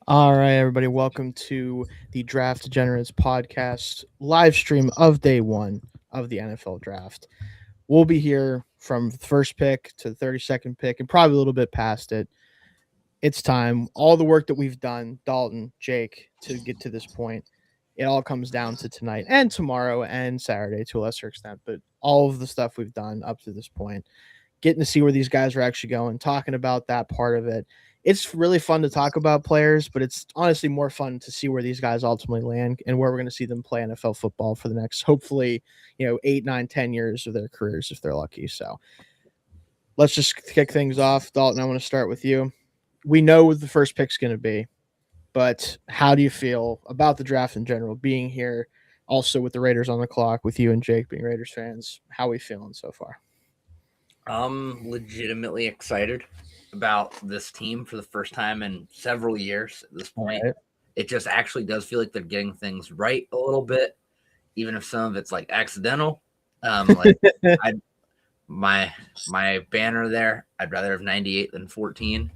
All right, everybody, welcome to the Draft Degenerates podcast live stream of day one of the NFL draft. We'll be here from the first pick to the 32nd pick and probably a little bit past it. It's time. All the work that we've done, Dalton, Jake, to get to this point, it all comes down to tonight and tomorrow and Saturday to a lesser extent, but all of the stuff we've done up to this point, getting to see where these guys are actually going, talking about that part of it. It's really fun to talk about players, but it's honestly more fun to see where these guys ultimately land and where we're going to see them play NFL football for the next, hopefully, 8, 9, 10 years of their careers if they're lucky. So let's just kick things off. Dalton, I want to start with you. We know what the first pick's going to be, but how do you feel about the draft in general, being here, also with the Raiders on the clock, with you and Jake being Raiders fans? How are we feeling so far? I'm legitimately excited about this team for the first time in several years at this point. Right. It just actually does feel like they're getting things right a little bit, even if some of it's like accidental. My banner there, I'd rather have 98 than 14.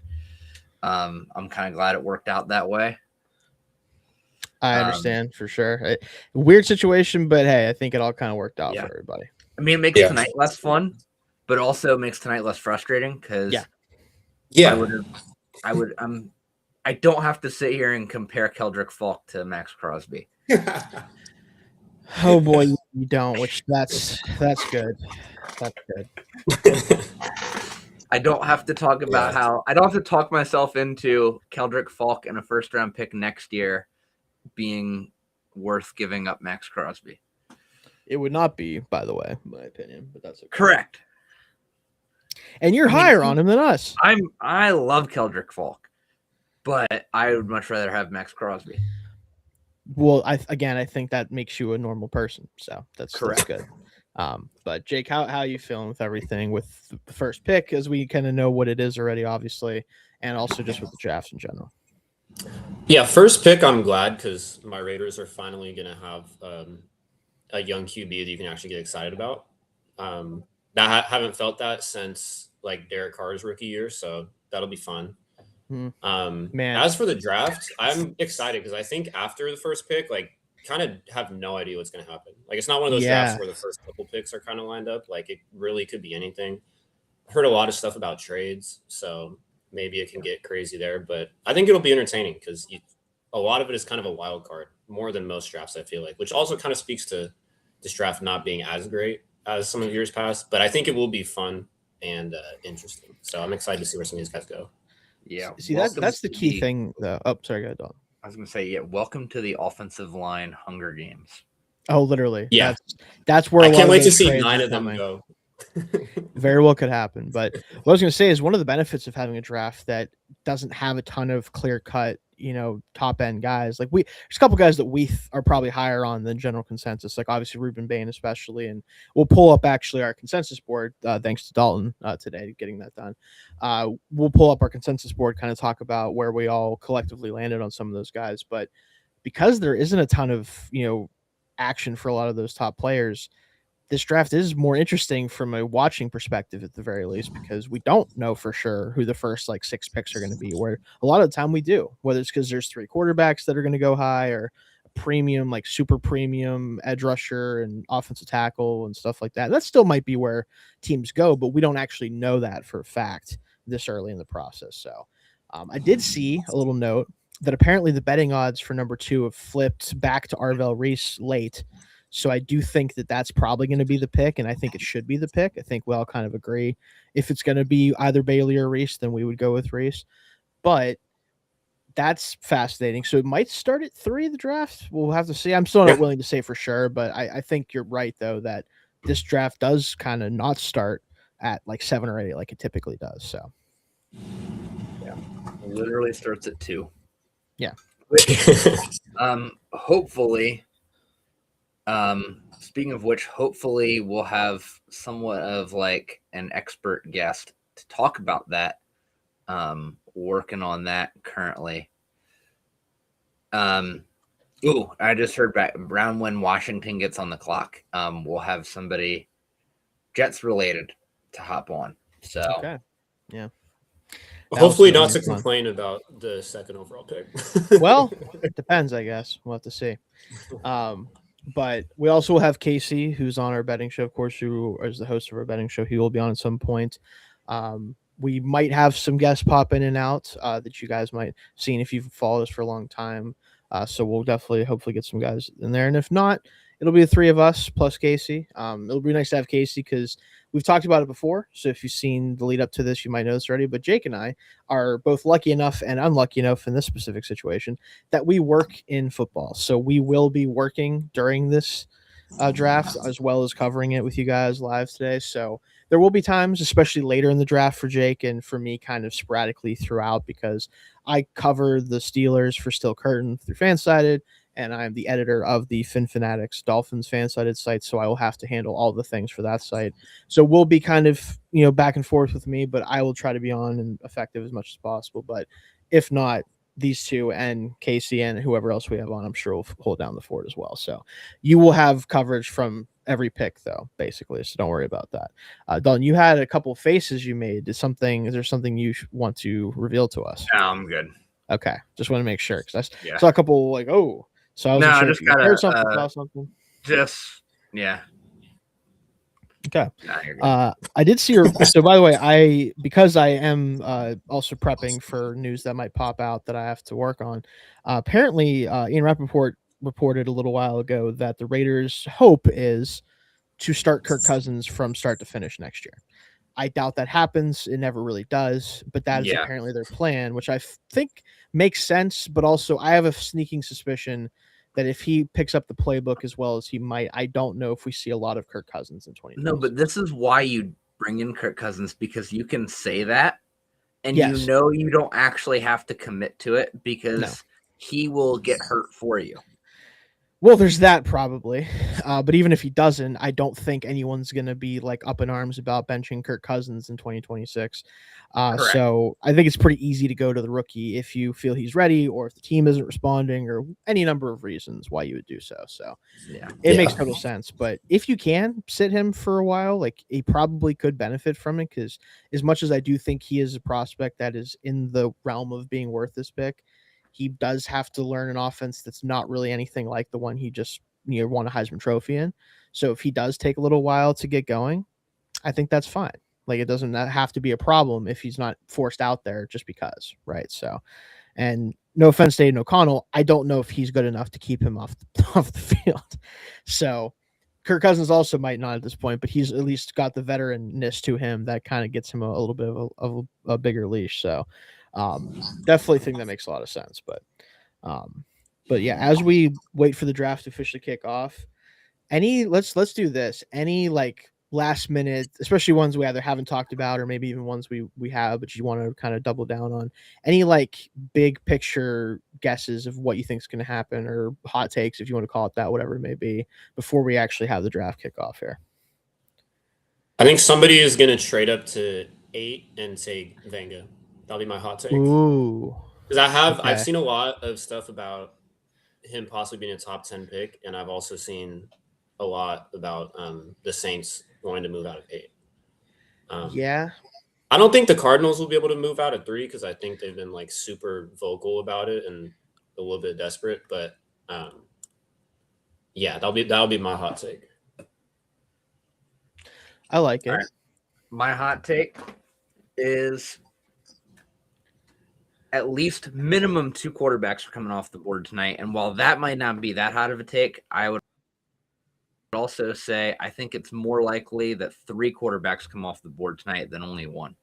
I'm kind of glad it worked out that way. I understand for sure. Weird situation, but hey, I think it all kind of worked out for everybody. I mean, it makes tonight less fun, but also makes tonight less frustrating because I don't have to sit here and compare Keldrick Falk to Max Crosby. Oh boy, you don't. Which that's good. That's good. I don't have to talk about how I don't have to talk myself into Keldrick Falk and a first round pick next year being worth giving up Max Crosby. It would not be, by the way, in my opinion, but that's okay. Correct. And you're higher on him than us. I love Keldrick Falk, but I would much rather have Max Crosby. Well, I think that makes you a normal person, so that's correct. That's good. But Jake, how are you feeling with everything with the first pick, as we kind of know what it is already, obviously, and also just with the draft in general? Yeah, first pick, I'm glad because my Raiders are finally going to have a young QB that you can actually get excited about. Haven't felt that since like Derek Carr's rookie year, so that'll be fun. As for the draft, I'm excited because I think after the first pick, like, kind of have no idea what's going to happen. Like, it's not one of those drafts where the first couple picks are kind of lined up. Like, it really could be anything. I heard a lot of stuff about trades, so maybe it can get crazy there. But I think it'll be entertaining because a lot of it is kind of a wild card, more than most drafts, I feel like, which also kind of speaks to this draft not being as great as some of years past. But I think it will be fun and interesting. So I'm excited to see where some of these guys go. Yeah. See, that's the key thing, though. Oh, sorry, go ahead, Don. I was going to say, welcome to the offensive line Hunger Games. Oh, literally. Yeah. That's where I can't wait to see 9 of them go. Very well could happen. But what I was going to say is one of the benefits of having a draft that doesn't have a ton of clear-cut, top end guys. Like, there's a couple guys that we are probably higher on than general consensus. Like, obviously Ruben Bain, especially, and we'll pull up actually our consensus board. Thanks to Dalton today getting that done. We'll pull up our consensus board, kind of talk about where we all collectively landed on some of those guys. But because there isn't a ton of action for a lot of those top players, this draft is more interesting from a watching perspective at the very least, because we don't know for sure who the first 6 picks are going to be, where a lot of the time we do, whether it's because there's 3 quarterbacks that are going to go high, or a premium, super premium edge rusher and offensive tackle and stuff like that. That still might be where teams go, but we don't actually know that for a fact this early in the process. So I did see a little note that apparently the betting odds for number 2 have flipped back to Arvell Reese late. So I do think that that's probably going to be the pick, and I think it should be the pick. I think we all kind of agree. If it's going to be either Bailey or Reese, then we would go with Reese. But that's fascinating. So it might start at 3, the draft. We'll have to see. I'm still not willing to say for sure, but I think you're right, though, that this draft does kind of not start at 7 or 8 like it typically does. So, yeah, it literally starts at 2. Yeah. Hopefully... speaking of which, hopefully we'll have somewhat of an expert guest to talk about that. Working on that currently. I just heard back around when Washington gets on the clock. We'll have somebody Jets related to hop on. So okay. Yeah. Hopefully not to complain about the second overall pick. Well, it depends, I guess. We'll have to see. But we also will have Casey, who's on our betting show, of course, who is the host of our betting show. He will be on at some point. We might have some guests pop in and out that you guys might seen if you've followed us for a long time. So we'll definitely, hopefully, get some guys in there. And if not, it'll be the three of us plus Casey. It'll be nice to have Casey because we've talked about it before. So if you've seen the lead up to this, you might know this already. But Jake and I are both lucky enough and unlucky enough in this specific situation that we work in football. So we will be working during this draft as well as covering it with you guys live today. So there will be times, especially later in the draft for Jake and for me, kind of sporadically throughout because I cover the Steelers for Still Curtain through Fansided, and I'm the editor of the Fin Fanatics Dolphins Fansided site, so I will have to handle all the things for that site. So we'll be kind of, back and forth with me, but I will try to be on and effective as much as possible. But if not, these two and Casey and whoever else we have on, I'm sure will hold down the fort as well. So you will have coverage from every pick, though, basically. So don't worry about that. Dalton, you had a couple of faces you made. Is there something you want to reveal to us? No, I'm good. Okay, just want to make sure because I saw a couple like, oh. So I wasn't sure if you heard something, saw something. Yeah. Okay. I did see your. So by the way, because I am also prepping for news that might pop out that I have to work on. Apparently, Ian Rappaport reported a little while ago that the Raiders' hope is to start Kirk Cousins from start to finish next year. I doubt that happens. It never really does, but that is apparently their plan, which I think makes sense. But also, I have a sneaking suspicion that if he picks up the playbook as well as he might, I don't know if we see a lot of Kirk Cousins in 2020. No, but this is why you bring in Kirk Cousins, because you can say that and you don't actually have to commit to it because he will get hurt for you. Well, there's that probably. But even if he doesn't, I don't think anyone's going to be like up in arms about benching Kirk Cousins in 2026. So I think it's pretty easy to go to the rookie if you feel he's ready or if the team isn't responding or any number of reasons why you would do so. So it makes total sense. But if you can sit him for a while, like he probably could benefit from it because as much as I do think he is a prospect that is in the realm of being worth this pick, he does have to learn an offense that's not really anything like the one he just won a Heisman Trophy in. So if he does take a little while to get going, I think that's fine. Like it doesn't have to be a problem if he's not forced out there just because, right? So, and no offense to Aiden O'Connell, I don't know if he's good enough to keep him off the field. So Kirk Cousins also might not at this point, but he's at least got the veteranness to him that kind of gets him a little bit of a bigger leash. So definitely think that makes a lot of sense. But yeah, as we wait for the draft to officially kick off, let's do this. Any like last minute, especially ones we either haven't talked about or maybe even ones we have, but you want to kind of double down on, any like big picture guesses of what you think is going to happen or hot takes, if you want to call it that, whatever it may be, before we actually have the draft kick off here. I think somebody is going to trade up to 8 and take Vanga. That'll be my hot take. Ooh. Because I've seen a lot of stuff about him possibly being a top 10 pick, and I've also seen a lot about the Saints wanting to move out of 8. I don't think the Cardinals will be able to move out of 3 because I think they've been like super vocal about it and a little bit desperate. But that'll be my hot take. I like it. Right. My hot take is at least minimum 2 quarterbacks are coming off the board tonight. And while that might not be that hot of a take, I would also say I think it's more likely that 3 quarterbacks come off the board tonight than only 1.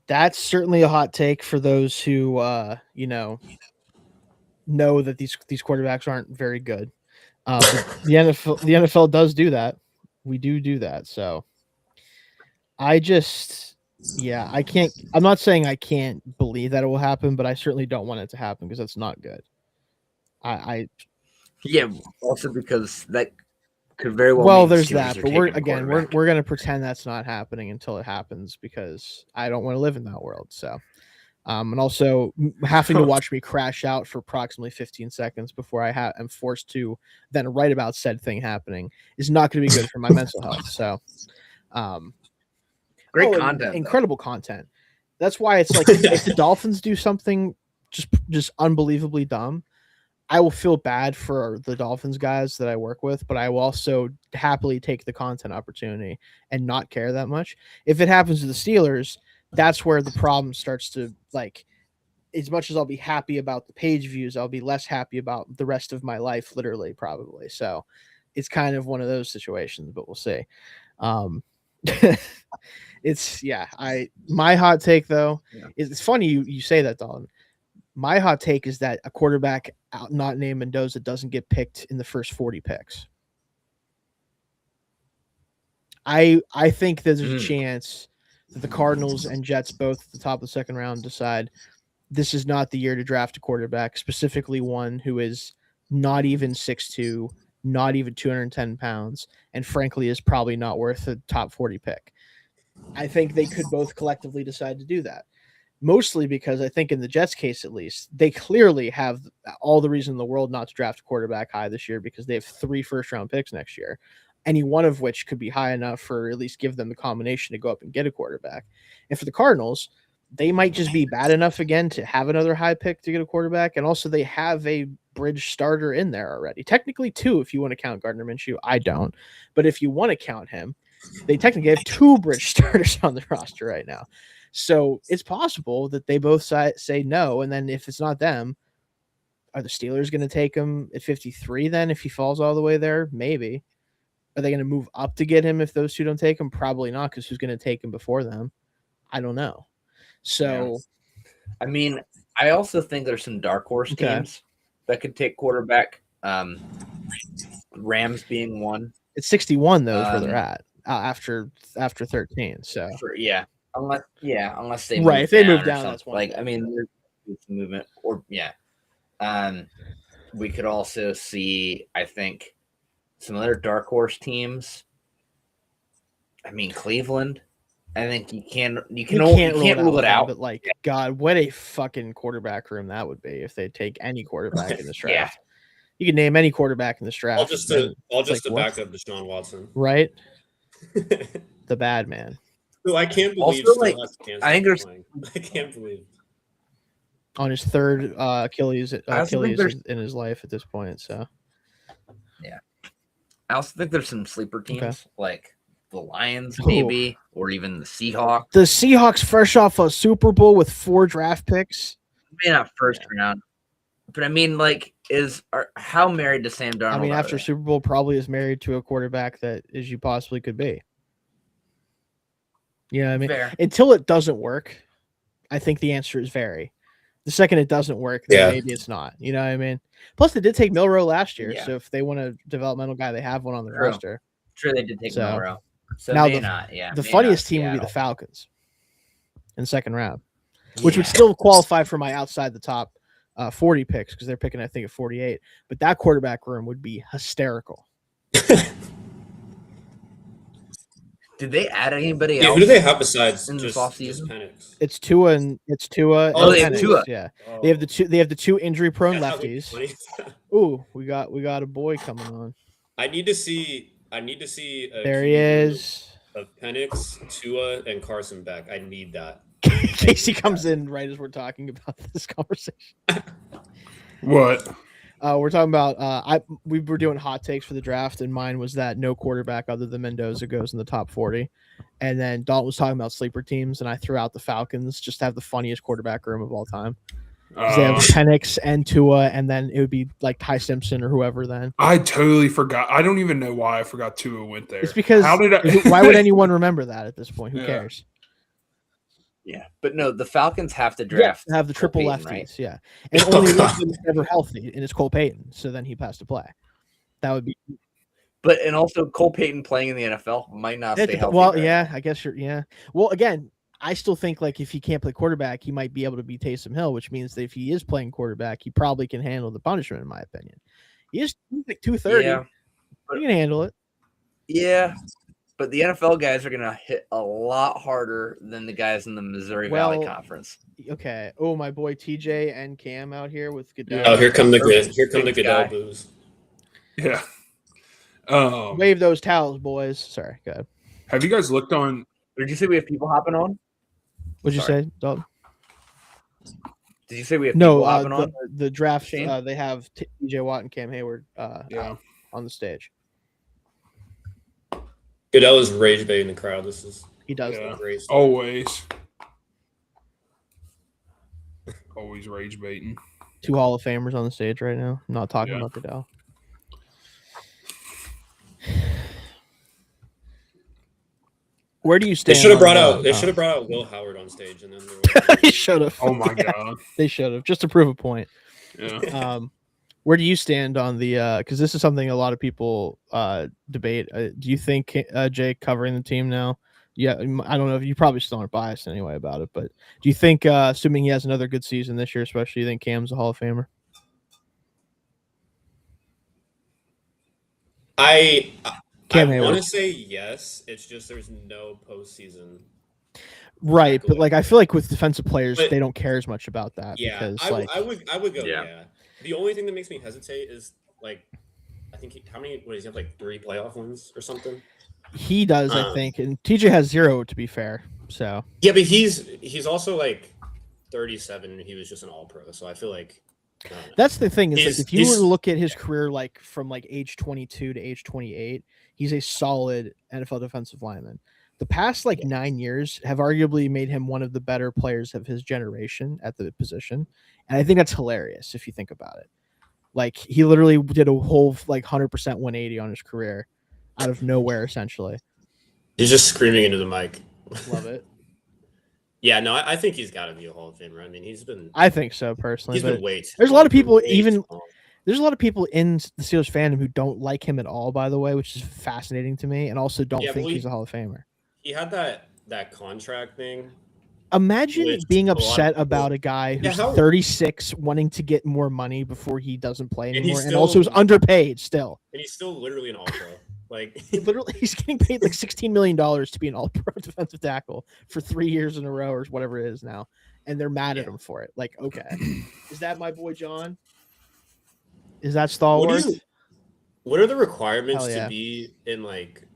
That's certainly a hot take for those who know that these quarterbacks aren't very good. The NFL does do that. We do that. So I can't. I'm not saying I can't believe that it will happen, but I certainly don't want it to happen because that's not good. Also because that could very well. Well, there's that, but we're going to pretend that's not happening until it happens because I don't want to live in that world. So, and also having to watch me crash out for approximately 15 seconds before I am forced to then write about said thing happening is not going to be good for my mental health. So, great content, incredible content. That's why it's like if the Dolphins do something just unbelievably dumb, I will feel bad for the Dolphins guys that I work with, but I will also happily take the content opportunity and not care that much. If it happens to the Steelers, that's where the problem starts to like. As much as I'll be happy about the page views, I'll be less happy about the rest of my life, literally, probably. So it's kind of one of those situations, but we'll see. It's my hot take though is it's funny you say that, Dalton. My hot take is that a quarterback not named Mendoza doesn't get picked in the first 40 picks. I think there's a chance that the Cardinals and Jets both at the top of the second round decide this is not the year to draft a quarterback, specifically one who is not even 6'2", not even 210 pounds, and frankly is probably not worth a top 40 pick. I think they could both collectively decide to do that. Mostly because I think in the Jets case, at least, they clearly have all the reason in the world not to draft a quarterback high this year because they have 3 first-round picks next year, any one of which could be high enough for at least give them the combination to go up and get a quarterback. And for the Cardinals, they might just be bad enough again to have another high pick to get a quarterback, and also they have a bridge starter in there already. Technically 2 if you want to count Gardner Minshew. I don't. But if you want to count him, they technically have 2 bridge starters on the roster right now. So it's possible that they both say no, and then if it's not them, are the Steelers going to take him at 53 then if he falls all the way there? Maybe. Are they going to move up to get him if those 2 don't take him? Probably not, because who's going to take him before them? I don't know. So, I mean, I also think there's some dark horse teams that could take quarterback. Rams being one. It's 61 though is where they're at after 13. So unless they if they move down, that's one. Like I mean, there's movement or we could also see I think some other dark horse teams. I mean, Cleveland. I think you can't rule it out. But like, God, what a fucking quarterback room that would be if they take any quarterback in this draft. You can name any quarterback in this draft. All just to back up Deshaun Watson, right? The bad man. Who I can't believe. Also, I can't believe on his third Achilles in his life at this point. So yeah, I also think there's some sleeper teams like the Lions, maybe, or even the Seahawks. The Seahawks, fresh off a Super Bowl with 4 draft picks. Maybe not first round, but I mean, like, how married to Sam Darnold? I mean, after Super Bowl, probably is married to a quarterback that as you possibly could be. You know what I mean? Fair. Until it doesn't work, I think the answer is very. The second it doesn't work, then maybe it's not. You know what I mean? Plus, they did take Milroe last year, so if they want a developmental guy, they have one on the roster. Sure, they did take Milroe. So now the funniest team would be the Falcons in the second round, which would still qualify for my outside the top 40 picks because they're picking, I think, at 48. But that quarterback room would be hysterical. Did they add anybody else? Who do they have besides in this offseason? Penix? It's Tua and they have Tua. Yeah, they have the 2 injury-prone lefties. Ooh, we got a boy coming on. I need to see. There he is. Of Penix, Tua, and Carson Beck. I need that. Casey comes in right as we're talking about this conversation. What? We're talking about we were doing hot takes for the draft, and mine was that no quarterback other than Mendoza goes in the top 40. And then Dalton was talking about sleeper teams, and I threw out the Falcons just to have the funniest quarterback room of all time. They have Penix and Tua, and then it would be like Ty Simpson or whoever then. I totally forgot. I don't even know why I forgot Tua went there. It's because why would anyone remember that at this point? Who cares? Yeah, but no, the Falcons have to draft. Have the triple Payton, lefties, right? yeah. And only one of them is ever healthy, and it's Cole Payton. So then he has to play. That would be. And also Cole Payton playing in the NFL might not stay healthy. Well, yeah, I guess Well, again, I still think like if he can't play quarterback, he might be able to be Taysom Hill, which means that if he is playing quarterback, he probably can handle the punishment, in my opinion. He's like 230. Yeah, he can handle it. Yeah, but the NFL guys are going to hit a lot harder than the guys in the Missouri Valley Conference. Okay. Oh, my boy TJ and Cam out here with Goodell. Oh, here come the Goodell boos. Yeah. Wave those towels, boys. Sorry, go ahead. Have you guys looked on? Did you say we have people hopping on? What'd you say, Dalton? Did you say we have No, people hopping on? the draft. Shane? They have TJ Watt and Cam Hayward Yeah. on the stage. Goodell is rage baiting the crowd. This is He does Yeah. that. great. Always. Always rage baiting. 2 Hall of Famers on the stage right now. I'm not talking about Goodell. Where do you stand? They should have brought out. They should have brought out Will Howard on stage, and then they should have. Oh my god, they should have, just to prove a point. Yeah. Where do you stand on the? Because this is something a lot of people debate. Do you think Jake covering the team now? Yeah, I don't know if you probably still aren't biased anyway about it, but do you think, assuming he has another good season this year, especially, you think Cam's a Hall of Famer? I Cam want Hayward. to say yes. It's just there's no postseason. Right, but like I feel like with defensive players, But- they don't care as much about that. Yeah, because I would go. Yeah. Yeah. The only thing that makes me hesitate is like, I think how many? What does he have? Like 3 playoff wins or something? he does, I think, and TJ has 0 to be fair. So Yeah, but he's also like 37, and he was just an All-Pro. So I feel like that's the thing is He's- like, if you were he's- to look at his career, like from like age 22 to age 28, he's a solid NFL defensive lineman. The past like 9 years have arguably made him one of the better players of his generation at the position, and I think that's hilarious if you think about it. Like he literally did a whole like 100% 180 on his career out of nowhere, essentially. he's just screaming into the mic. Love it. Yeah, no, I think he's got to be a Hall of Famer. I mean, he's been I think so personally. he's but been way. there's a lot of people way even- too long. there's a lot of people in the Steelers fandom who don't like him at all, by the way, which is fascinating to me, and also don't Yeah, think well, he's a Hall of Famer. He had that contract thing. Imagine Which being a lot of upset people- about a guy who's how- 36 wanting to get more money before he doesn't play And he's anymore, and still- also is underpaid still. And he's still literally an All-Pro. Like Literally, he's getting paid like $16 million to be an all-pro defensive tackle for 3 years in a row or whatever it is now, and they're mad at him for it. Like, okay, is that my boy John? Is that stalwart? What are the requirements Hell yeah. to be in like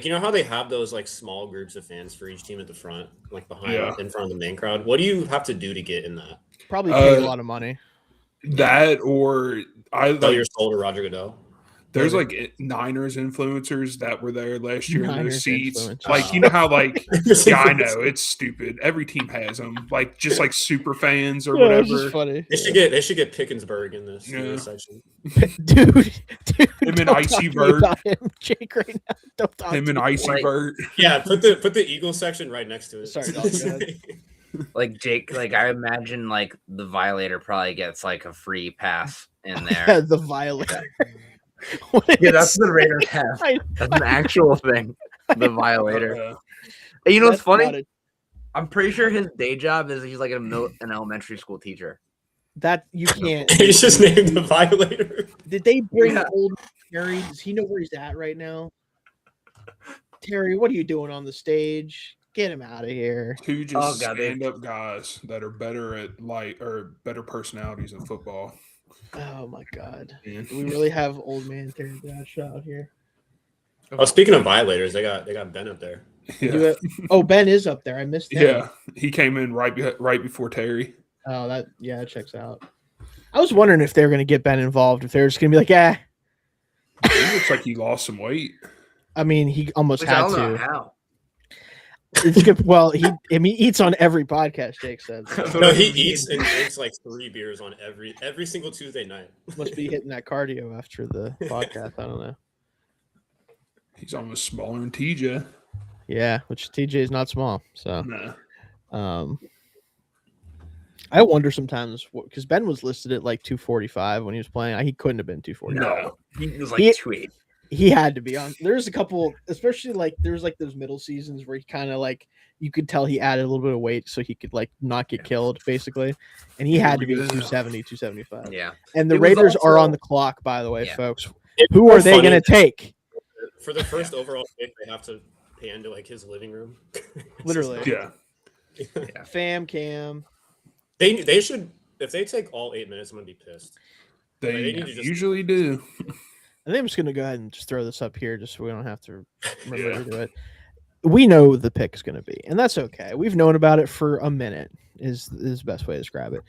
you know how they have those like small groups of fans for each team at the front, like behind in front of the main crowd? What do you have to do to get in that? Probably pay a lot of money. That or I Sell like. your soul to Roger Goodell. There's like Niners influencers that were there last year in those Niners seats. influencers. Like you know how like yeah, I know it's stupid. Every team has them. Like just like super fans or Yeah, it's whatever. just funny. They should get Pickensburg in this section. Dude, Him and don't Icy talk to me Bird. about him, Jake, right now. Don't talk Him to and me. Icy Like- Bert. Yeah, put the Eagles section right next to it. Sorry, Dalton, go ahead. Like Jake, like I imagine like the Violator probably gets like a free pass in Yeah, there. the violator. Yeah, that's the Raiders have. That's an actual thing. The Violator. And you know what's funny? I'm pretty sure his day job is he's like an elementary school teacher. That you can't. He's just named the Violator. Did they bring Yeah. old Terry? Does he know where he's at right now? Terry, what are you doing on the stage? Get him out of here. Two just Oh, God, they- stand-up guys that are better at better personalities in football. Oh my god. Yeah. Do we really have old man Terry Bradshaw out here? Oh, speaking of violators, they got Ben up there. Do it- Oh, Ben is up there. I missed him. Yeah, he came in right before Terry. Oh, that checks out. I was wondering if they were going to get Ben involved. If they were just going to be like, "Yeah." He looks like he lost some weight. I mean, he almost Which I had don't know to. how. It's good. Well, he eats on every podcast. Jake said No, he eats and drinks like 3 beers on every single Tuesday night. must be hitting that cardio after the podcast. I don't know. He's almost smaller than TJ. Yeah, which TJ is not small. So, Nah. I wonder sometimes because Ben was listed at like 245 when he was playing. He couldn't have been 245. No. He was like He- 2'8". He had to be on. There's a couple, especially like there's like those middle seasons where he kind of like you could tell he added a little bit of weight so he could like not get killed basically, and he had to be 270, 275. Yeah. And the It was Raiders are also- on the clock, by the way, Yeah. folks. It's Who are more they funny going to take? for the first overall pick? They have to pan to like his living room. Literally. Yeah. Fam Cam. They should, if they take all 8 minutes, I'm gonna be pissed. They They need to just- usually do. I think I'm just going to go ahead and just throw this up here just so we don't have to remember to do it. we know the pick is going to be, and that's okay. We've known about it for a minute. Is the best way to describe it.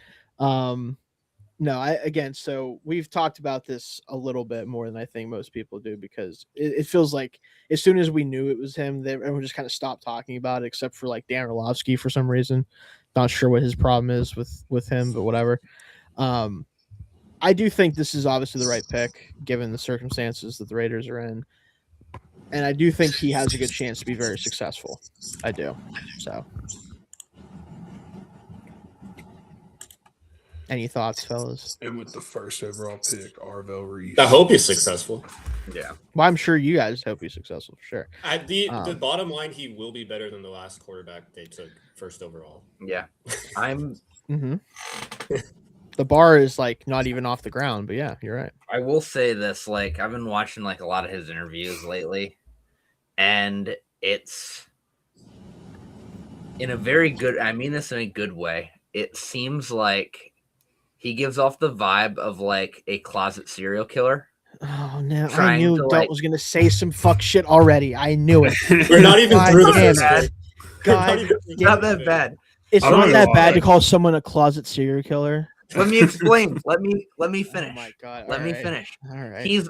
No, so we've talked about this a little bit more than I think most people do because it feels like as soon as we knew it was him, everyone just kind of stopped talking about it, except for like Dan Orlovsky for some reason. Not sure what his problem is with him, but whatever. I do think this is obviously the right pick given the circumstances that the Raiders are in. And I do think he has a good chance to be very successful. I do. So, any thoughts, fellas? And with the first overall pick, Arvell Reese. I hope he's successful. Yeah. Well, I'm sure you guys hope he's successful for sure. The bottom line, he will be better than the last quarterback they took first overall. Yeah. I'm. The bar is like not even off the ground, but yeah, you're right. I will say this, like I've been watching like a lot of his interviews lately, and it's in a very good, I mean this in a good way. It seems like he gives off the vibe of like a closet serial killer. Oh no! I knew Dalt was gonna say some fuck shit already. I knew it. We're not even through the first pick. God, it's not that bad. It's not that bad to call someone a closet serial killer. Let me explain. Let me finish. Oh my God! Let me finish. All right. He's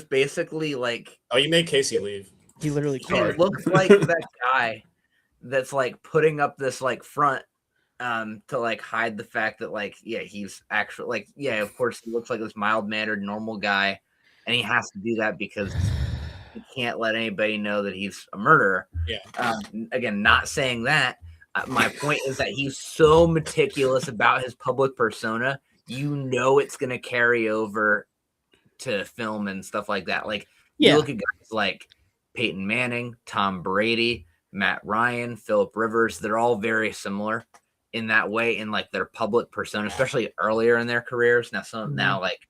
basically like. Oh, you made Casey leave. He literally. He looks like that guy that's like putting up this like front to like hide the fact that like he's actually like of course he looks like this mild-mannered normal guy, and he has to do that because he can't let anybody know that he's a murderer. Yeah. Again, not saying that. My point is that he's so meticulous about his public persona. It's going to carry over to film and stuff like that. Like you look at guys like Peyton Manning, Tom Brady, Matt Ryan, Phillip Rivers. They're all very similar in that way in like their public persona, especially earlier in their careers. Now like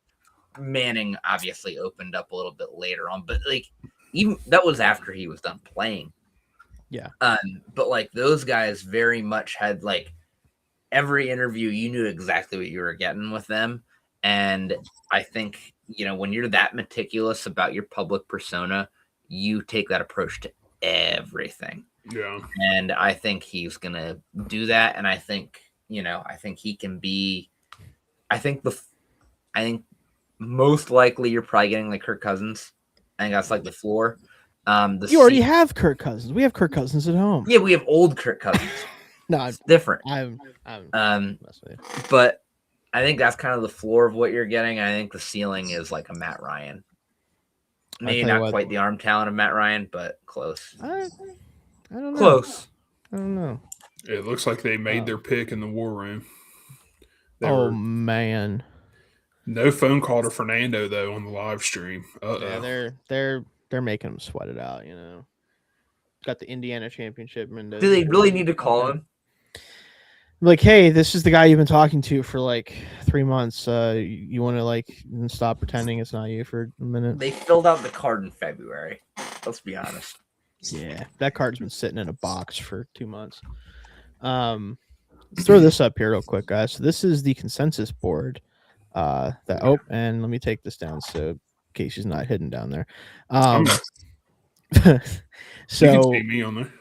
Manning obviously opened up a little bit later on, but like even that was after he was done playing. Yeah. But like those guys very much had like every interview, you knew exactly what you were getting with them. And I think, when you're that meticulous about your public persona, you take that approach to everything. Yeah. And I think he's going to do that. And I think, I think he can be, I think most likely you're probably getting like Kirk Cousins. I think that's like the floor. You already have Kirk Cousins. We have Kirk Cousins at home. Yeah, we have old Kirk Cousins. No, it's different. But I think that's kind of the floor of what you're getting. I think the ceiling is like a Matt Ryan. Maybe not quite the arm talent of Matt Ryan, but close. I don't know. Close. I don't know. It looks like they made their pick in the war room. Man. No phone call to Fernando though on the live stream. Yeah, they're making him sweat it out, Got the Indiana championship. Do they really need to call him? Like, hey, this is the guy you've been talking to for like 3 months. You want to like stop pretending it's not you for a minute? They filled out the card in February. Let's be honest. Yeah, that card's been sitting in a box for 2 months. Let's throw this up here real quick, guys. So this is the consensus board. And let me take this down so in case she's not hidden down there. So you can see me on there.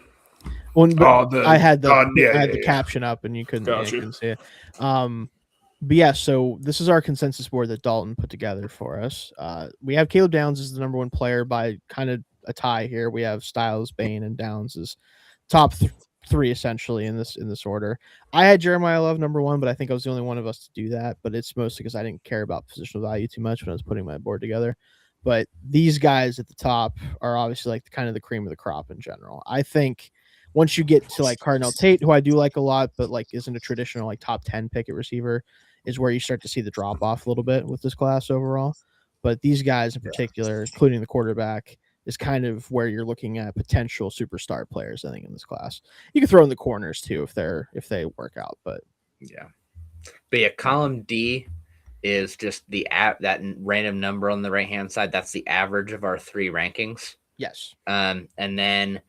I had the caption up and you couldn't see it. But yeah, so this is our consensus board that Dalton put together for us. We have Caleb Downs as the number one player by kind of a tie here. We have Styles, Bain, and Downs as top three essentially in this order. I had Jeremiah Love number one, but I think I was the only one of us to do that. But it's mostly because I didn't care about positional value too much when I was putting my board together. But these guys at the top are obviously like kind of the cream of the crop in general. I think once you get to like Cardinal Tate, who I do like a lot, but like isn't a traditional like top 10 pick at receiver, is where you start to see the drop off a little bit with this class overall. But these guys in particular, including the quarterback, is kind of where you're looking at potential superstar players, I think, in this class. You can throw in the corners too if they work out, but column D is just that random number on the right hand side. That's the average of our three rankings. Yes. And then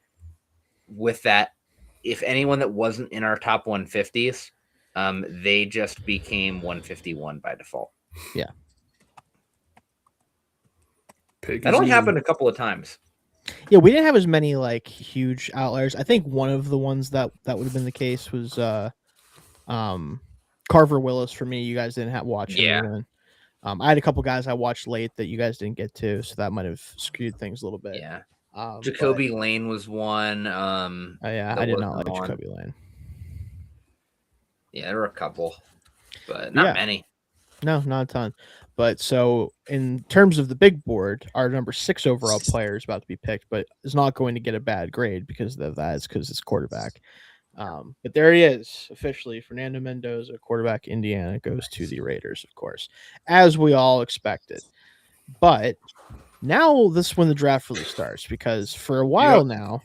with that, if anyone that wasn't in our top 150s, they just became 151 by default. Yeah. That only happened a couple of times. Yeah, we didn't have as many like huge outliers. I think one of the ones that would have been the case was Carver Willis for me. You guys didn't watch him even. I had a couple guys I watched late that you guys didn't get to, so that might have skewed things a little bit. Yeah. Jacoby Lane was one. I did not like Jacoby Lane. Yeah, there were a couple, but not many. No, not a ton. But so in terms of the big board, our number 6 overall player is about to be picked, but is not going to get a bad grade because of that. It's because it's quarterback. But there he is, officially. Fernando Mendoza, quarterback, Indiana, goes to the Raiders, of course, as we all expected. But now this is when the draft really starts, because for a while now,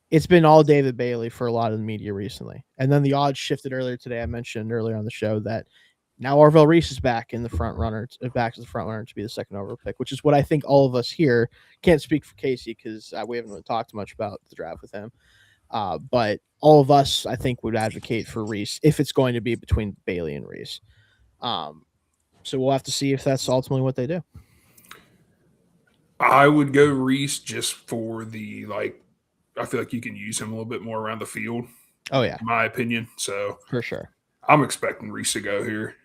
it's been all David Bailey for a lot of the media recently. And then the odds shifted earlier today. I mentioned earlier on the show that now Arvell Reese is back in the front runner, back to the front runner to be the second overall pick, which is what I think all of us here, can't speak for Casey because we haven't really talked much about the draft with him. But all of us, I think, would advocate for Reese if it's going to be between Bailey and Reese. So we'll have to see if that's ultimately what they do. I would go Reese just for the, like, I feel like you can use him a little bit more around the field. Oh, yeah. In my opinion. So for sure. I'm expecting Reese to go here.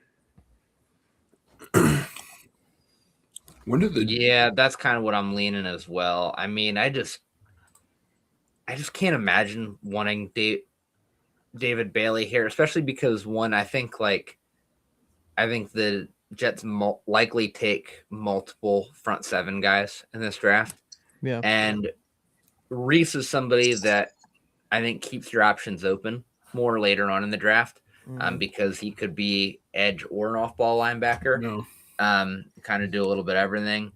Yeah, that's kind of what I'm leaning as well. I mean, I just can't imagine wanting David Bailey here, especially because I think the Jets likely take multiple front seven guys in this draft. Yeah. And Reese is somebody that I think keeps your options open more later on in the draft, because he could be edge or an off-ball linebacker. No. Kind of do a little bit of everything.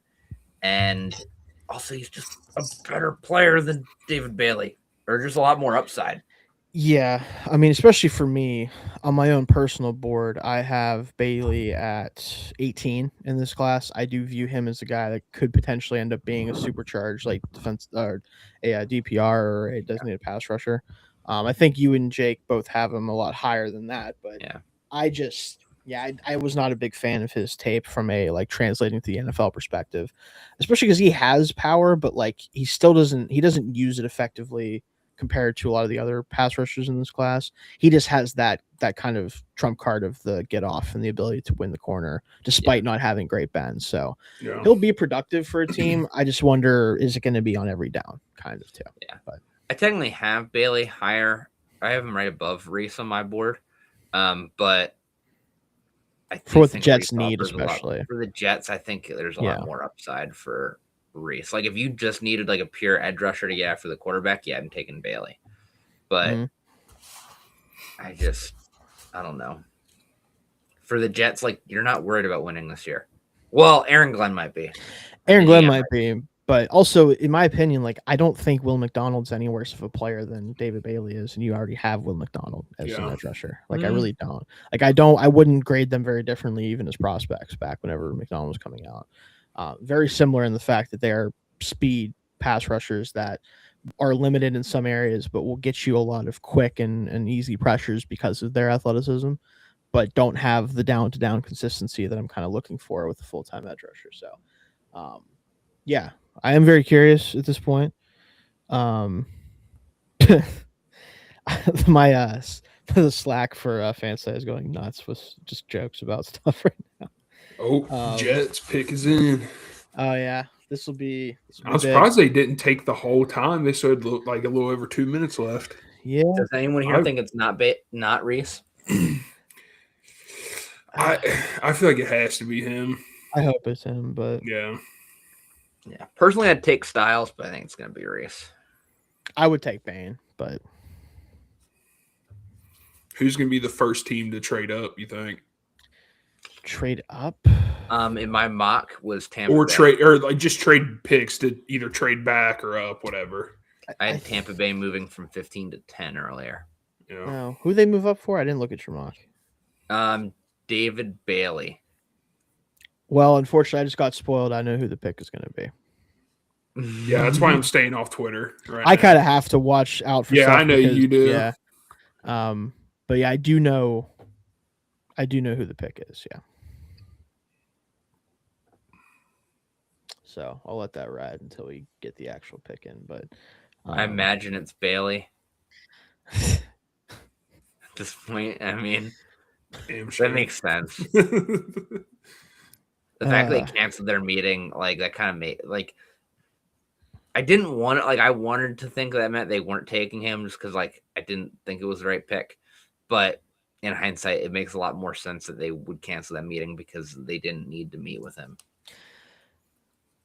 And also he's just a better player than David Bailey, or just a lot more upside. Yeah, I mean, especially for me, on my own personal board, I have Bailey at 18 in this class. I do view him as a guy that could potentially end up being a supercharged, like defense or a DPR or a designated pass rusher. I think you and Jake both have him a lot higher than that, but I was not a big fan of his tape from a like translating to the NFL perspective, especially because he has power, but like he doesn't use it effectively compared to a lot of the other pass rushers in this class. He just has that kind of trump card of the get off and the ability to win the corner despite not having great bends. So he'll be productive for a team. I just wonder, is it going to be on every down kind of too? Yeah. But I technically have Bailey higher. I have him right above Reese on my board. But for what the Jets need, especially for the Jets, I think there's a lot more upside for Reese. Like if you just needed like a pure edge rusher to get after the quarterback, I'm taking Bailey. But I don't know. For the Jets, like you're not worried about winning this year. Well, Aaron Glenn might be. But also, in my opinion, like I don't think Will McDonald's any worse of a player than David Bailey is, and you already have Will McDonald as an edge rusher. Like I really don't. Like I wouldn't grade them very differently, even as prospects back whenever McDonald was coming out. Very similar in the fact that they are speed pass rushers that are limited in some areas, but will get you a lot of quick and easy pressures because of their athleticism, but don't have the down-to-down consistency that I'm kind of looking for with a full-time edge rusher. So, yeah, I am very curious at this point. The Slack for Fancy is going nuts with just jokes about stuff right now. Jets pick is in. Oh yeah, this will be. I'm surprised they didn't take the whole time. They said like a little over 2 minutes left. Yeah. Does anyone here think it's not Reese? I feel like it has to be him. I hope it's him, but yeah. Personally, I'd take Styles, but I think it's gonna be Reese. I would take Bain, but who's gonna be the first team to trade up? You think? Trade up? In my mock was Tampa or Bay. trade or like just trade picks to either trade back or up, whatever. I had Tampa Bay moving from 15 to 10 earlier. Yeah. No, who they move up for? I didn't look at your mock. David Bailey. Well, unfortunately, I just got spoiled. I know who the pick is going to be. Yeah, that's why I'm staying off Twitter. I kind of have to watch out for. Yeah, stuff I know you do. Yeah. But yeah, I do know who the pick is. Yeah. so I'll let that ride until we get the actual pick in. But I imagine it's Bailey. At this point, I mean, that makes sense. The fact they canceled their meeting, like that kind of made like I didn't want it. Like I wanted to think that meant they weren't taking him just because like I didn't think it was the right pick. But in hindsight, it makes a lot more sense that they would cancel that meeting because they didn't need to meet with him.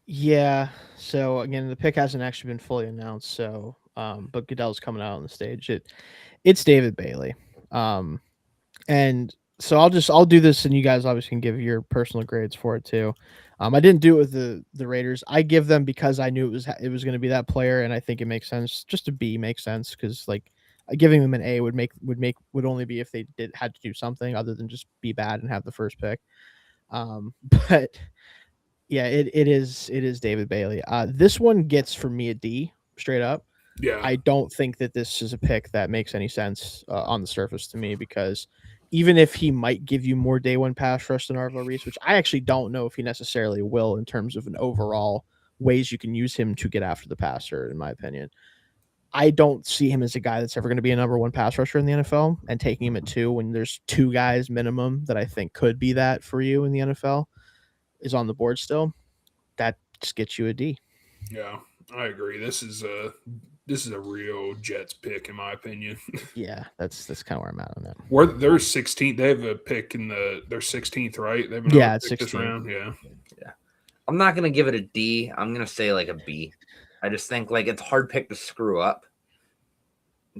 Yeah. So again, the pick hasn't actually been fully announced. So, but Goodell's coming out on the stage. It's David Bailey. And so I'll do this, and you guys obviously can give your personal grades for it too. I didn't do it with the Raiders. I give them because I knew it was going to be that player, and I think it makes sense. Just a B makes sense because like giving them an A would only be if they had to do something other than just be bad and have the first pick. But yeah, it is David Bailey. This one gets for me a D straight up. Yeah, I don't think that this is a pick that makes any sense on the surface to me because even if he might give you more day one pass rush than Arvo Reese, which I actually don't know if he necessarily will in terms of an overall ways you can use him to get after the passer, in my opinion. I don't see him as a guy that's ever going to be a number one pass rusher in the NFL, and taking him at 2 when there's 2 guys minimum that I think could be that for you in the NFL is on the board still. That just gets you a D. Yeah, I agree. This is a real Jets pick in my opinion. Yeah, that's kind of where I'm at on it. Where they're 16th, they have a pick in they're 16th, right? They have another pick this round. Yeah. I'm not gonna give it a D. I'm gonna say like a B. I just think like it's a hard pick to screw up.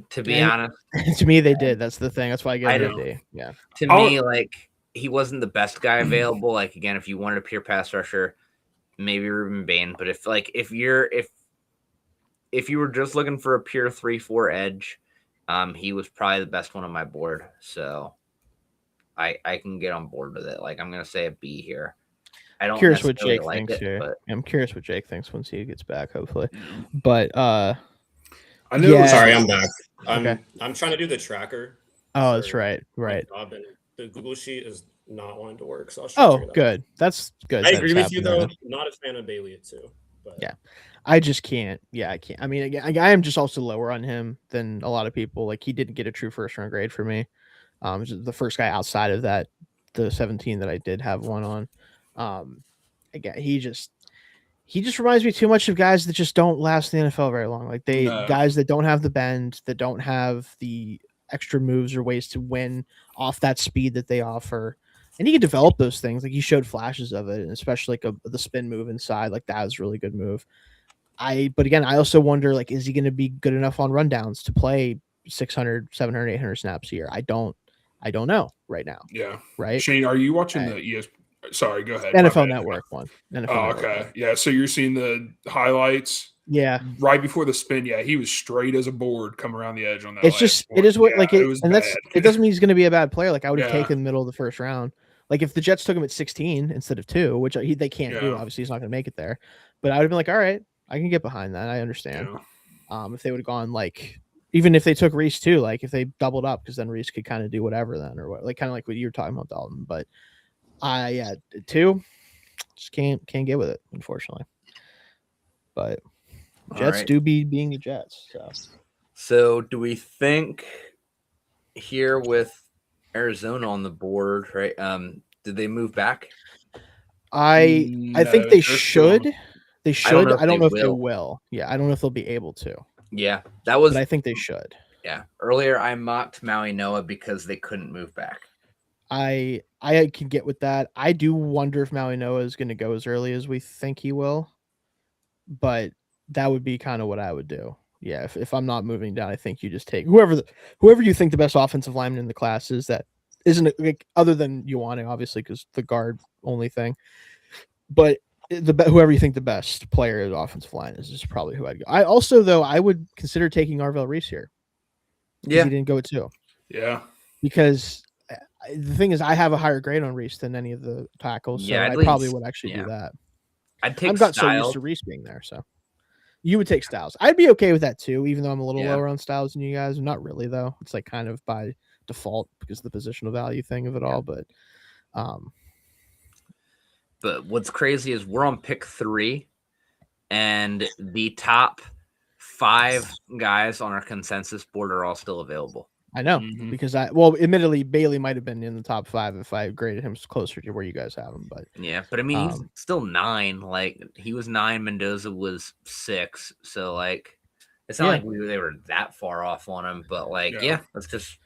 To be honest, to me they did. That's the thing. That's why I gave it a D. Yeah. To me, like he wasn't the best guy available. Like again, if you wanted a pure pass rusher, maybe Ruben Bain. But if you were just looking for a pure 3-4 edge, he was probably the best one on my board. So I can get on board with it. Like I'm gonna say a B here. I don't curious what Jake like thinks it, here. But... I'm curious what Jake thinks once he gets back, hopefully. But I know. Yeah. Sorry, I'm back. Okay. I'm trying to do the tracker. Oh, that's right. Right. And the Google sheet is not wanting to work. So I'll good. That's good. I agree with you though. Not a fan of Bailey at 2. But yeah. I just can't. Yeah, I can't. I mean, again, I am just also lower on him than a lot of people. Like he didn't get a true first round grade for me. The first guy outside of that, the 17 that I did have one on. Again, he just reminds me too much of guys that just don't last in the NFL very long. Like guys that don't have the bend, that don't have the extra moves or ways to win off that speed that they offer. And he can develop those things. Like he showed flashes of it, and especially like the spin move inside. Like that was a really good move. But again, I also wonder, like, is he going to be good enough on rundowns to play 600, 700, 800 snaps a year? I don't know right now. Yeah. Right. Shane, are you watching the ESPN? Sorry, go ahead. NFL Network one. Okay. Yeah. So you're seeing the highlights. Yeah. Right before the spin. Yeah. He was straight as a board coming around the edge on that. It is what, like, it doesn't mean he's going to be a bad player. Like, I would have taken the middle of the first round. Like, if the Jets took him at 16 instead of 2, which they can't do, obviously he's not going to make it there. But I would have been like, all right, I can get behind that. I understand. Yeah. If they would have gone, like, even if they took Reese too, like, if they doubled up, because then Reese could kind of do whatever then, or what, like, kind of like what you were talking about, Dalton. But 2, just can't get with it, unfortunately. But Jets do being the Jets. So do we think here with Arizona on the board, right? Did they move back? I think they should. Still... They should. I don't know if they will. Yeah, I don't know if they'll be able to. Yeah, that was. But I think they should. Yeah. Earlier, I mocked Maui Noah because they couldn't move back. I can get with that. I do wonder if Maui Noah is going to go as early as we think he will, but that would be kind of what I would do. Yeah, if I'm not moving down, I think you just take whoever you think the best offensive lineman in the class is. That isn't like, other than Ioane, obviously, because the guard only thing. But whoever you think the best player of the offensive line is probably who I'd go. I also, though, I would consider taking Arvell Reese here. Yeah, he didn't go at 2. Yeah, because the thing is, I have a higher grade on Reese than any of the tackles, so I probably would actually do that. I'd take. I'm not so used to Reese being there, so you would take Styles. I'd be okay with that too, even though I'm a little lower on Styles than you guys. Not really, though. It's like kind of by default because of the positional value thing of it all. But what's crazy is we're on pick 3, and the top 5 guys on our consensus board are all still available. I know because admittedly, Bailey might have been in the top 5 if I graded him closer to where you guys have him. But yeah, but I mean, he's still 9. Like he was 9, Mendoza was 6. So like, it's not like they were that far off on him. But like, it's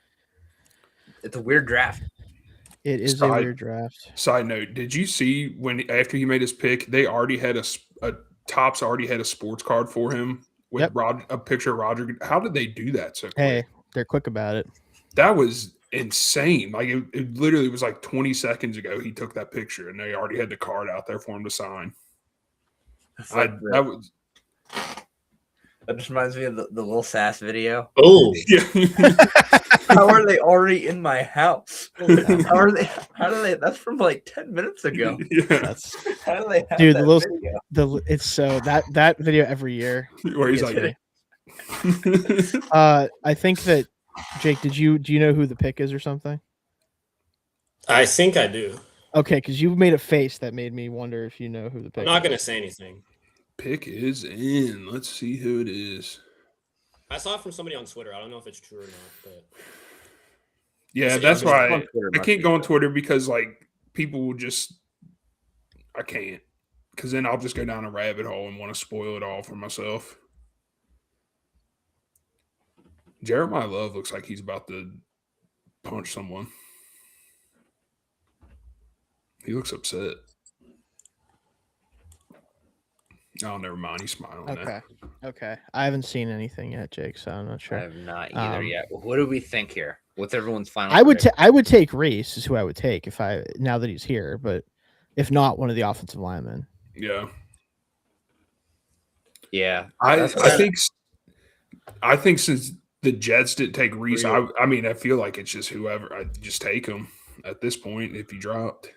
a weird draft. It is a weird draft. Side note: did you see after he made his pick, they already had Topps already had a sports card for him with a picture of Roger? How did they do that so quick? Hey, they're quick about it. That was insane. Like it literally was like 20 seconds ago he took that picture, and they already had the card out there for him to sign. That just reminds me of the Lil Sass video. Oh, yeah. How are they already in my house? How are they? How do they? That's from like 10 minutes ago. Yeah. How do they have dude, that video? It's so that video every year where he's like, I think that Jake, do you know who the pick is or something? I think I do. Okay, because you made a face that made me wonder if you know who the pick. I'm not gonna say anything. Pick is in. Let's see who it is. I saw it from somebody on Twitter. I don't know if it's true or not, but yeah, that's why I can't go on Twitter because like people will just I can't because then I'll just go down a rabbit hole and want to spoil it all for myself. Jeremiah Love looks like he's about to punch someone. He looks upset. Oh, never mind. He's smiling. Okay. I haven't seen anything yet, Jake, so I'm not sure. I have not either yet. What do we think here? What's everyone's final? I would take Reese is who I would take now that he's here, but if not, one of the offensive linemen. Yeah. Yeah. I think since the Jets didn't take Reese, I mean, I feel like it's just whoever. I just take him at this point if he dropped.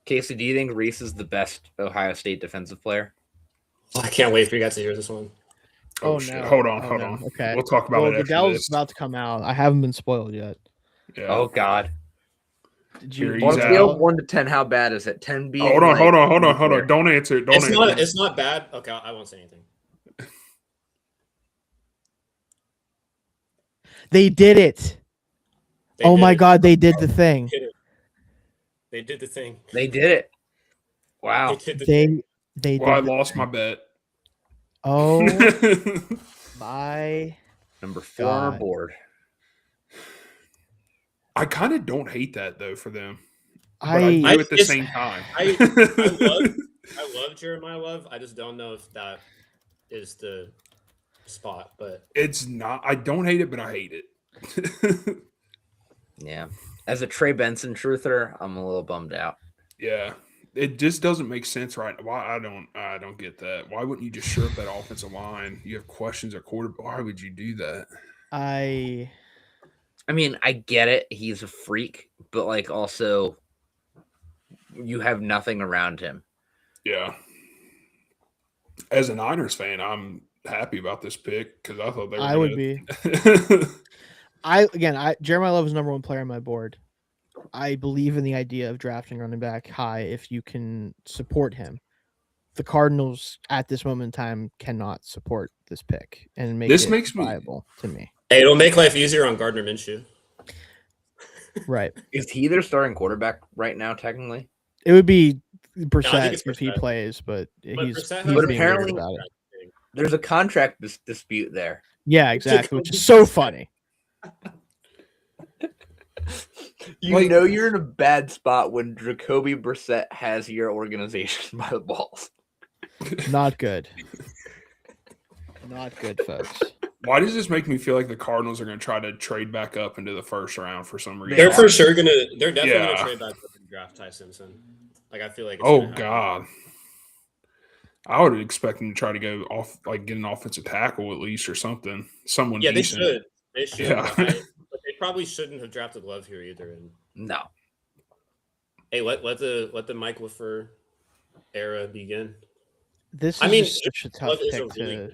Casey, do you think Reese is the best Ohio State defensive player? I can't wait for you guys to hear this one. Oh shit! No. Hold on. Okay, we'll talk about it after Goodell's this. about to come out. I haven't been spoiled yet. Yeah. Oh God. Did you on a scale of 1 to 10? How bad is it? 10 being. Hold on. Don't answer it. It's not bad. Okay, I won't say anything. They did it. My God, they did the thing. They did the thing. They did it. Wow. They I lost my bet. Oh my. Number 4 on our board. I kind of don't hate that though for them. But I do at the same time. I love Jeremiah Love. I just don't know if that is the spot, but it's not. I don't hate it, but I hate it. Yeah. As a Trey Benson truther, I'm a little bummed out. Yeah. It just doesn't make sense, right? Why I don't get that. Why wouldn't you just shore up that offensive line? You have questions at quarterback. Why would you do that? I mean, I get it. He's a freak, but like also you have nothing around him. Yeah. As a Niners fan, I'm happy about this pick because I thought they were I would be. Jeremiah Love is number 1 player on my board. I believe in the idea of drafting running back high if you can support him. The Cardinals at this moment in time cannot support this pick and makes viable to me. Hey, it'll make life easier on Gardner Minshew. Right. Is he their starting quarterback right now, technically? It would be Brissett if he plays, but he's being weird about it. There's a contract dispute there. Yeah, exactly, which is so funny. You're in a bad spot when Jacoby Brissett has your organization by the balls. Not good. Not good, folks. Why does this make me feel like the Cardinals are going to try to trade back up into the first round for some reason? They're definitely going to trade back up and draft Ty Simpson. Like I feel like. God. I would expect them to try to go off, like get an offensive tackle at least or something. Someone. Yeah, decent. They should. Yeah. But they probably shouldn't have drafted Love here either. And no. Hey, let the Mike Whiffer era begin. This is such a tough pick to.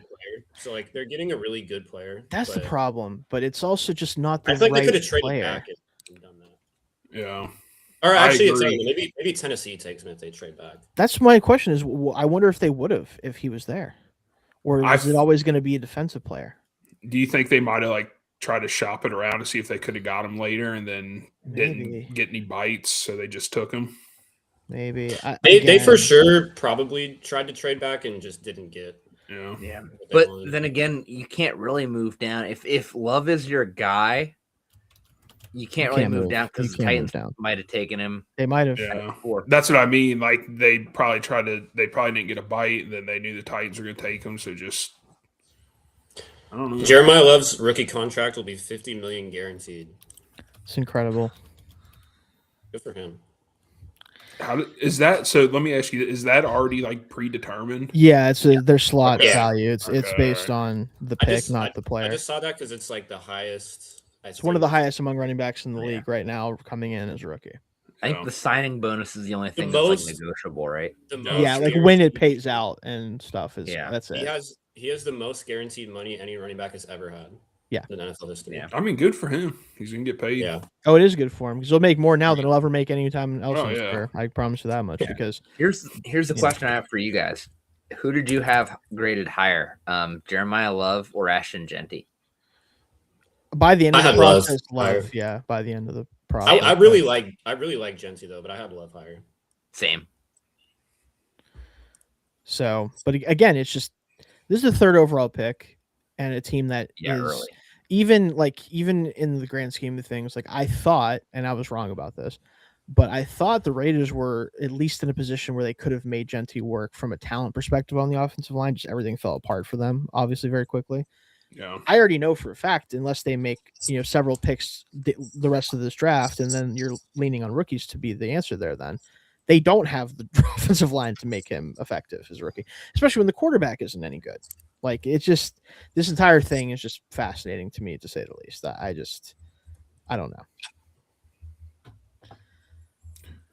So like they're getting a really good player. That's the problem, but it's also just not the I think right they could have traded player. back and done that. Yeah. Or actually, it's maybe Tennessee takes him if they trade back. That's my question. Is I wonder if they would have if he was there, or was it always going to be a defensive player? Do you think they might have like tried to shop it around to see if they could have got him later, and then didn't get any bites, so they just took him? Maybe they for sure probably tried to trade back and just didn't get. Yeah. But then again, you can't really move down if Love is your guy. You can't really move down because the Titans might have taken him. They might have. Yeah. That's what I mean. Like they probably didn't get a bite, and then they knew the Titans were going to take him. So just, I don't know. Jeremiah Love's rookie contract will be $50 million guaranteed. It's incredible. Good for him. How is that? So let me ask you: is that already like predetermined? Yeah, it's their slot value. It's based on the pick, not the player. I just saw that because it's like the highest. It's one of the highest among running backs in the league right now, coming in as a rookie. I think the signing bonus is the only thing that's like negotiable, right? Yeah, like when it pays out and stuff that's it. He has the most guaranteed money any running back has ever had. Yeah, in NFL history. Yeah, I mean, good for him. He's gonna get paid. Yeah. Oh, it is good for him because he'll make more now than he'll ever make any time else in his career. I promise you that much. Yeah. Because here's the question I have for you guys: who did you have graded higher, Jeremiah Love or Ashton Genty? By the end of the process, Love. Yeah, by the end of the process, I really like Genty though, but I had Love higher. Same. So, but again, it's just this is the third overall pick, and a team that is early. Even in the grand scheme of things, like I thought, and I was wrong about this, but I thought the Raiders were at least in a position where they could have made Genty work from a talent perspective on the offensive line. Just everything fell apart for them, obviously, very quickly. Yeah, I already know for a fact, unless they make several picks the rest of this draft, and then you're leaning on rookies to be the answer there. Then they don't have the offensive line to make him effective as a rookie, especially when the quarterback isn't any good. Like it's just this entire thing is just fascinating to me, to say the least. I don't know.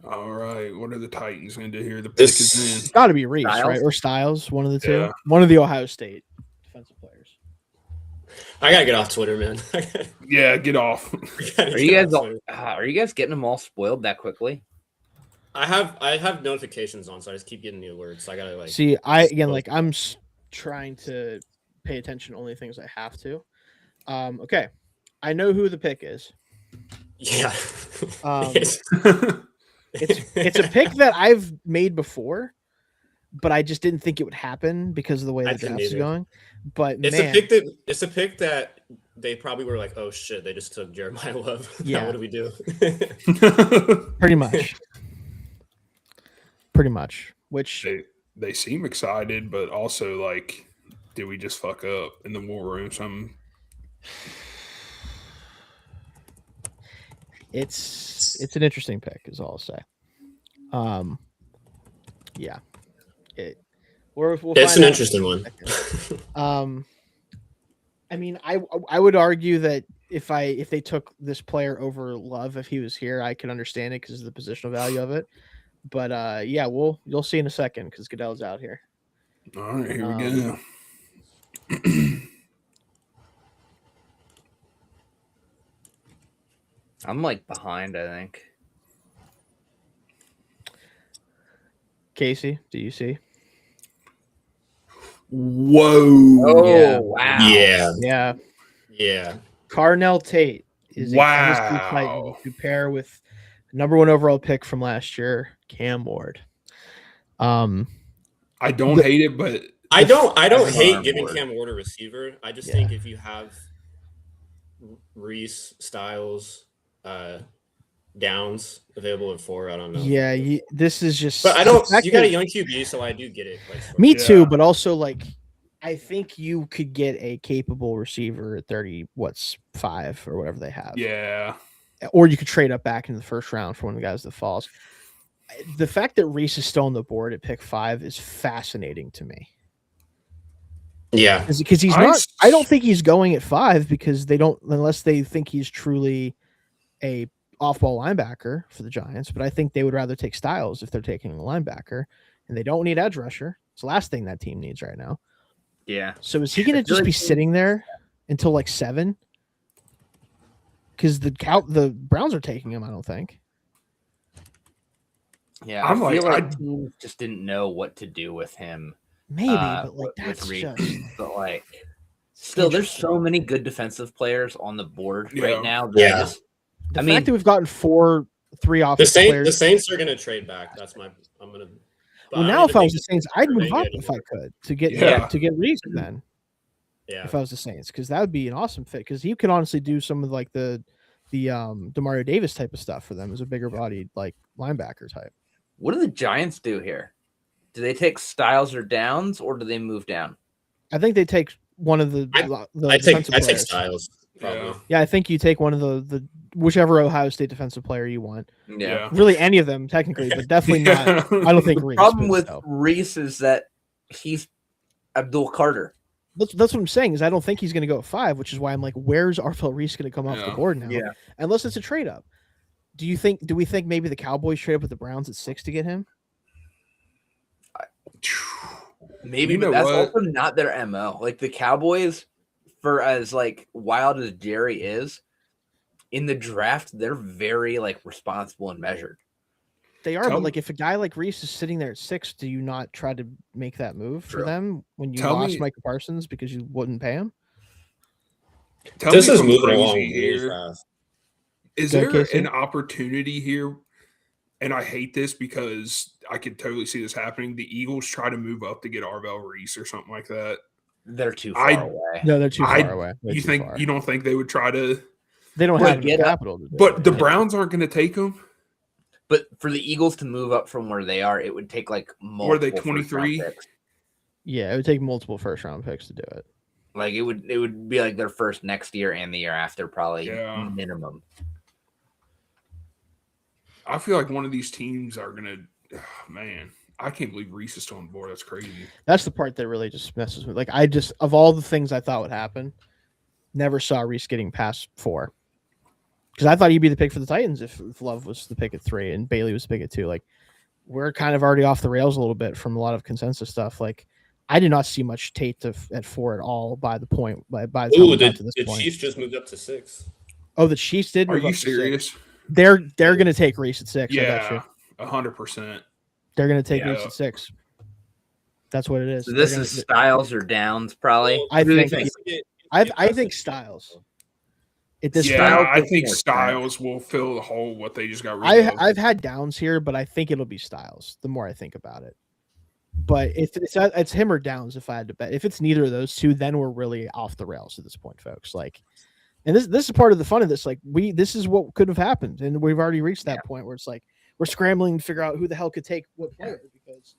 All right, what are the Titans going to do here? The pick is in. Got to be Reese, right, or Styles, one of the two. One of the Ohio State defensive players. I gotta get off Twitter, man. Yeah, get off. Are you guys getting them all spoiled that quickly? I have notifications on, so I just keep getting new alerts. So I gotta see. I'm trying to pay attention to only things I have to. Okay, I know who the pick is. Yeah. It's a pick that I've made before, but I just didn't think it would happen because of the way the draft is going. But it's a pick that they probably were like, oh shit, they just took Jeremiah Love. Yeah, what do we do? Pretty much. Which they seem excited, but also like, did we just fuck up in the war room? It's an interesting pick, is all I'll say. Yeah. It's an interesting one. I mean, I would argue that if they took this player over Love, if he was here, I could understand it because of the positional value of it. But you'll see in a second because Goodell's out here. All right, here we go. I'm like behind, I think. Casey, do you see? Whoa! Oh, yeah. Wow! Yeah. Carnell Tate is a Tennessee Titan to pair with number 1 overall pick from last year, Cam Ward. I don't hate it, but I don't hate giving Cam Ward a receiver. I just think if you have Reese, Styles, Downs available at 4, I don't know. Yeah, this is just. But I don't. You got a young QB, so I do get it. Me too, but also like, I think you could get a capable receiver at 5 or whatever they have. Yeah. Or you could trade up back in the first round for one of the guys that falls. The fact that Reese is still on the board at pick 5 is fascinating to me. Yeah, because he's not. I don't think he's going at 5 because they don't, unless they think he's truly a off-ball linebacker for the Giants. But I think they would rather take Styles if they're taking a linebacker, and they don't need edge rusher. It's the last thing that team needs right now. Yeah. So is he going to just be sitting there until like 7? Because the Browns are taking him, I don't think. Yeah, I feel like teams just didn't know what to do with him. Maybe, but like that's just. But like, still, there's so many good defensive players on the board right now. The fact that we've gotten 3 offensive players. The Saints are going to trade back. I'm going to. Well, now if I was the Saints, I'd move up if I could to get Reese then. Yeah. If I was the Saints, because that would be an awesome fit. Because he could honestly do some of like the Demario Davis type of stuff for them as a bigger bodied like linebacker type. What do the Giants do here? Do they take Styles or Downs, or do they move down? I think they take one of the. I take Styles. Probably. Yeah, I think you take one of the whichever Ohio State defensive player you want. Yeah, really any of them technically, but definitely not. I don't think Reese. The problem with Reese is that he's Abdul Carter. That's what I'm saying is I don't think he's going to go at 5, which is why I'm like, where's Arfel Reese going to come off the board now? Yeah, unless it's a trade up. Do we think maybe the Cowboys trade up with the Browns at 6 to get him? Maybe, but that's also not their MO. Like the Cowboys, for as like wild as Jerry is, in the draft, they're very like responsible and measured. They are, but like if a guy like Reese is sitting there at 6, do you not try to make that move for them when you lost Micah Parsons because you wouldn't pay him? This is moving along really fast. Is there an opportunity here? And I hate this because I could totally see this happening. The Eagles try to move up to get Arvell Reese or something like that. They're too far away. No, they're too far away. You don't think they would try to? They don't have the capital. But the Browns aren't going to take them. But for the Eagles to move up from where they are, it would take like multiple. Were they 23? Yeah, it would take multiple first-round picks to do it. Like it would be like their first next year and the year after, probably minimum. I feel like one of these teams are gonna. Oh, man, I can't believe Reese is still on board. That's crazy. That's the part that really just messes with. Like I just, of all the things I thought would happen, never saw Reese getting past 4. Because I thought he'd be the pick for the Titans if Love was the pick at 3 and Bailey was the pick at 2. Like, we're kind of already off the rails a little bit from a lot of consensus stuff. Like, I did not see much Tate at 4 at all by the time we got to this point. The Chiefs just moved up to 6. Oh, the Chiefs did. Are you serious? They're going to take Reese at 6. Yeah, 100%. They're going to take Reese at 6. That's what it is. So this is Styles or Downs, probably. I think Styles. I think Styles will fill the hole what they just got rid of. I've had Downs here, but I think it'll be Styles the more I think about it. But if it's him or Downs, if I had to bet, if it's neither of those two, then we're really off the rails at this point, folks. Like, and this is part of the fun of this. Like, this is what could have happened, and we've already reached that point where it's like we're scrambling to figure out who the hell could take what player. Because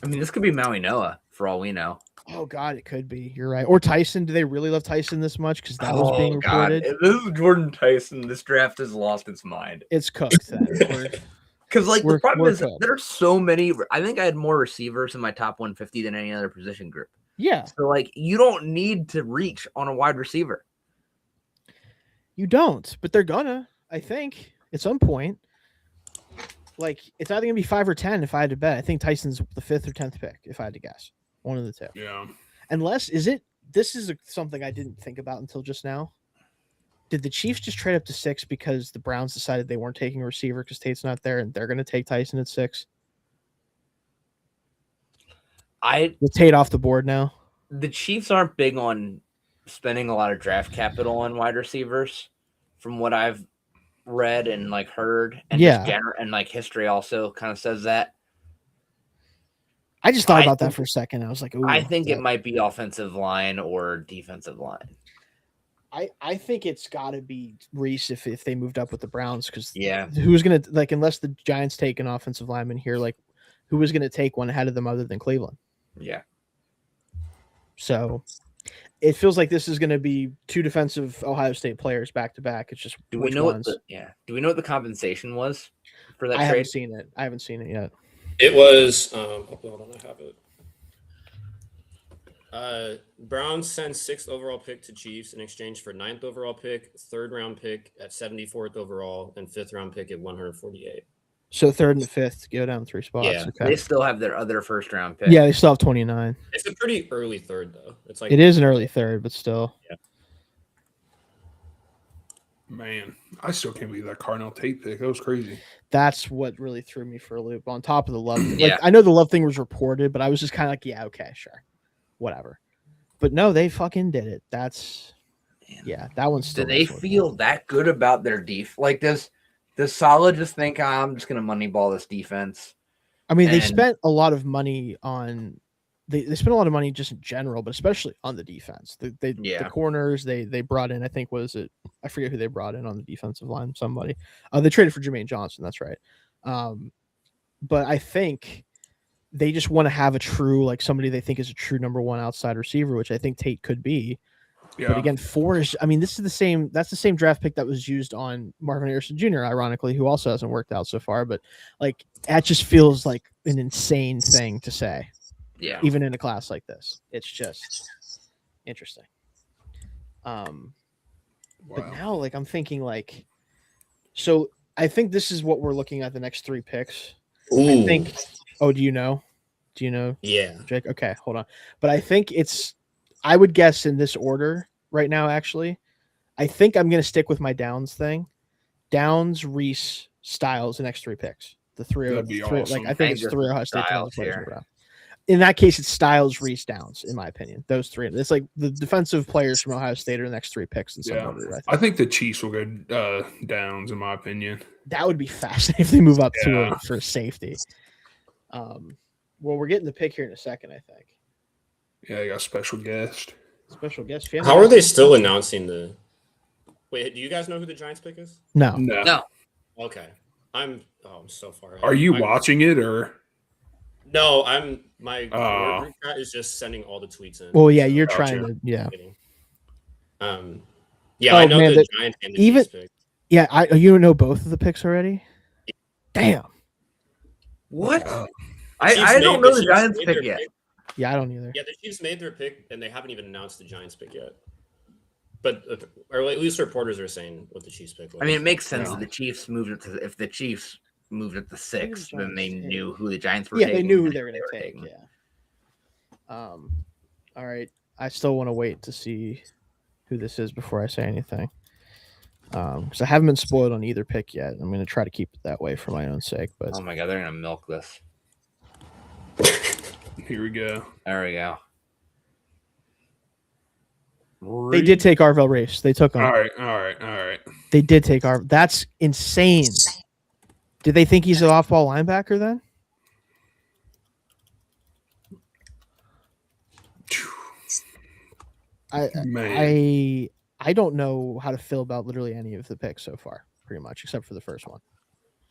I mean, this could be Maui Noah for all we know. Oh God, it could be. You're right. Or Tyson. Do they really love Tyson this much? Because that was being reported. If this is Jordan Tyson, this draft has lost its mind. It's cooked. Because the problem is there's so many. I think I had more receivers in my top 150 than any other position group. Yeah. So like, you don't need to reach on a wide receiver. You don't, but they're gonna. I think at some point. Like, it's either gonna be 5 or 10 if I had to bet. I think Tyson's the 5th or 10th pick if I had to guess. One of the two. Yeah. Unless, this is something I didn't think about until just now. Did the Chiefs just trade up to 6 because the Browns decided they weren't taking a receiver because Tate's not there and they're going to take Tyson at 6? With Tate off the board now? The Chiefs aren't big on spending a lot of draft capital on wide receivers from what I've read and like heard. And and like history also kind of says that. I just thought about that for a second. I was like, I think it might be offensive line or defensive line. I think it's got to be Reese if they moved up with the Browns because who's going to like unless the Giants take an offensive lineman here, like who was going to take one ahead of them other than Cleveland? Yeah. So it feels like this is going to be 2 defensive Ohio State players back to back. It's just do we know what the compensation was for that trade? I haven't seen it yet. It was hold on, I have it. Browns sent 6th overall pick to Chiefs in exchange for 9th overall pick, 3rd round pick at 74th overall, and 5th round pick at 148. So 3rd and 5th go down 3 spots. Yeah, okay. They still have their other 1st round pick. Yeah, they still have 29. It's a pretty early 3rd though. It's like it is an early 3rd, but still. Yeah. Man, I still can't believe that Cardinal Tate pick. That was crazy. That's what really threw me for a loop. On top of the Love thing. Yeah. Like, I know the Love thing was reported, but I was just kind of like, yeah, okay, sure. Whatever. But no, they fucking did it. That's that one's still. Do they feel that good about their def? Like, does Saleh just think I'm just gonna moneyball this defense? I mean, they spent a lot of money on they spent a lot of money just in general, but especially on the defense. The corners they brought in, I think, I forget who they brought in on the defensive line. Somebody. They traded for Jermaine Johnson. That's right. But I think they just want to have a true, like, somebody they think is a true number one outside receiver, which I think Tate could be. Yeah. But again, that's the same draft pick that was used on Marvin Harrison Jr., ironically, who also hasn't worked out so far. But like, that just feels like an insane thing to say. Yeah. Even in a class like this, it's just interesting. But now, like, I'm thinking, like, so I think this is what we're looking at the next 3 picks. Ooh. I think. Oh, do you know? Yeah. Jake? Okay, hold on. But I think I would guess in this order right now, actually. I think I'm going to stick with my Downs thing. Downs, Reese, Styles, the next 3 picks. The three. That'd be awesome. Like, I think it's 3 Ohio State Styles players here. around. In that case, it's Styles, Reese, Downs, in my opinion. Those 3. It's like the defensive players from Ohio State are the next 3 picks in some order. I think the Chiefs will go Downs, in my opinion. That would be fascinating if they move up to for safety. Well, we're getting the pick here in a second, I think. Yeah, you got a special guest. How are they still announcing the? Wait, do you guys know who the Giants pick is? No. Okay, I'm so far ahead. Are you watching it or? No, my group chat is just sending all the tweets in. Well, yeah, you're trying to, yeah. I know the Giants and the Chiefs pick. Yeah, you know both of the picks already? Damn. What? I don't know the Giants pick yet. Yeah, I don't either. Yeah, the Chiefs made their pick, and they haven't even announced the Giants pick yet. But or at least reporters are saying what the Chiefs pick was. I mean, it makes sense that the Chiefs moved it to. If the Chiefs moved it to 6, then they knew who the Giants were taking. Yeah, they knew who they were going to take. Yeah. All right. I still want to wait to see who this is before I say anything. Because I haven't been spoiled on either pick yet. I'm going to try to keep it that way for my own sake. But oh my god, they're going to milk this. Here we go. There we go. They did take Arvell Race. They took him. All right. They did take Arvell. That's insane. Did they think he's an off-ball linebacker then? I don't know how to feel about literally any of the picks so far, pretty much, except for the first one.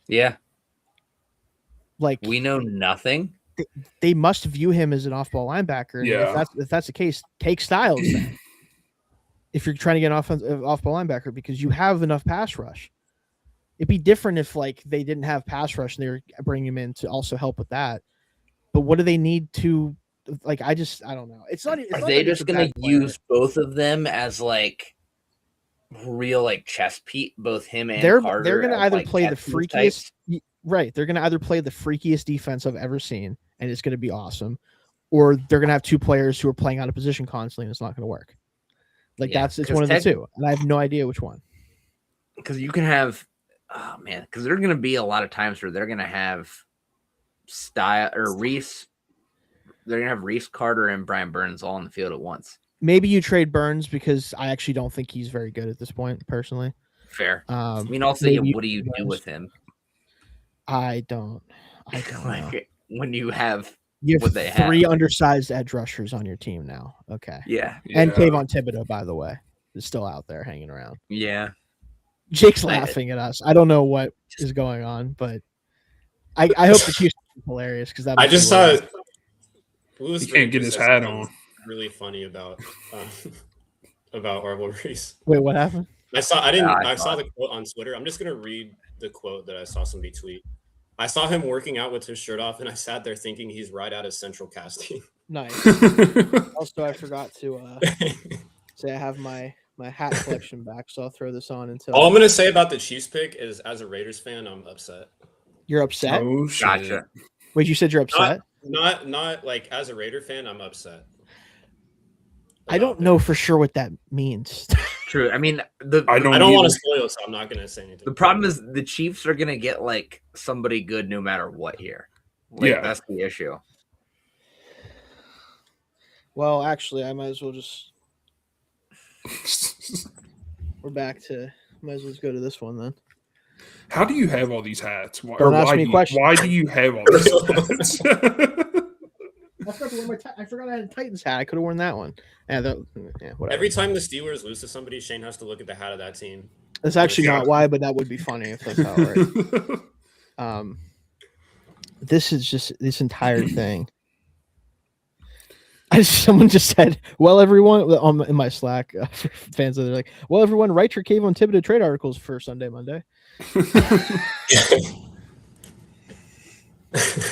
Yeah. Like, we know nothing. They must view him as an off-ball linebacker. Yeah. If that's the case, take Styles then. If you're trying to get an off-ball linebacker, because you have enough pass rush. It'd be different if, like, they didn't have pass rush and they were bringing him in to also help with that. But what do they need to, like? I don't know. Are they just going to use both of them as, like, real, like, chess piece? Both him and Carter. They're going to either like, play the freakiest. Right. They're going to either play the freakiest defense I've ever seen, and it's going to be awesome, or they're going to have 2 players who are playing out of position constantly, and it's not going to work. Like, it's one of the 2, and I have no idea which one. Because you can have, because there are going to be a lot of times where they're going to have Reese. They're going to have Reese, Carter, and Brian Burns all on the field at once. Maybe you trade Burns because I actually don't think he's very good at this point, personally. Fair. I mean, also, what do you do with him? I don't know. When you have what they 3 undersized edge rushers on your team now. Okay. Yeah. And Kayvon Thibodeau, by the way, is still out there hanging around. Yeah. Jake's laughing at us. I don't know what is going on, but I hope the Chiefs are hilarious because that. I just saw it. He can't get his hat on. Really funny about Arvell Reese. Wait, what happened? I saw the quote on Twitter. I'm just gonna read the quote that I saw somebody tweet. I saw him working out with his shirt off, and I sat there thinking he's right out of Central Casting. Nice. Also, I forgot to say I have my hat collection back, so I'll throw this on until. All I'm gonna say about the Chiefs pick is, as a Raiders fan, I'm upset. You're upset? Oh, shit. Gotcha. Wait, you said you're upset? Not like as a Raider fan, I'm upset. I don't know for sure what that means. True. I mean, I don't want either. to spoil, so I'm not going to say anything. The problem is the Chiefs are going to get like somebody good no matter what here. Like, Yeah. that's the issue. Well, actually, I might as well just. We're back to. Might as well just go to this one then. How do you have all these hats? Don't ask me questions. Why do you have all these hats? I forgot I had a Titans hat. I could have worn that one. Yeah, whatever. Every time the Steelers lose to somebody, Shane has to look at the hat of that team. That's actually not why, but that would be funny if that's how it works. This is just this entire thing. Someone just said, "Well, everyone," in my Slack fans, they're like, "Well, everyone, write your Cave on Thibodeau trade articles for Sunday, Monday."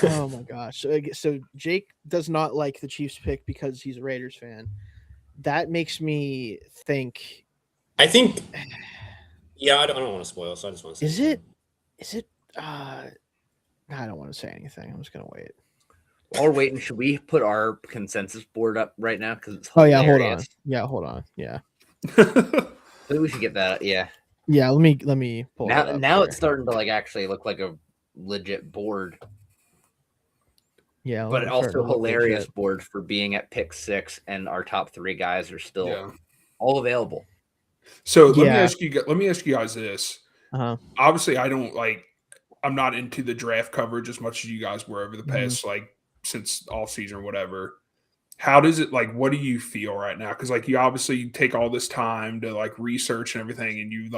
Oh my gosh! So Jake does not like the Chiefs pick because he's a Raiders fan. That makes me think. I think. Yeah, I don't want to spoil, so I just want to say. Is it? I don't want to say anything. I'm just gonna wait. While we're waiting, should we put our consensus board up right now? Because it's hold on. Yeah, hold on. Yeah. Maybe we should get that. Yeah. Yeah. Let me pull now. it up Now here. it's starting to like actually look like a legit board. Yeah, but also hilarious board for being at pick 6, and our top 3 guys are still all available. So let me ask you guys this. Obviously, I'm not into the draft coverage as much as you guys were over the past since off season or whatever. How does it what do you feel right now? Because you obviously take all this time to research and everything, and you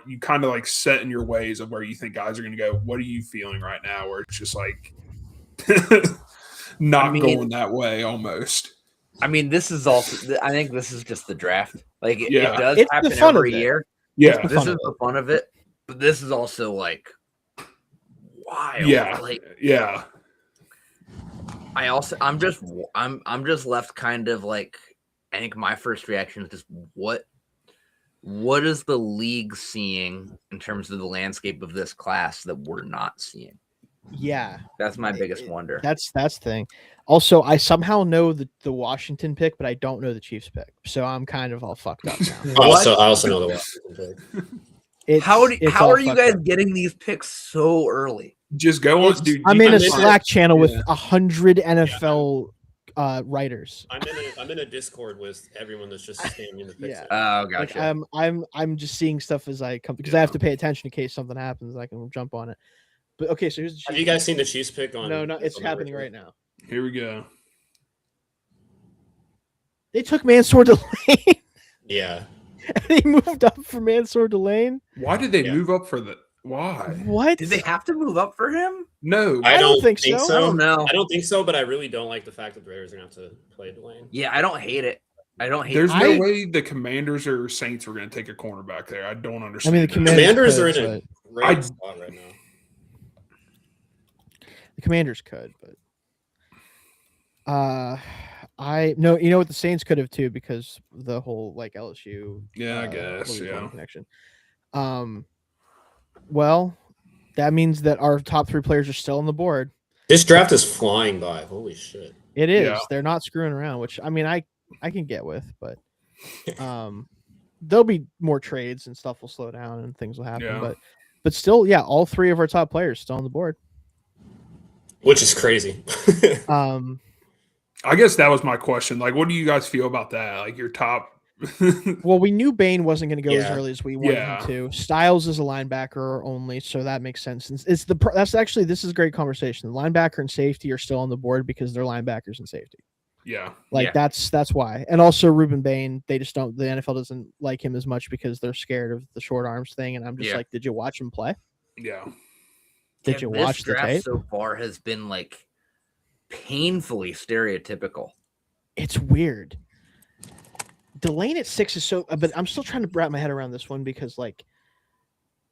you kind of set in your ways of where you think guys are going to go. What are you feeling right now? Where it's just going that way almost. I mean, this is also. I think this is just the draft. It does it's happen the fun every of it. year. Yeah, this is the fun of it. But this is also wild. Yeah. I'm just left kind of I think my first reaction is just what is the league seeing in terms of the landscape of this class that we're not seeing? Yeah, that's my biggest wonder. That's the thing. Also, I somehow know the Washington pick, but I don't know the Chiefs pick, so I'm kind of all fucked up now. I also know the Washington pick. How are you guys getting these picks so early? Just go on, dude. I'm in a Slack channel with 100 NFL writers. I'm in a Discord with everyone that's just spamming the picks. Oh, gotcha. I'm just seeing stuff as I come because I have to pay attention in case something happens. I can jump on it. But okay, so here's the Chiefs. Have you guys seen the Chiefs pick on? No, it's happening right now. Here we go. They took Mansour Delane. Yeah. And he moved up for Mansour Delane. Why did they move up for the? Why? What? Did they have to move up for him? No, I don't think so. I don't know. I don't think so, but I really don't like the fact that the Raiders are going to have to play Delane. Yeah, I don't hate it. There's no way the Commanders or Saints were going to take a cornerback there. I don't understand. I mean, the Commanders are in a great spot right now. The Commanders could, but you know what, the Saints could have too, because the whole LSU I guess connection. Well, that means that our top 3 players are still on the board. This draft is flying by. Holy shit. It is. Yeah. They're not screwing around, which I mean I can get with, but there'll be more trades and stuff will slow down and things will happen. But still, all 3 of our top players still on the board. Which is crazy. I guess that was my question. What do you guys feel about that? Your top. Well, we knew Bain wasn't going to go as early as we wanted him to. Styles is a linebacker only, so that makes sense. And this is a great conversation. The linebacker and safety are still on the board because they're linebackers and safety. Yeah. That's why. And also Ruben Bain, they just don't. The NFL doesn't like him as much because they're scared of the short arms thing. And I'm just did you watch him play? Yeah. Did you watch the tape? So far has been painfully stereotypical. It's weird. Delane at 6 is so, but I'm still trying to wrap my head around this one because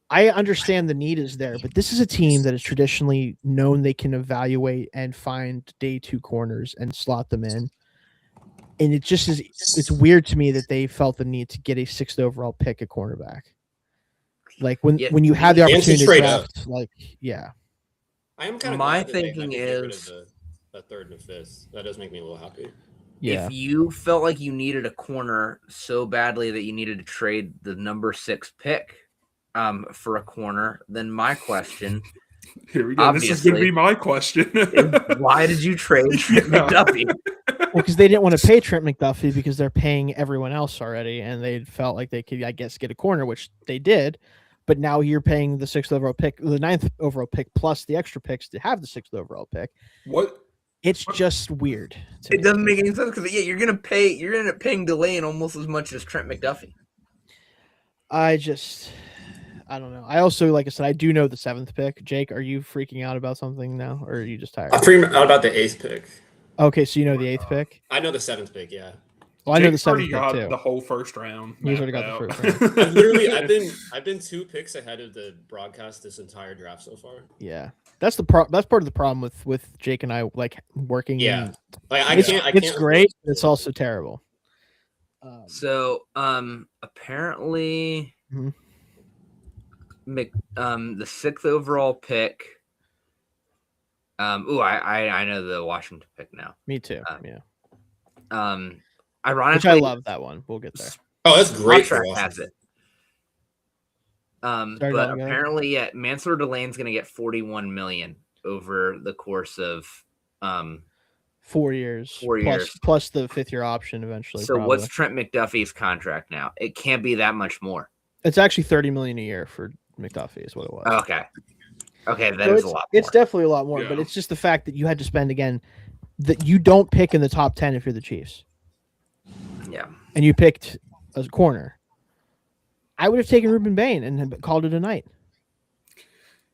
I understand the need is there, but this is a team that is traditionally known they can evaluate and find day 2 corners and slot them in. And it just is, it's weird to me that they felt the need to get a 6th overall pick at cornerback. When you had the opportunity to draft, I am kind of my thinking is a 3rd and a 5th. That does make me a little happy. Yeah. If you felt like you needed a corner so badly that you needed to trade the number 6 pick for a corner, then my question, here we go. This is going to be my question. is why did you trade Trent McDuffie? Well, because they didn't want to pay Trent McDuffie because they're paying everyone else already, and they felt like they could, I guess, get a corner, which they did. But now you're paying the 6th overall pick, the 9th overall pick, plus the extra picks to have the 6th overall pick. What? It's just weird. It doesn't make any sense because you're gonna end up paying Delane almost as much as Trent McDuffie. I don't know. I also, like I said, I do know the 7th pick. Jake, are you freaking out about something now, or are you just tired? I'm freaking out about the 8th pick. Okay, so you know the 8th pick. I know the 7th pick. Yeah. Well, I know the Jake's already 7th got pick too. the whole first round. He's already got the first round. I've been 2 picks ahead of the broadcast this entire draft so far. Yeah, that's that's part of the problem with Jake and I, like, working. Yeah, it's great. It's also terrible. So apparently, Mhm. the 6th overall pick. I know the Washington pick now. Me too. Yeah. Ironically, Which I love that one. We'll get there. Oh, that's great. Contract has it. But apparently, Mansour Delane's going to get $41 million over the course of 4 years. 4 years plus the 5th-year option eventually. So probably. what's Trent McDuffie's contract now? It can't be that much more. It's actually $30 million a year for McDuffie is what it was. Okay, that is a lot more. It's definitely a lot more, Yeah. but it's just the fact that you had to spend again that you don't pick in the top 10 if you're the Chiefs. Yeah. And you picked a corner. I would have taken Ruben Bain and called it a night.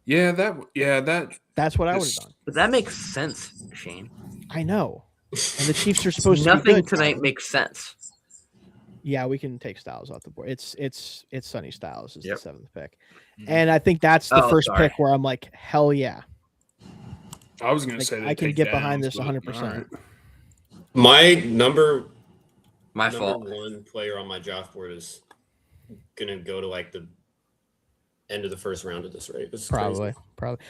That's what I would have done. But that makes sense, Shane. I know. And the Chiefs are supposed to be Nothing good. tonight makes sense. Yeah, we can take Styles off the board. It's Sonny Styles is Yep. the 7th pick. And I think that's the first pick where I'm like, hell yeah. I was going to say I can get behind this 100%. My number fault. 1 player on my draft board is gonna go to like the end of the first round at this rate. It's Probably.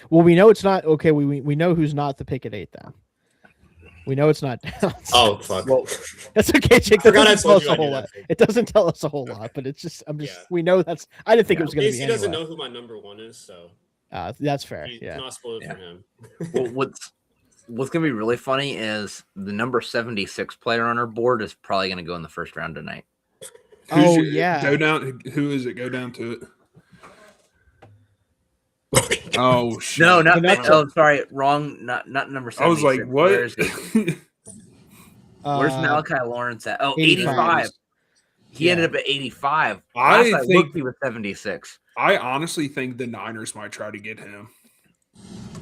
Well, we know it's not okay. We know who's not the pick at 8 then. We know it's not Downs. Oh fuck! Well, that's okay, Jake. That doesn't tell us a whole lot. It doesn't tell us a whole lot, but it's just we know that's. I didn't think it was going to be. He doesn't know who my number 1 is, so that's fair. It's not spoiled for him. Well, what's going to be really funny is the number 76 player on our board is probably going to go in the first round tonight. Go down. Who is it? Go down to it. Oh shit! No, sorry, wrong. Not number 76. I was like, what? Where is he? Where's Malachi Lawrence at? Oh, 85. He ended up at 85. I think he was 76. I honestly think the Niners might try to get him.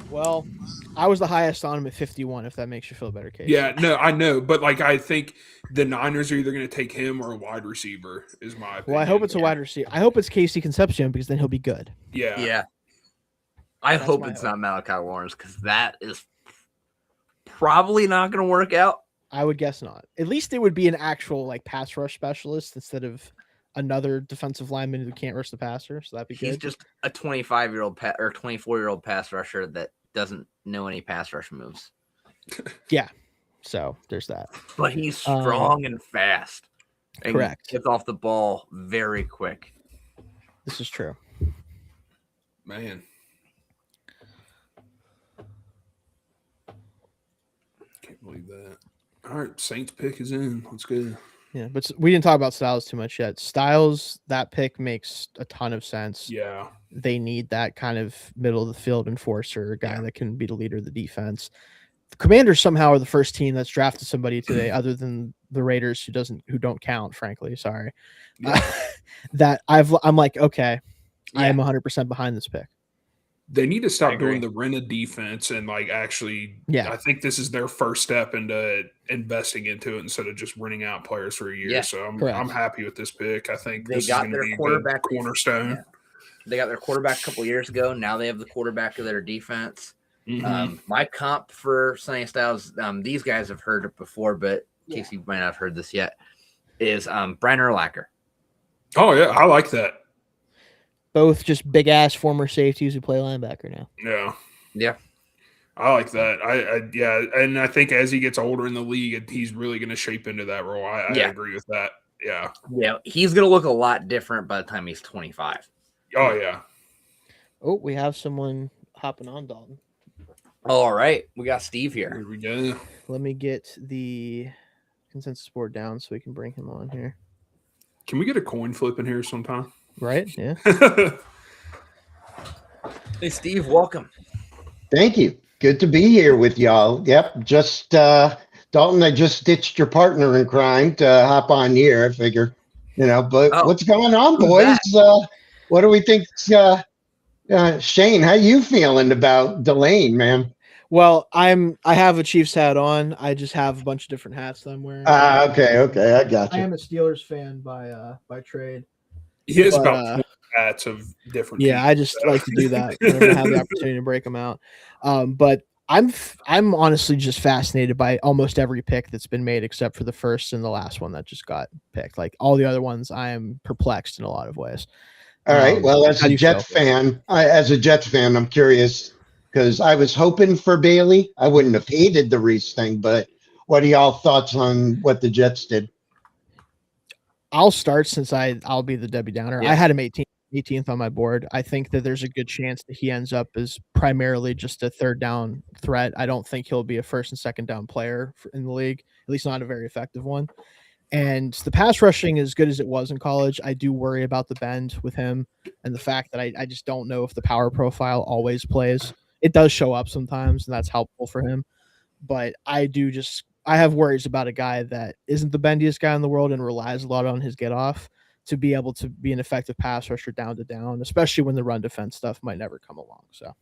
Well, I was the highest on him at 51. If that makes you feel better, Casey. Yeah, no, I know, but like I think the Niners are either going to take him or a wide receiver. Is my opinion. Well, I hope it's a wide receiver. I hope it's Casey Concepcion because then he'll be good. Yeah. I hope it's not Malachi Lawrence because that is probably not going to work out. I would guess not. At least it would be an actual like pass rush specialist instead of another defensive lineman who can't rush the passer. So that'd be good. He's just a 25-year-old or 24-year-old pass rusher that doesn't know any pass rush moves. Yeah. So there's that. But he's strong and fast. And correct. Gets off the ball very quick. This is true. Man. Can't believe that. All right, Saints pick is in. Let's go. Yeah, but we didn't talk about Styles too much yet. Styles, that pick makes a ton of sense. Yeah. They need that kind of middle of the field enforcer, a guy that can be the leader of the defense. The Commanders somehow are the first team that's drafted somebody today, other than the Raiders, who don't count, frankly. Sorry. Yeah. That I'm like, okay, I am 100% behind this pick. They need to stop doing the rent defense and like actually. Yeah, I think this is their first step into investing into it instead of just renting out players for a year. Yeah, so I'm happy with this pick. I think they this got is their be quarterback cornerstone. Yeah. They got their quarterback a couple years ago. Now they have the quarterback of their defense. Mm-hmm. My comp for Sonny Styles, these guys have heard it before, but in case you might not have heard this yet, is Brian Urlacher. Oh yeah, I like that. Both just big ass former safeties who play linebacker now. Yeah. Yeah. I like that. Yeah, and I think as he gets older in the league, he's really going to shape into that role. I agree with that. Yeah. Yeah, he's going to look a lot different by the time he's 25. Oh, yeah. Oh, we have someone hopping on, Dalton. All right, we got Steve here. Here we go. Let me get the consensus board down so we can bring him on here. Can we get a coin flip in here sometime? Right? Yeah. Hey, Steve, welcome. Thank you. Good to be here with y'all. Yep. Just Dalton, I just ditched your partner in crime to hop on here. I figure, but what's going on, boys? What do we think? Shane, how you feeling about Delane, man? Well, I have a Chiefs hat on. I just have a bunch of different hats that I'm wearing. Okay, I got you. I am a Steelers fan by trade. He has about 4 hats of different. Yeah, I just like to do that whenever I have the opportunity to break them out. But I'm honestly just fascinated by almost every pick that's been made except for the first and the last one that just got picked. Like all the other ones, I am perplexed in a lot of ways. All right. Well, as a Jets fan, I'm curious because I was hoping for Bailey. I wouldn't have hated the Reese thing, but what are y'all thoughts on what the Jets did? I'll start since I'll be the Debbie Downer. Yeah. I had him 18th on my board. I think that there's a good chance that he ends up as primarily just a third down threat. I don't think he'll be a first and second down player in the league, at least not a very effective one. And the pass rushing, as good as it was in college, I do worry about the bend with him and the fact that I just don't know if the power profile always plays. It does show up sometimes, and that's helpful for him. But I have worries about a guy that isn't the bendiest guy in the world and relies a lot on his get off to be able to be an effective pass rusher down to down, especially when the run defense stuff might never come along. So,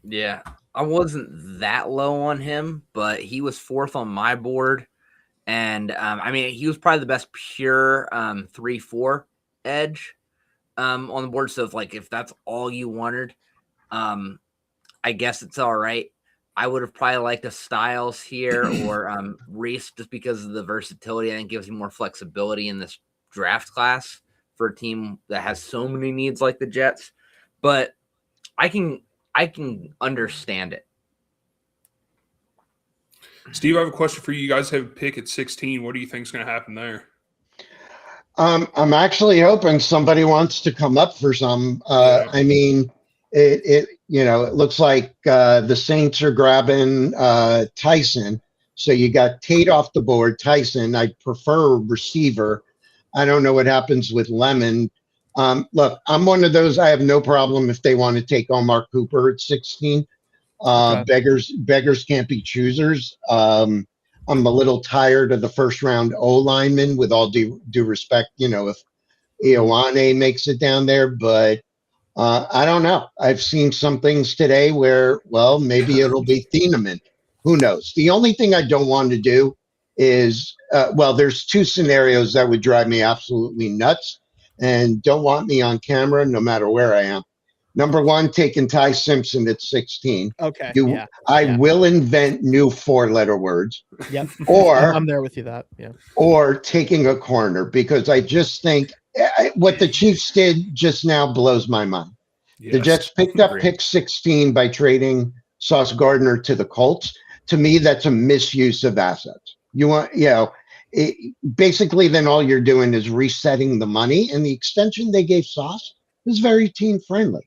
yeah, I wasn't that low on him, but he was 4th on my board. And he was probably the best pure 3-4 edge on the board. So if that's all you wanted, I guess it's all right. I would have probably liked a Styles here or Reese just because of the versatility. I think gives you more flexibility in this draft class for a team that has so many needs like the Jets. But I can understand it. Steve, I have a question for you. You guys have a pick at 16. What do you think is going to happen there? I'm actually hoping somebody wants to come up for some. I mean, it looks like the Saints are grabbing Tyson. So you got Tate off the board. Tyson, I prefer receiver. I don't know what happens with Lemon. Look, I'm one of those. I have no problem if they want to take Omar Cooper at 16. Beggars can't be choosers. I'm a little tired of the first round O lineman, with all due respect, if Ioane makes it down there, but I don't know. I've seen some things today where, well, maybe it'll be Thieneman. Who knows? The only thing I don't want to do is, there's 2 scenarios that would drive me absolutely nuts and don't want me on camera no matter where I am. Number 1, taking Ty Simpson at 16. Okay. I will invent new 4-letter words. Yep. Or I'm there with you. That. Yeah. Or taking a corner, because I just think what the Chiefs did just now blows my mind. Yes, the Jets picked up pick 16 by trading Sauce Gardner to the Colts. To me, that's a misuse of assets. Basically, then all you're doing is resetting the money, and the extension they gave Sauce is very team friendly.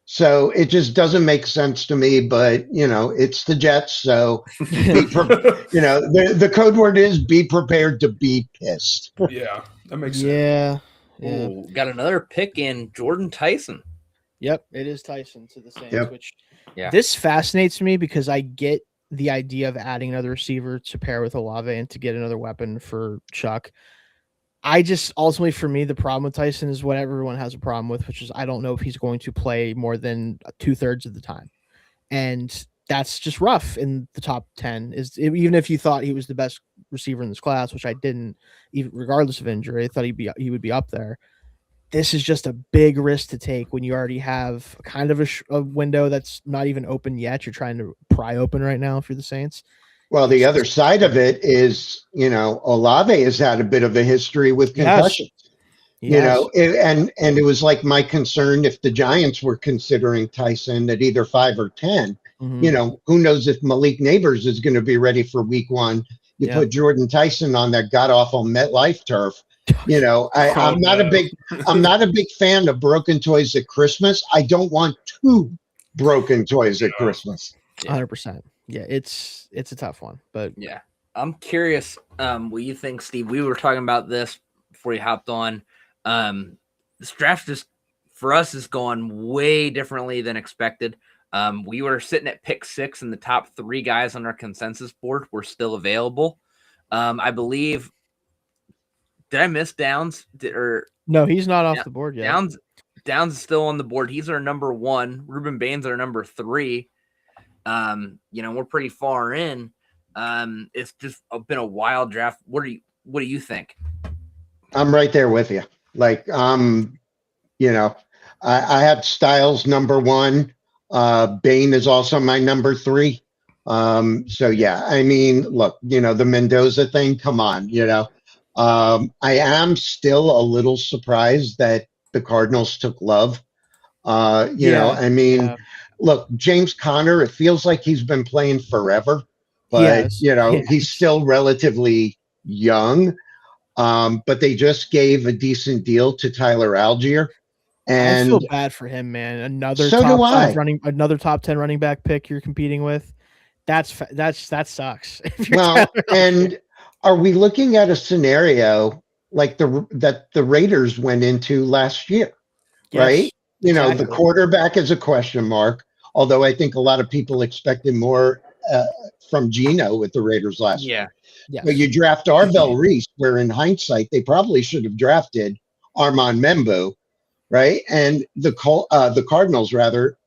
So it just doesn't make sense to me, but it's the Jets. So, the code word is be prepared to be pissed. Yeah, that makes sense. Yeah. Ooh, got another pick in Jordan Tyson. Yep, it is Tyson to the Saints, which this fascinates me because I get the idea of adding another receiver to pair with Olave and to get another weapon for Chuck. I just ultimately, for me, the problem with Tyson is what everyone has a problem with, which is I don't know if he's going to play more than 2/3 of the time. And that's just rough in the top 10. Even if you thought he was the best receiver in this class, which I didn't, even regardless of injury, I thought he would be up there. This is just a big risk to take when you already have kind of a window that's not even open yet. You're trying to pry open right now if you're the Saints. Well, the other side of it is, Olave has had a bit of a history with concussions. Yes. And it was like my concern if the Giants were considering Tyson at either 5 or 10. You know, who knows if Malik Neighbors is going to be ready for week 1. You put Jordan Tyson on that god awful MetLife turf. You know, I'm not a big fan of broken toys at Christmas. I don't want 2 broken toys at Christmas. 100%. Yeah, it's a tough one, but yeah, I'm curious what you think, Steve. We were talking about this before you hopped on. This draft just for us is going way differently than expected. We were sitting at pick 6, and the top 3 guys on our consensus board were still available. I believe. Did I miss Downs? No, he's not off the board yet. Downs is still on the board. He's our number 1. Ruben Bain's our number 3. You know, we're pretty far in. It's just been a wild draft. What do you think? I'm right there with you. Like, you know, I have Styles number 1. Bain is also my number 3. So yeah, I mean, look, you know, the Mendoza thing, come on, you know. I am still a little surprised that the Cardinals took Love. You know, I mean, look, James Conner, it feels like he's been playing forever, but you know, he's still relatively young. But they just gave a decent deal to Tyler Algier. And I feel bad for him, man. Another top 10 running back pick you're competing with. That sucks. Well, and are we looking at a scenario like that the Raiders went into last year, right? You know, the quarterback is a question mark, although I think a lot of people expected more from Geno with the Raiders last year. Yes. But you draft Arvell Reese, where in hindsight, they probably should have drafted Armand Membu, right? And the Cardinals, rather,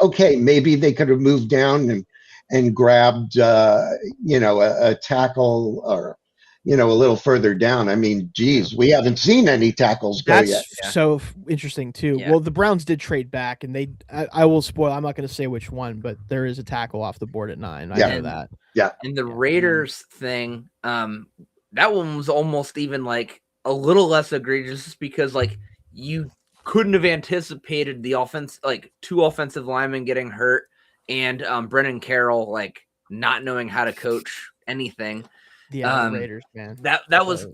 okay, maybe they could have moved down and grabbed, you know, a tackle or, you know, a little further down. I mean, geez, we haven't seen any tackles go yet. That's so interesting too. Yeah. Well, the Browns did trade back, and I will spoil. I'm not going to say which one, but there is a tackle off the board at 9. I know that. Yeah. And the Raiders thing, that one was almost even like a little less egregious, just because like you couldn't have anticipated the offense, like 2 offensive linemen getting hurt, and Brennan Carroll like not knowing how to coach anything. The Raiders, man. That was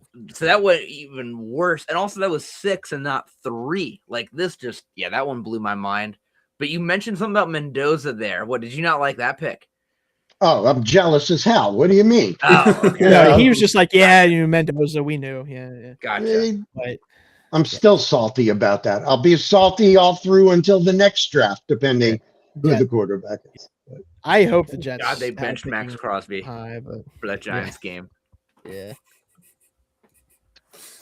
even worse, and also that was 6 and not 3. Like this, just that one blew my mind. But you mentioned something about Mendoza there. What, did you not like that pick? Oh, I'm jealous as hell. What do you mean? Oh, okay. No, he was just like, you Mendoza, we knew. Yeah. Gotcha. But I'm still salty about that. I'll be salty all through until the next draft, depending who the quarterback is. But I hope the Jets. God, they benched Max Crosby for that Giants game. Yeah.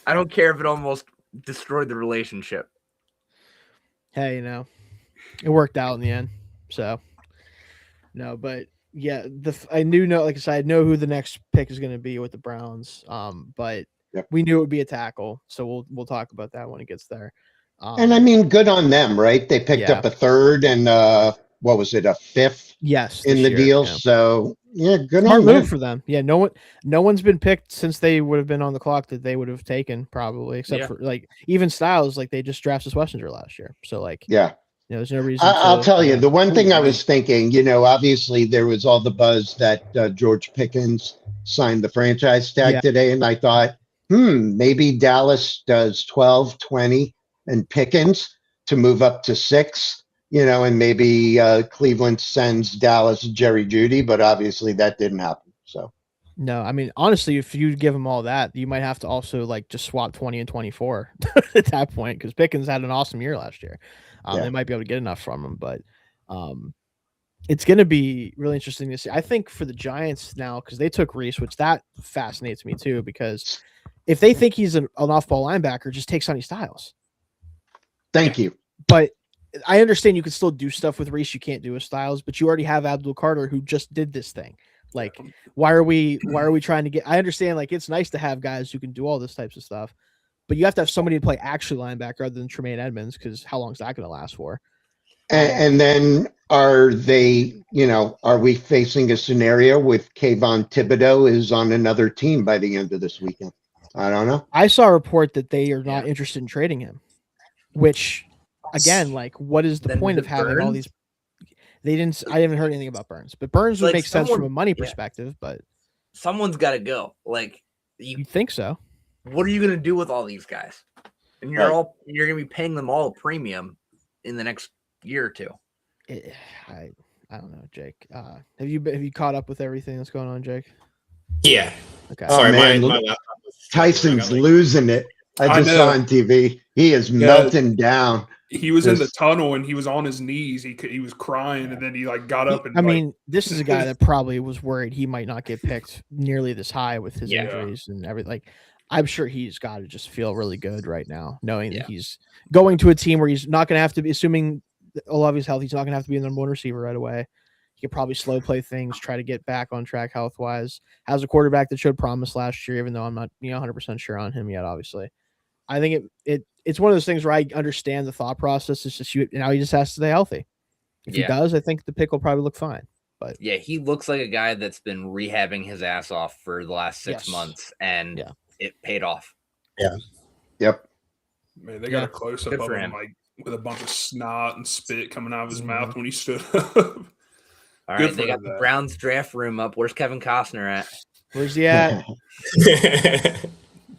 I don't care if it almost destroyed the relationship. Hey, you know, it worked out in the end. So, no, but yeah, I know who the next pick is going to be with the Browns. But we knew it would be a tackle, so we'll talk about that when it gets there. And I mean, good on them, right? They picked up a 3rd and what was it, a 5th? Yes, in the deal. Yeah. So good Smart on move them. for them. Yeah, no one's been picked since they would have been on the clock that they would have taken probably, except for like even Styles, like they just drafted Wessinger last year. So like there's no reason. I'll tell you, the one thing I was thinking, you know, obviously there was all the buzz that George Pickens signed the franchise tag today, and I thought, maybe Dallas does 12, 20, and Pickens to move up to 6. You know, and maybe Cleveland sends Dallas Jerry Jeudy, but obviously that didn't happen. So, no, I mean, honestly, if you give them all that, you might have to also like just swap 20 and 24 at that point, because Pickens had an awesome year last year. They might be able to get enough from him, but it's going to be really interesting to see. I think for the Giants now, because they took Reese, which that fascinates me too, because if they think he's an off-ball linebacker, just take Sonny Styles. Thank you. But I understand you can still do stuff with Reese you can't do with Styles, but you already have Abdul Carter who just did this thing. Like, why are we trying to get? I understand, like, it's nice to have guys who can do all this types of stuff, but you have to have somebody to play actually linebacker other than Tremaine Edmonds, because how long is that going to last for? And then are we facing a scenario with Kayvon Thibodeau is on another team by the end of this weekend? I don't know. I saw a report that they are not interested in trading him, which. Again, like, what is the point of having all these? they didn't. I haven't heard anything about Burns, but Burns would Like, make sense from a someone- money yeah. perspective. But Someone's got to go. Like, you think so? what are you going to do with all these guys? And you're going to be paying them all a premium in the next year or two. I don't know, Jake. Have you caught up with everything that's going on, Jake? Yeah. Okay. Oh, Sorry, man, my laptop was Tyson's I got, losing it. I just saw know. on TV. He is melting down. He was in the Just- tunnel and he was on his knees. He was crying and then he like got up and I mean, this is a guy that probably was worried he might not get picked nearly this high with his Yeah. injuries and everything. Like, I'm sure he's got to just feel really good right now, knowing Yeah. that he's going to a team where he's not going to have to be, assuming Olave's healthy, he's not going to have to be the number one receiver right away. He could probably slow play things, try to get back on track health wise. Has a quarterback that showed promise last year, even though I'm not 100% sure on him yet. Obviously, I think it's one of those things where I understand the thought process. It's just now he just has to stay healthy. If he does, I think the pick will probably look fine. But yeah, he looks like a guy that's been rehabbing his ass off for the last 6 Yes. months, and it paid off. Yep. Man, they got a close up Good of for him him. like with a bunch of snot and spit coming out of his Mhm. mouth when he stood up. All Good right, for they got him, the though. Browns draft room up. Where's Kevin Costner at? where's he at?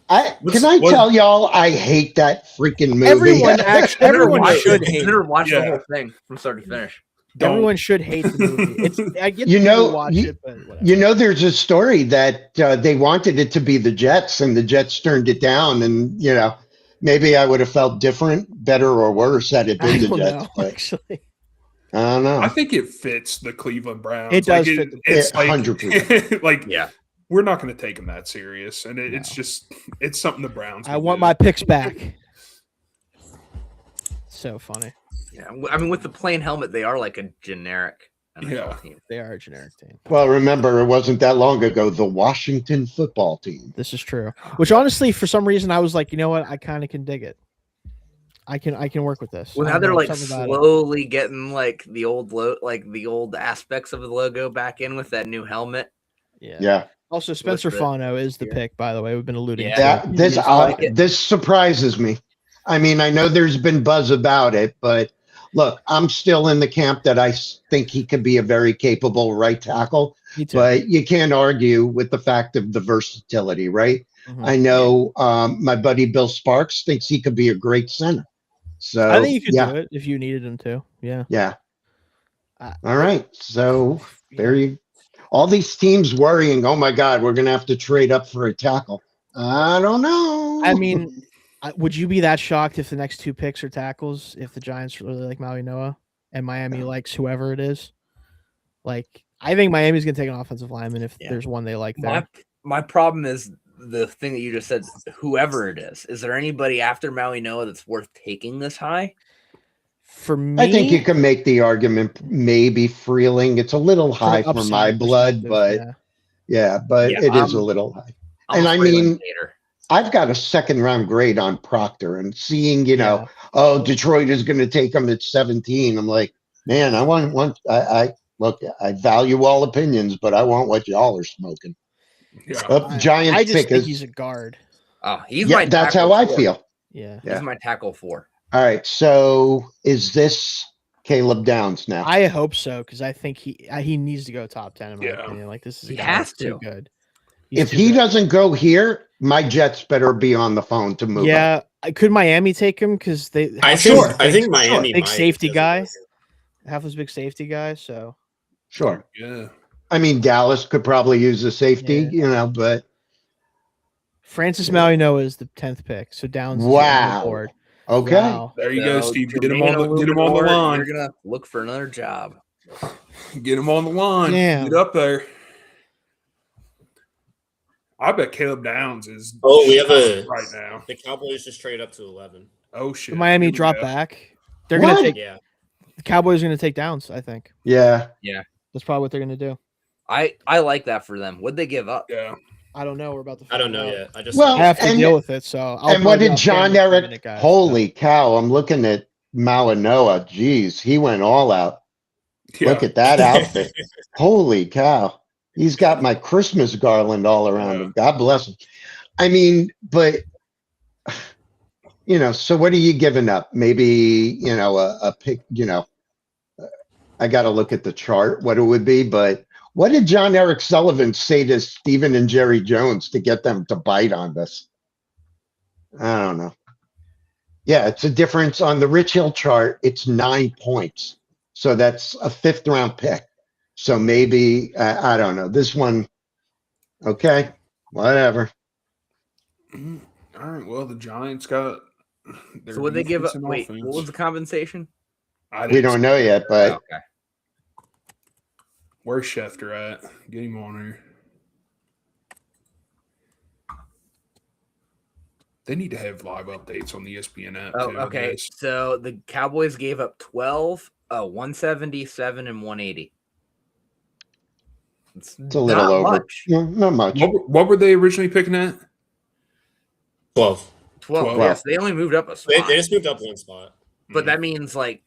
Can I What- tell y'all I hate that freaking movie? Everyone actually, everyone should hate Never it. watched the Yeah. whole thing from start to finish. Don't. Everyone should hate the movie. It's I get You people know, watch it, but whatever. You know, there's a story that they wanted it to be the Jets, and the Jets turned it down. And maybe I would have felt different, better or worse had it I been the don't Jets. know, But actually. I don't know. I think it fits the Cleveland Browns. It does Like, fit the- it's like 100%. like Yeah. we're not going to take them that serious, and it's No. just it's something the Browns. I can want do. my picks back. So funny. Yeah, I mean, with the plain helmet, they are like a generic NFL Yeah. team. They are a generic team. Well, remember, it wasn't that long ago, the Washington football team. This is true. Which honestly, for some reason, I was like, you know what? I kind of can dig it. I can work with this. Well, I now don't they're know, like something about it. slowly getting like the old aspects of the logo back in with that new helmet. Yeah. Also, Spencer the- Fano is the yeah. pick, by the way. We've been alluding Yeah. to That it. this It's like it. this surprises me. I mean, I know there's been buzz about it, but look, I'm still in the camp that I think he could be a very capable right tackle. Me too. But you can't argue with the fact of the versatility, right? Mhm. I know my buddy Bill Sparks thinks he could be a great center. So I think you could yeah, do it if you needed him to. Yeah. yeah. Uh, All right. So Yeah. there you. All these teams worrying. Oh my God, we're gonna have to trade up for a tackle. I don't know. I mean, would you be that shocked if the next two picks are tackles? If the Giants really like Maui Noah and Miami likes whoever it is? Like, I think Miami's gonna take an offensive lineman if Yeah. there's one they like there. My problem is the thing that you just said. Whoever it is there anybody after Maui Noah that's worth taking this high? For me, I think you can make the argument maybe Freeling. It's a little from an high for upside my blood, perspective, but yeah. but Yeah, it is a little high. I'm And a I Freeland mean, hater. I've got a second round grade on Proctor, and seeing Yeah. oh, Detroit is going to take him at 17. I'm like, man, I I look, I value all opinions, but I want what y'all are smoking. Yeah. Giants I just pick think is he's a guard. Oh, he's yeah, my that's tackle how I four. feel. Yeah. Yeah. He's my tackle 4. All right, so is this Caleb Downs now? I hope so because I think he needs to go top 10 in my Yeah. opinion. Like, this is a He guy has that's too to. good. He's If too he good. doesn't go here, my Jets better be on the phone to move. up. Yeah, could Miami take him because they? I Half's think Miami big might, safety because guy. of this. Half's big safety guy. So Sure. Yeah. I mean, Dallas could probably use a safety, but Francis Maui Noah is the 10th pick. So Downs is on Wow. the board. okay. Wow. There you go, So, Steve. Get him Jermaine on the Illuminor, line. You're gonna look for another job. Get him on the line. Damn. Get up there. I bet Caleb Downs is. Oh, we have a right now. The Cowboys just trade up to 11. Oh shit! The Miami Here we drop go. back. They're What? gonna take Yeah. the Cowboys are gonna take Downs. I think Yeah. that's probably what they're gonna do. I like that for them. What'd they give up? Yeah. I don't know. We're about to. I don't find know out. yet. I just Well, I have to And- deal with it. So I'll And what probably did be John on camera for a Eric? minute, guys, Holy cow! I'm looking at Malinoa. Jeez, he went all out. Yeah. Look at that outfit. Holy cow! He's got my Christmas garland all around Yeah. him. God bless him. I mean, but so what are you giving up? Maybe a pick. I got to look at the chart, what it would be. But what did John Eric Sullivan say to Stephen and Jerry Jones to get them to bite on this? I don't know. Yeah, it's a difference on the Rich Hill chart. It's 9 points. So that's a 5th round pick. So maybe, I don't know. This one, okay, whatever. All right. Well, the Giants got. So would they give up? defense and Wait, offense. what was the compensation? We don't know yet, but Okay. Where's Schefter at? Get him on here. They need to have live updates on the ESPN app. Oh, too, okay. guys. So the Cowboys gave up 12, 177, and 180. It's it's a little not over. much. No, not much. What were they originally picking at? 12. 12. 12. Yes, they only moved up a spot. They just moved up 1 spot. But that means like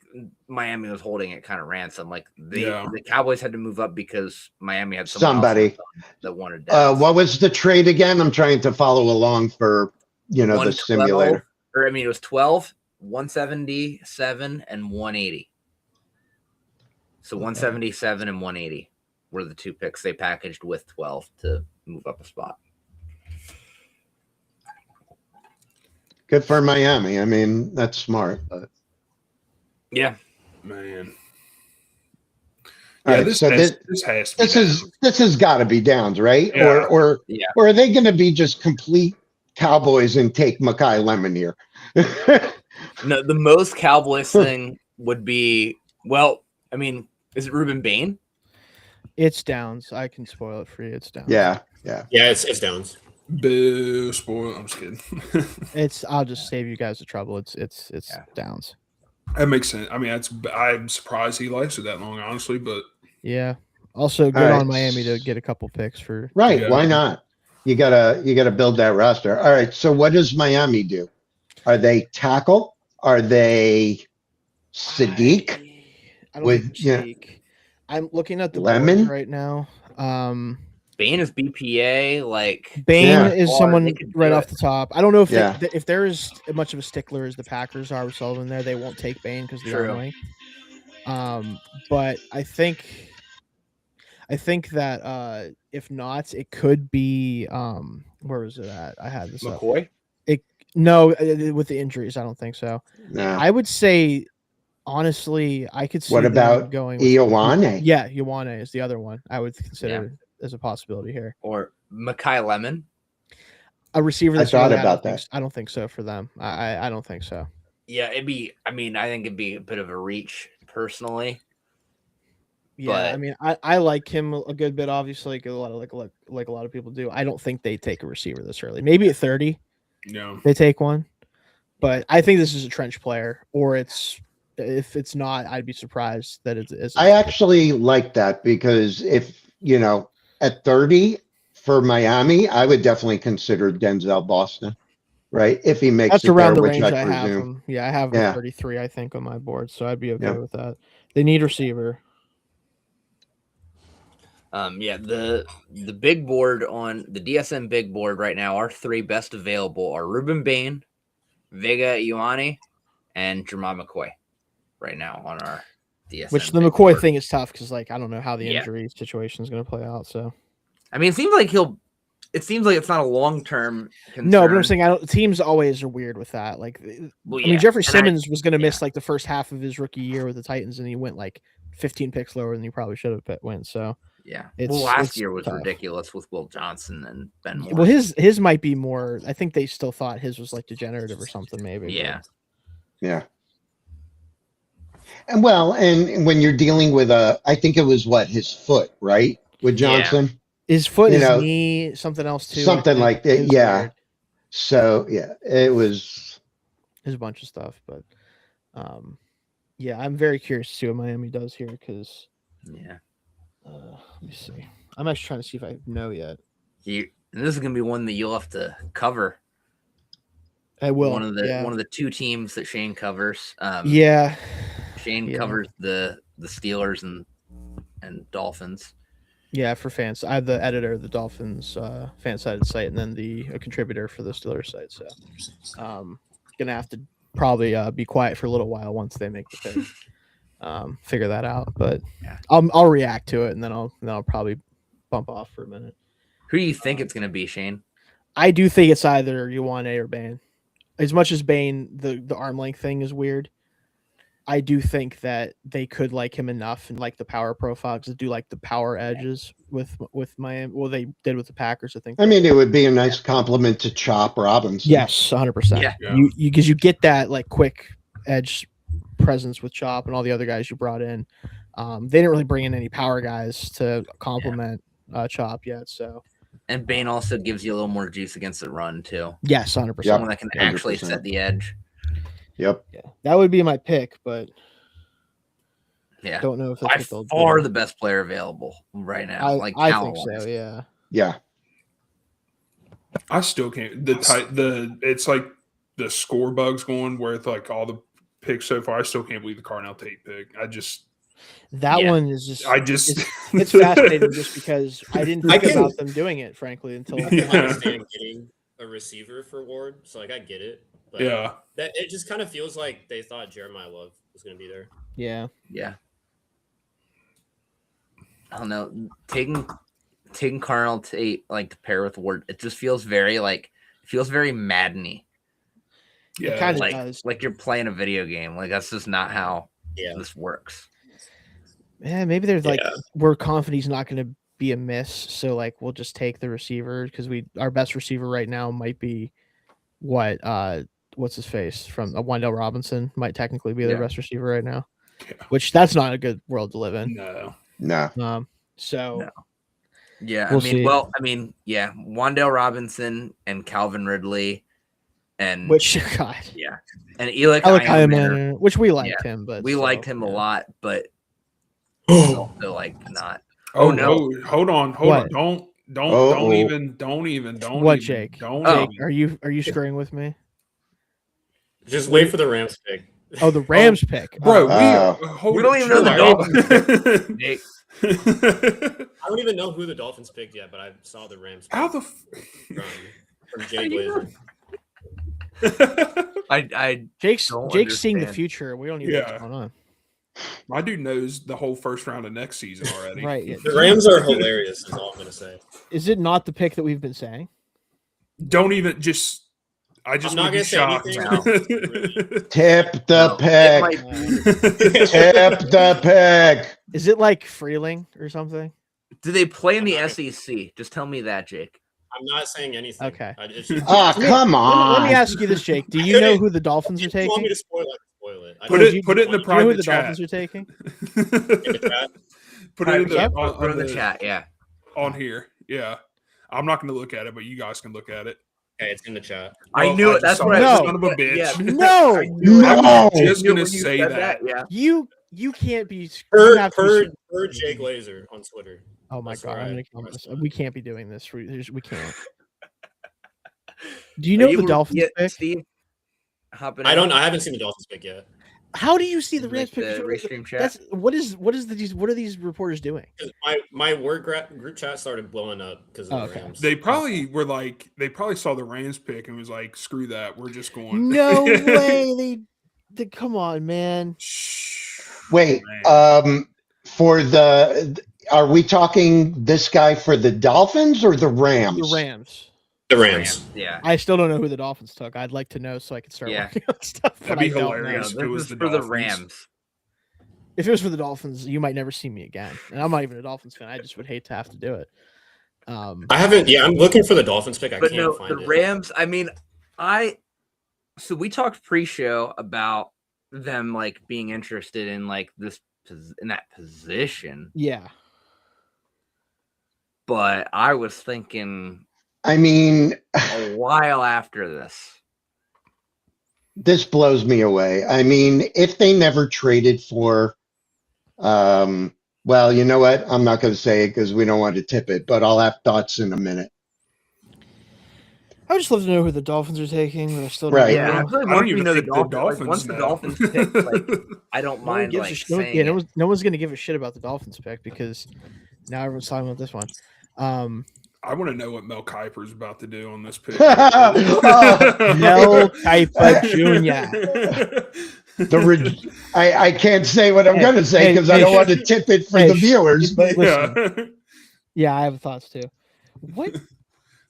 Miami was holding it kind of ransom. Like Yeah. the Cowboys had to move up because Miami had someone Somebody. else that wanted Dallas. What was the trade again? I'm trying to follow along for, the 112, simulator. Or I mean, it was 12, 177, and 180. So 177 and 180 were the 2 picks they packaged with 12 to move up a spot. Good for Miami. I mean, that's smart. But Yeah. Man. All Yeah, right, this so has to be this has got to be Downs, right? Yeah. Or Yeah. or are they going to be just complete Cowboys and take Makai Lemon here? No, the most Cowboys thing would be, well, I mean, is it Ruben Bain? It's Downs. I can spoil it for you. It's Downs. Yeah. Yeah, it's Downs. Boo, spoil. I'm just kidding. I'll just save you guys the trouble. It's Downs. That makes sense. I mean, I'm surprised he lasted that long, honestly, but Yeah. Also, good right. on Miami to get a couple picks for. Right. Yeah. Why not? You gotta build that roster. All right. So what does Miami do? Are they tackle? Are they Sadiq? I don't With- think Sadiq. I'm looking at the Lemon? board right now. Bain is BPA. Like, Bain Yeah. is Or someone they could do right it. off the top. I don't know if Yeah. if there is much of a stickler as the Packers are with Sullivan there, they won't take Bain because they're True. annoying. But I think that if not, it could be where was it at? I had this up. McCoy? No, with the injuries, I don't think so. No. I would say honestly, I could see What them about going with Ioane? Yeah, Ioane is the other one I would consider as a possibility here. Or Makai Lemon? A receiver I that's thought really- about I don't think so for them. I don't think so. Yeah, I think it'd be a bit of a reach personally. Yeah, But- I mean, I like him a good bit. Obviously, like a lot of people do. I don't think they take a receiver this early. Maybe at 30, they take one. But I think this is a trench player. Or if it's not, I'd be surprised that it's. I actually like that because if at 30 for Miami, I would definitely consider Denzel Boston, right? If he makes that's it around there, the which range I I have presume. him. Yeah, I have him Yeah. at 33, I think, on my board. So I'd be okay Yeah. with that. They need receiver. The big board on the DSM big board right now, our 3 best available are Ruben Bain, Vega Ioane, and Jamal McCoy right now on our DSM. Which the big McCoy board. thing is tough because I don't know how the Yeah. injury situation is going to play out. So I mean, it seems like it's not a long-term concern. no, but I'm saying teams always are weird with that. Like, Well, I mean, yeah, Jeffrey and Simmons was going to miss like the first half of his rookie year with the Titans, and he went like 15 picks lower than he probably should have went. So yeah. it's- Last it's year was tough. ridiculous with Will Johnson and Ben Moore. well, his might be more. I think they still thought his was like degenerative or something. Maybe. yeah. Yeah. And when you're dealing with I think it was his foot, right? With Yeah. Johnson. His foot, You his know, knee, something else too. I something think. like It that. was Yeah. weird. So yeah, it was. There's a bunch of stuff, but yeah, I'm very curious to see what Miami does here because Yeah. let me see. I'm actually trying to see if I know yet. And this is gonna be one that you'll have to cover. I will. One of the 2 teams that Shane covers. Yeah. Shane Yeah. covers the Steelers and Dolphins. Yeah, for fans. I have the editor of the Dolphins fan-sided site and then a contributor for the Steelers site. So gonna have to probably be quiet for a little while once they make the pick. figure that out. But Yeah. I'll react to it, and then I'll probably bump off for a minute. Who do you think it's going to be, Shane? I do think it's either Ioane or Bane. As much as Bane, the arm length thing is weird. I do think that they could like him enough and like the power profile to do like the power edges with Miami. Well, they did with the Packers, I think. I mean, it would be a nice compliment to Chop Robinson. Yes, 100%. Yeah. You because you get that like quick edge presence with Chop and all the other guys you brought in. They didn't really bring in any power guys to complement Chop yet. So. And Bane also gives you a little more juice against the run too. Yes, 100%. Someone that can actually 100%. set the edge. Yep. Yeah, that would be my pick, but Yeah. don't know if that's By what they'll far do. the best player available right now. I Like think talent-wise. so. Yeah. Yeah. I still can't. It's like the score bugs going with like all the picks so far. I still can't believe the Carnell Tate pick. That Yeah. one is just. It's It's fascinating just because I didn't think can- about them doing it, frankly, until I Yeah. understand getting a receiver for Ward, so like I get it. But yeah. that it just kind of feels like they thought Jeremiah Love was going to be there. yeah. Yeah. I don't know. Taking Carnell Tate like to pair with Ward, it just feels very Madden-y. Yeah. kinda Like does. like you're playing a video game. Like that's just not how Yeah. this works. Yeah, maybe they're like Yeah. we're confident he's not going to be a miss, so like we'll just take the receiver because our best receiver right now might be what's his face from Wandale Robinson might technically be their Yeah. best receiver right now, Yeah. which that's not a good world to live in. No. No. So No. Yeah, We'll see. yeah, Wandale Robinson and Calvin Ridley, and which God, yeah, and Eli Kayamana, which we liked him, but we still, liked him a yeah. lot, but also like not. Oh, no. no! Hold on! What? Don't Uh-oh. even. What, even, Jake? Don't Oh. even. Are you screwing with me? Just wait for the Rams pick. Oh, the Rams pick, Bro, Oh. We don't even know the Dolphins. Jake, I don't even know who the Dolphins picked yet, but I saw the Rams How pick the? from Jay Glazer. I Jake's don't seeing the understand. future. We don't even know Yeah. what's going on. My dude knows the whole first round of next season already. Right? Yeah. The Rams are hilarious. Is all I'm gonna say. Is it not the pick that we've been saying? Don't even just. I just I'm not would be gonna say shocked. anything. Tip the no, it pick. might- Tip the pick. Is it like Freeling or something? do they play in I'm the not SEC? Just tell me that, Jake. I'm not saying anything. Okay. It's just, Oh, come Let me on. ask you this, Jake. Do you know who the Dolphins are if you want taking? me to spoil it, spoil it. I Put don't- it- put it in the Do you know who private the chat. Dolphins are taking? in the chat. Put it in the, Yep. Put it in the chat. Yeah. on here. Yeah, I'm not going to look at it, but you guys can look at it. Okay, it's in the chat. I Well, knew I it. That's just what saw I it. Son of a bitch. Yeah. No, I No. was just Knew going to when you say said that. Yeah. you can't be. you have to be- Per Jay Glazer on Twitter. Oh my That's god! where I'm I gonna kill messed myself. up. We can't be doing this. We can't. Do you know the Dolphins pick? Steve? Hopping I in? don't. I haven't seen the Dolphins pick yet. How do you see the Make Rams pick? the restream chat. That's what are these reporters doing? 'Cause my word group chat started blowing up because of Oh, the okay. Rams. They probably were like, they probably saw the Rams pick and was like, screw that. We're just going. No way! They come on, man. Shh. Wait. Man. Are we talking this guy for the Dolphins or the Rams? The Rams. The Rams. Yeah. I still don't know who the Dolphins took. I'd like to know so I can start Yeah. working on stuff. That'd but be I don't know. hilarious. This It was is the for the Dolphins. Rams. If it was for the Dolphins, you might never see me again. And I'm not even a Dolphins fan. I just would hate to have to do it. I haven't. Yeah, I'm looking for the Dolphins pick. I But can't no, find the it. Rams. I mean, so we talked pre-show about them like being interested in like in that position, Yeah. but I was thinking I mean, a while after this. this blows me away. I mean, if they never traded for, well, you know what? I'm not going to say it because we don't want to tip it, but I'll have thoughts in a minute. I would just love to know who the Dolphins are taking, but I still don't Right. Yeah, I know. feel like I don't once we even know the think the Dolphins, like, once the know. Dolphins pick, like I don't No one mind gives a like sh- no one- saying yeah, it. no one's going to give a shit about the Dolphins pick because now everyone's talking about this one. I want to know what Mel Kiper's about to do on this pick. Oh. Mel Kiper Jr. I can't say what I'm going to say because I don't want to tip it for the viewers. But yeah, I have thoughts too. What?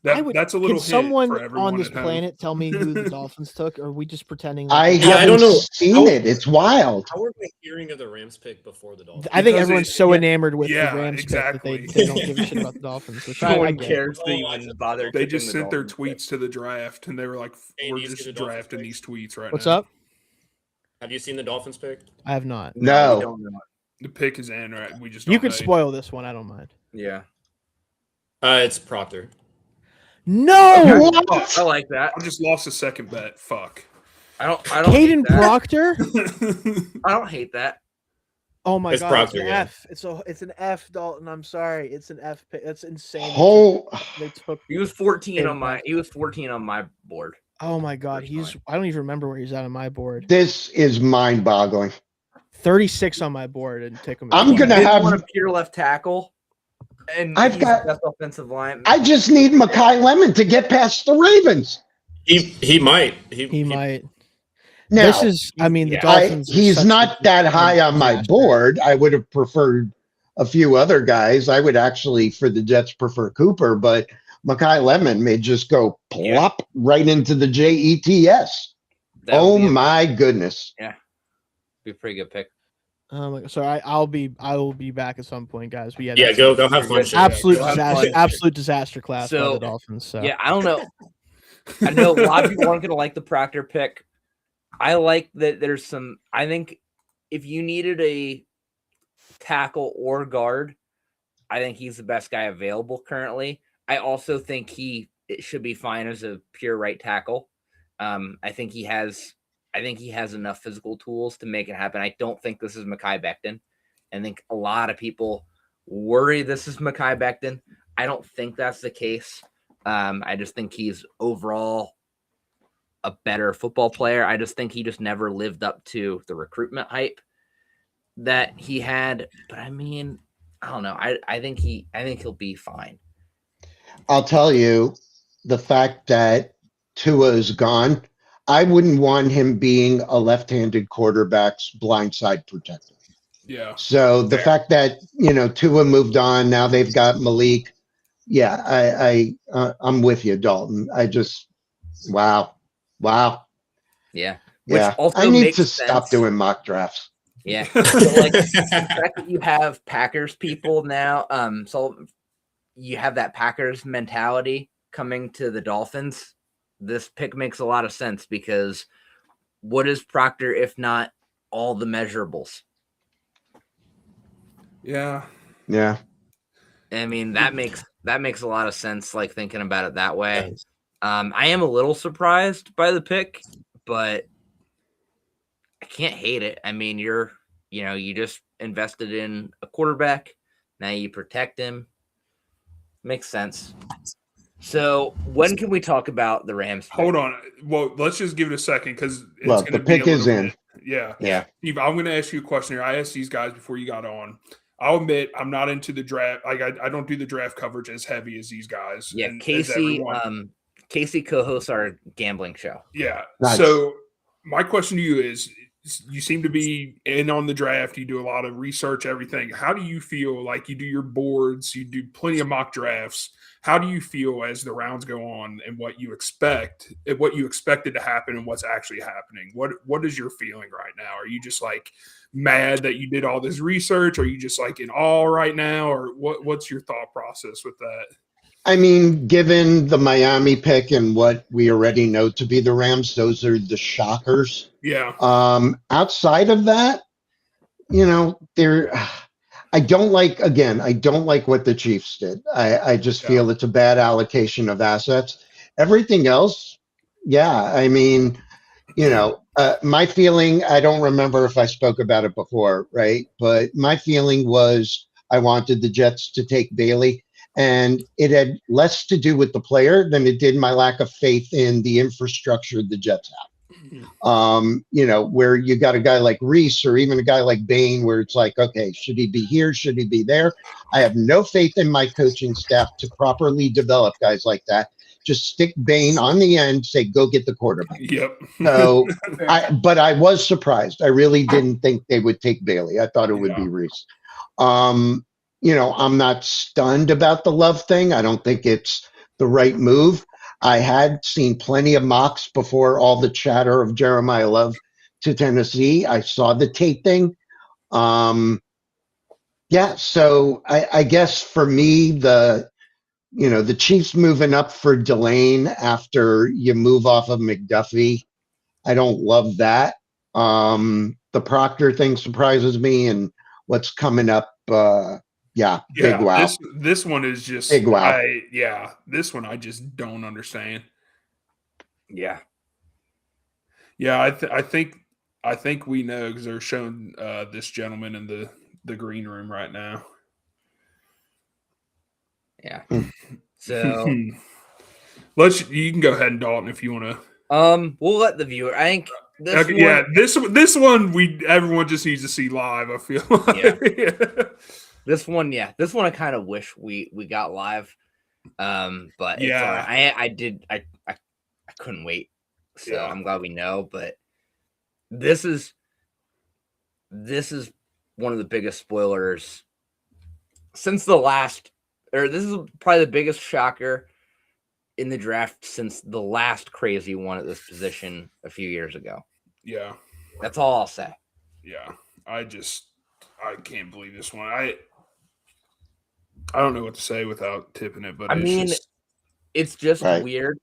That's a little Can someone for everyone on this at home. planet tell me who the Dolphins took? Or are we just pretending? I don't haven't know. seen it. It's wild. How were we hearing of the Rams pick before the Dolphins? I think Because everyone's so enamored with the yeah, Rams exactly. pick that they don't give a shit about the Dolphins. Which No I one get. cares that you even bother. They just sent their Dolphins pick. tweets to the draft, and they were like, Hey, "We're do you see just the Dolphins drafting pick? these tweets right What's now." up? Have you seen the Dolphins pick? I have not. No. we don't know. The pick is in, right? We just You don't could know. spoil this one. I don't mind. Yeah. It's Proctor. No, What? I like that. I just lost a second bet. Fuck. I don't Caden hate that. Proctor. I don't hate that. Oh my It's god, Proctor, it's an yeah. F. It's an F, Dalton. I'm sorry. It's an F pick. That's insane. They took. He was 14 Caden on my. Proctor. He was 14 on my board. Oh my god, First I don't even remember where he's at on my board. This is mind-boggling. 36 on my board and take him. I'm He gonna did have- want a pure left tackle, and I've he's got- the best offensive line. I just need Mekhi Lemon to get past the Ravens. He might. He might. Now, This is. I mean, the Yeah. Dolphins. are he's such not a that high on my disaster. board. I would have preferred a few other guys. I would actually, for the Jets, prefer Cooper, but Mekhi Lemon may just go plop right into the JETS. That would Oh be my goodness. be a pretty good pick. So I will be back at some point, guys. But yeah, Yeah, that's go have fun. absolute Go have disaster. fun. Absolute disaster class by So, the Dolphins. So Yeah, I don't know. I know a lot of people aren't going to like the Proctor pick. I like that there's some. I think if you needed a tackle or guard, I think he's the best guy available currently. I also think it should be fine as a pure right tackle. I think he has enough physical tools to make it happen. I don't think this is Mekhi Becton. I think a lot of people worry this is Mekhi Becton. I don't think that's the case. I just think he's overall a better football player. I just think he just never lived up to the recruitment hype that he had. But I mean, I don't know. I think he'll be fine. I'll tell you, the fact that Tua is gone, I wouldn't want him being a left-handed quarterback's blindside protector. Yeah. So the fact that, Tua moved on, now they've got Malik. Yeah, I'm with you, Dalton. Wow. Yeah. Yeah. also I need makes to stop sense. doing mock drafts. Yeah. So the fact that you have Packers people now, so you have that Packers mentality coming to the Dolphins. This pick makes a lot of sense because what is Proctor if not all the measurables? Yeah. Yeah. I mean, that makes a lot of sense, like thinking about it that way. I am a little surprised by the pick, but I can't hate it. I mean, you just invested in a quarterback. Now you protect him. Makes sense. So when can we talk about the Rams pick? Hold on. Well, let's just give it a second because The pick is in. Yeah. Yeah. Steve, I'm going to ask you a question here. I asked these guys before you got on. I'll admit I'm not into the draft. Like I don't do the draft coverage as heavy as these guys. Yeah, and as Casey. everyone. Casey co-hosts our gambling show. Yeah. Nice. So my question to you is, you seem to be in on the draft. You do a lot of research, everything. How do you feel? Like you do your boards, you do plenty of mock drafts. How do you feel as the rounds go on and what you expected to happen and what's actually happening? What is your feeling right now? Are you just like mad that you did all this research? Are you just like in awe right now? Or what's your thought process with that? I mean, given the Miami pick and what we already know to be the Rams, those are the shockers. Yeah. Outside of that, I don't like what the Chiefs did. I just feel it's a bad allocation of assets. Everything else, yeah. I mean, my feeling, I don't remember if I spoke about it before, right? But my feeling was I wanted the Jets to take Bailey. And it had less to do with the player than it did my lack of faith in the infrastructure the Jets have. Where you got a guy like Reese or even a guy like Bain, where it's like, okay, should he be here? Should he be there? I have no faith in my coaching staff to properly develop guys like that. just stick Bain on the end, say, go get the quarterback. Yep. So, but I was surprised. I really didn't think they would take Bailey. I thought it would be Reese. I'm not stunned about the Love thing. I don't think it's the right move. I had seen plenty of mocks before all the chatter of Jeremiah Love to Tennessee. I saw the tape thing. So I guess for me, the Chiefs moving up for Delane after you move off of McDuffie, I don't love that. The Proctor thing surprises me, and what's coming up, big wow. This one is just big wow. This one I just don't understand. Yeah. Yeah, I think we know because they're showing this gentleman in the green room right now. Yeah. So you can go ahead and Dalton if you want to. We'll let the viewer. I think this one everyone just needs to see live. I feel like. This one I kind of wish we got live. But it's all right. I couldn't wait. So I'm glad we know, but this is one of the biggest spoilers since the last, or this is probably the biggest shocker in the draft since the last crazy one at this position a few years ago. Yeah. That's all I'll say. Yeah. I can't believe this one. I don't know what to say without tipping it, but it's just weird.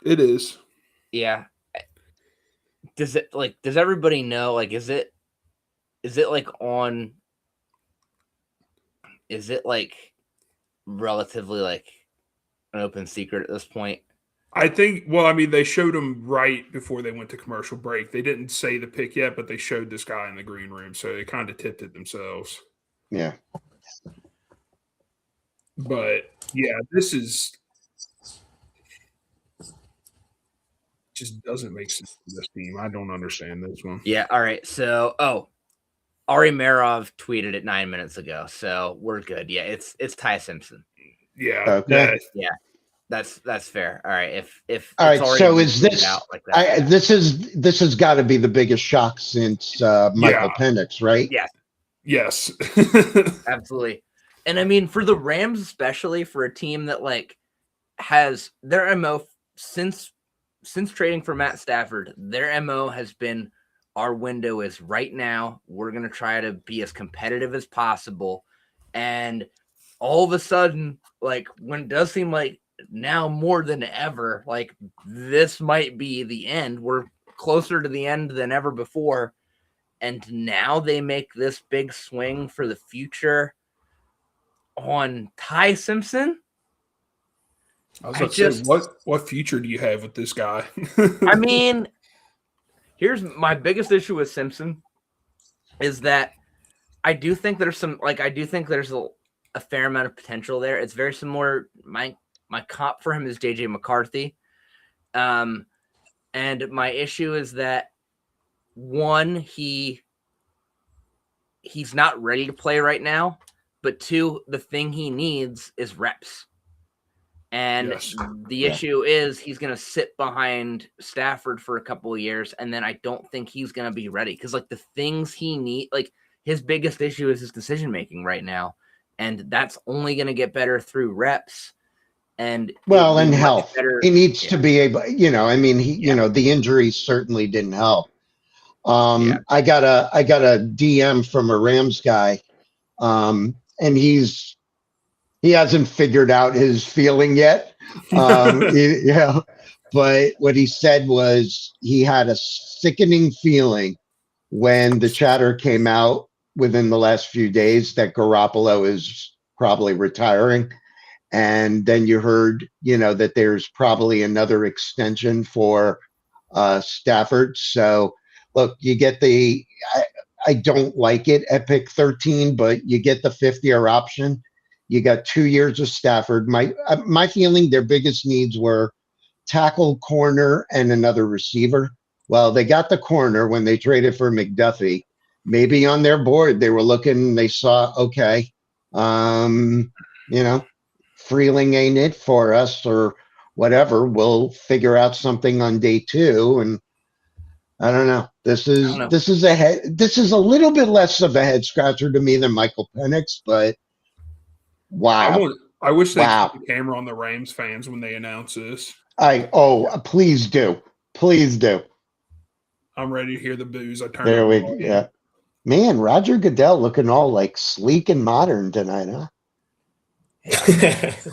It is. Yeah. Does everybody know, like, is it relatively like an open secret at this point? I think, they showed him right before they went to commercial break. They didn't say the pick yet, but they showed this guy in the green room, so they kind of tipped it themselves. Yeah. But, this is just doesn't make sense for this team. I don't understand this one. Yeah, all right. So, Ari Merov tweeted it 9 minutes ago, so we're good. Yeah, it's Ty Simpson. Yeah. Okay. Yeah. That's fair. All right. If all right, so is this out like that, this has got to be the biggest shock since Michael Penix, right? Yeah. Yes. Absolutely. And I mean, for the Rams, especially for a team that has their MO since trading for Matt Stafford, their MO has been, our window is right now. We're going to try to be as competitive as possible. And all of a sudden, when it does seem like now more than ever, this might be the end. We're closer to the end than ever before. And now they make this big swing for the future on Ty Simpson. I was about to say, what future do you have with this guy? I mean, here's my biggest issue with Simpson is that I do think there's a fair amount of potential there. It's very similar. My comp for him is JJ McCarthy. And my issue is that one, he's not ready to play right now, but two, the thing he needs is reps. And the issue is he's going to sit behind Stafford for a couple of years, and then I don't think he's going to be ready because, the things he needs, his biggest issue is his decision-making right now, and that's only going to get better through reps. And and health. He needs to be able, the injuries certainly didn't help. I got a DM from a Rams guy, and he hasn't figured out his feeling yet. But what he said was he had a sickening feeling when the chatter came out within the last few days that Garoppolo is probably retiring. And then you heard, that there's probably another extension for Stafford. So look, you get I don't like it at pick 13, but you get the 5th-year option. You got 2 years of Stafford. My feeling, their biggest needs were tackle, corner, and another receiver. Well, they got the corner when they traded for McDuffie. Maybe on their board, they were looking, they saw, okay, Freeling ain't it for us or whatever, we'll figure out something on day 2. And I don't know. This is a little bit less of a head scratcher to me than Michael Penix, but wow. I wish they kept the camera on the Rams fans when they announce this. Please do. Please do. I'm ready to hear the boos. There we go. Yeah. Man, Roger Goodell looking all like sleek and modern tonight, huh?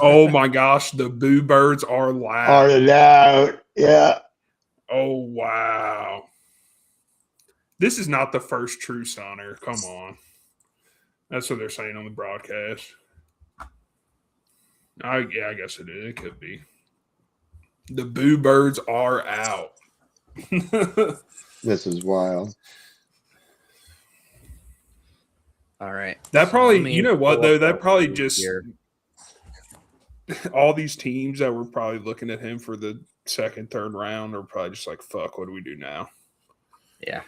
Oh my gosh, the boo birds are loud. Are loud. Yeah. Oh wow. This is not the first true Sonner. Come on. That's what they're saying on the broadcast. I guess it is. It could be. The boo birds are out. This is wild. All right. That probably, you know what, though? That probably just all these teams that were probably looking at him for the second, third round are probably just like, fuck, what do we do now? Yeah.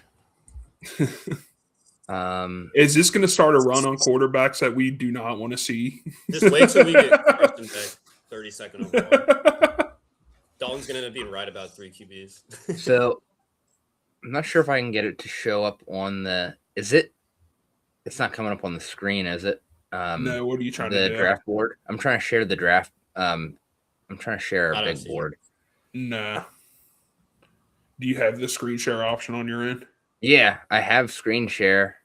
Is this going to start a run on quarterbacks that we do not want to see? Just wait till we get Carson Beck 32nd overall. Dalton's going to end up being right about 3 QBs. So I'm not sure if I can get it to show up on the – it's not coming up on the screen, is it? No, what are you trying to do? The draft board. I'm trying to share the draft. I'm trying to share a big board. Nah. Do you have the screen share option on your end? Yeah, I have screen share.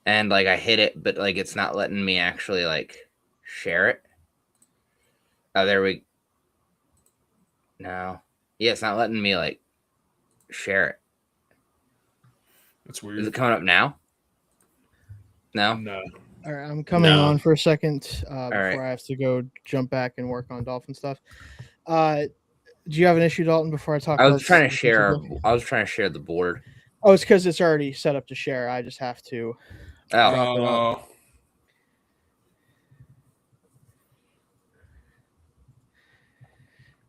And I hit it, but it's not letting me actually share it. Oh, there we No. Yeah, it's not letting me share it. That's weird. Is it coming up now? No? No. All right, I'm coming on for a second before right. I have to go jump back and work on Dolphin stuff. Do you have an issue, Dalton, before I talk I about was trying to share the board. Oh, it's because it's already set up to share. I just have to drop it up.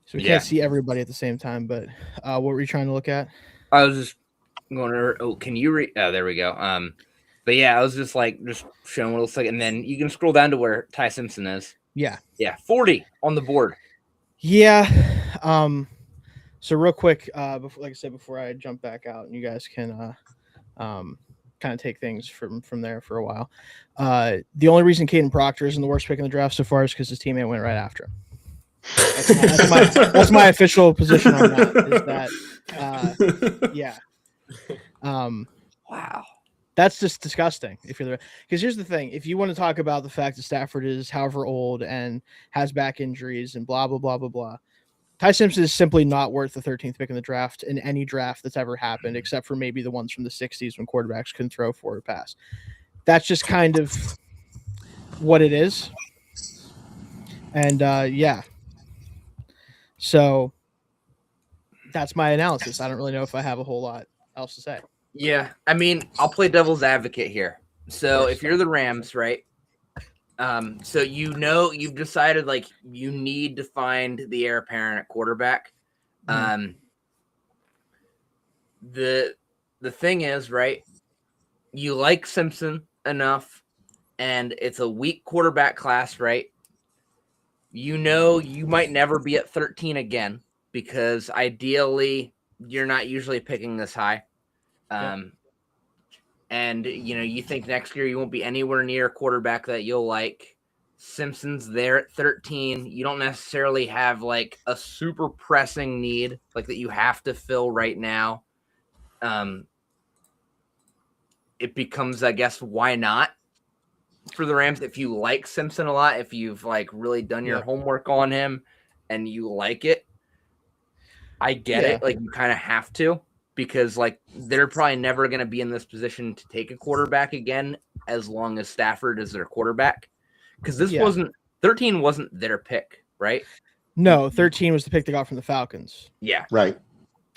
So we can't see everybody at the same time, but what were you trying to look at? I was just going to can you read? Oh, there we go. But yeah, I was just showing what it looks like, and then you can scroll down to where Ty Simpson is. Yeah. 40 on the board. Yeah. So real quick, before, like I said, before I jump back out, and you guys can kind of take things from there for a while. The only reason Caden Proctor isn't the worst pick in the draft so far is because his teammate went right after him. That's my official position on that. Is that Wow. That's just disgusting. Because here's the thing: if you want to talk about the fact that Stafford is however old and has back injuries and blah blah blah blah blah, Ty Simpson is simply not worth the 13th pick in the draft in any draft that's ever happened, except for maybe the ones from the 60s when quarterbacks couldn't throw forward or pass. That's just kind of what it is. And so that's my analysis. I don't really know if I have a whole lot else to say. Yeah, I mean, I'll play devil's advocate here. So if you're the Rams, right? So you've decided you need to find the heir apparent at quarterback. The thing is, right? You like Simpson enough, and it's a weak quarterback class, right? You might never be at 13 again because ideally you're not usually picking this high. And you think next year you won't be anywhere near a quarterback that you'll like. Simpson's there at 13. You don't necessarily have a super pressing need that you have to fill right now. It becomes, I guess, why not for the Rams if you like Simpson a lot, if you've really done your homework on him and you like it. I get it. You kind of have to. Because they're probably never going to be in this position to take a quarterback again as long as Stafford is their quarterback. Because 13 wasn't their pick, right? No, 13 was the pick they got from the Falcons. Yeah. Right.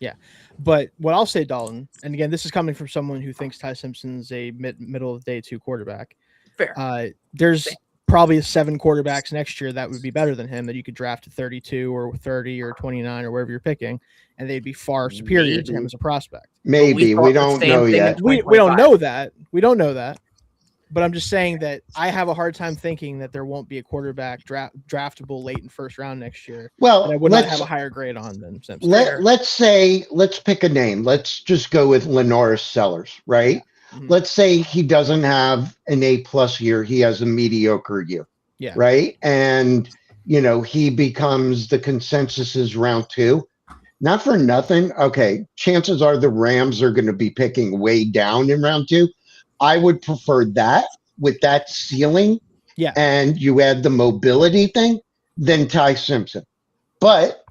Yeah. But what I'll say, Dalton, and again, this is coming from someone who thinks Ty Simpson's a middle of day 2 quarterback. Fair. There's probably 7 quarterbacks next year that would be better than him that you could draft at 32 or 30 or 29 or wherever you're picking, and they'd be far superior to him as a prospect. Maybe. We don't know yet. We don't know that. We don't know that. But I'm just saying that I have a hard time thinking that there won't be a quarterback draftable late in first round next year. Well, that I would not have a higher grade on than Simpson. Let's pick a name. Let's just go with Lenoris Sellers, right? Yeah. Mm-hmm. Let's say he doesn't have an A+ year. He has a mediocre year. Yeah. Right. And, he becomes the consensus's round 2. Not for nothing. Okay. Chances are the Rams are going to be picking way down in round 2. I would prefer that with that ceiling. Yeah. And you add the mobility thing than Ty Simpson. But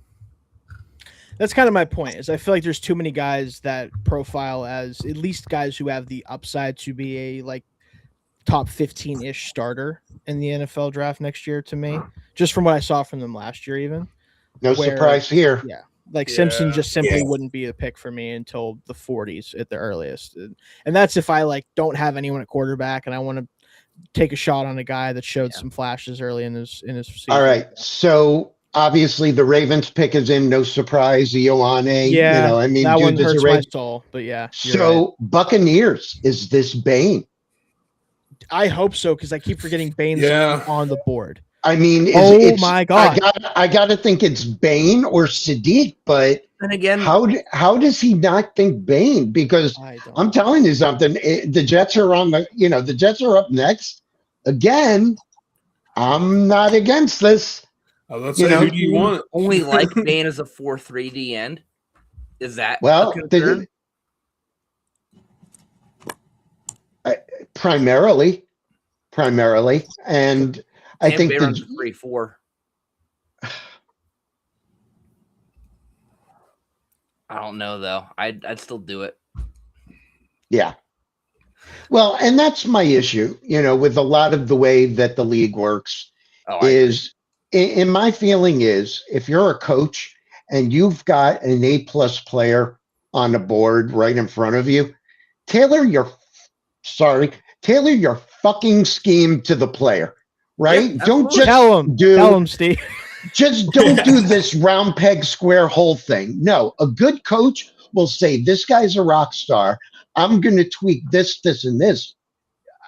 that's kind of my point. Is I feel like there's too many guys that profile as at least guys who have the upside to be a like top 15-ish starter in the NFL draft next year to me, just from what I saw from them last year, even. No surprise here. Yeah. Like Simpson just simply wouldn't be a pick for me until the 40s at the earliest. And that's if I like don't have anyone at quarterback and I want to take a shot on a guy that showed some flashes early in his season. All right. So obviously the Ravens pick is in, no surprise. Ioane, yeah, that one dude, hurts my soul, but yeah. So right. Buccaneers, is this Bane? I hope so, because I keep forgetting Bane's on the board. I mean, my God. I got to think it's Bane or Sadiq, but then again, how does he not think Bane? Because I'm telling you something, the Jets are the Jets are up next. Again, I'm not against this. Let's say, who do you want? Only like Bane as a 4-3 D end. Is that a concern? Primarily, and I think Bay runs 3-4. I don't know though. I'd still do it. Yeah. Well, and that's my issue. With a lot of the way that the league works, in my feeling is if you're a coach and you've got an A+ player on the board right in front of you, tailor your fucking scheme to the player, right? Yep, don't just tell him, Steve. Just don't do this round peg square hole thing. No, a good coach will say, this guy's a rock star. I'm going to tweak this, and this.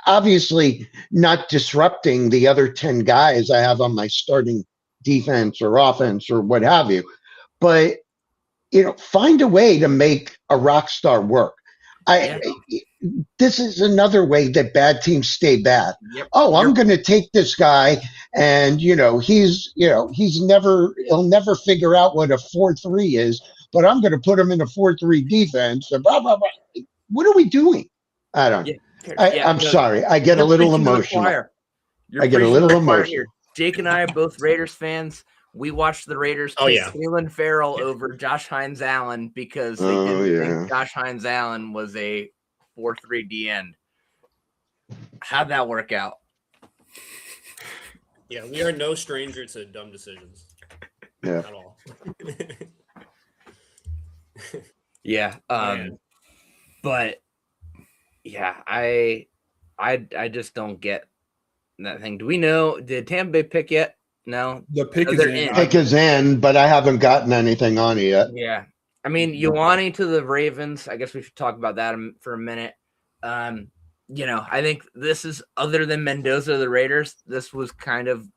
Obviously not disrupting the other 10 guys I have on my starting defense or offense or what have you. But, find a way to make a rock star work. This is another way that bad teams stay bad. Yep. I'm going to take this guy and, he'll never figure out what a 4-3 is, but I'm going to put him in a 4-3 defense and blah, blah, blah. What are we doing? I don't know. I'm sorry. I get a little emotional. I get a little emotional. Jake and I are both Raiders fans. We watched the Raiders pick Cleveland Farrell over Josh Hines Allen because they didn't think Josh Hines Allen was a 4-3 D end. How'd that work out? Yeah, we are no stranger to dumb decisions. Yeah. At all. Yeah. But yeah, I just don't get that thing. Do we know? Did Tampa Bay pick yet? No. The pick is in. Pick is in, but I haven't gotten anything on it yet. Yeah. I mean, Ioane to the Ravens. I guess we should talk about that for a minute. I think this is, other than Mendoza to the Raiders, this was kind of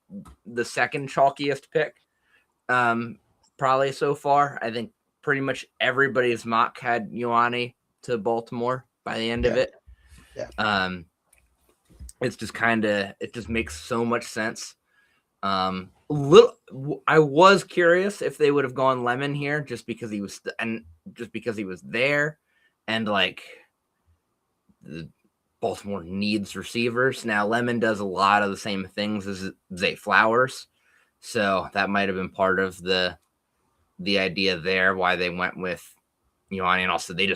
the second chalkiest pick, probably so far. I think pretty much everybody's mock had Ioane to Baltimore by the end of it. Yeah. It's just it just makes so much sense. I was curious if they would have gone Lemon here just because he was there, and like the Baltimore needs receivers. Now Lemon does a lot of the same things as Zay Flowers, so that might have been part of the idea there why they went with Ioane, and also they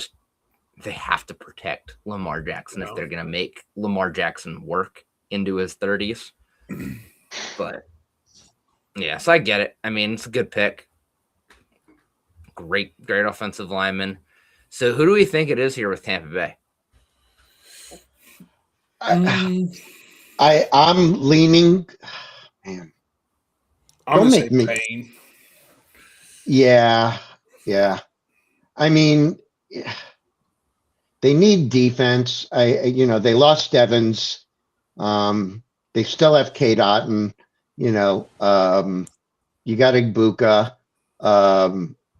have to protect Lamar Jackson if they're going to make Lamar Jackson work into his 30s. But yeah, so I get it. I mean, it's a good pick. Great offensive lineman. So who do we think it is here with Tampa Bay? I'm leaning. Man, don't make me. Pain. Yeah. I mean, they need defense. They lost Evans. They still have K. Dotton, you know. You got Igbuka,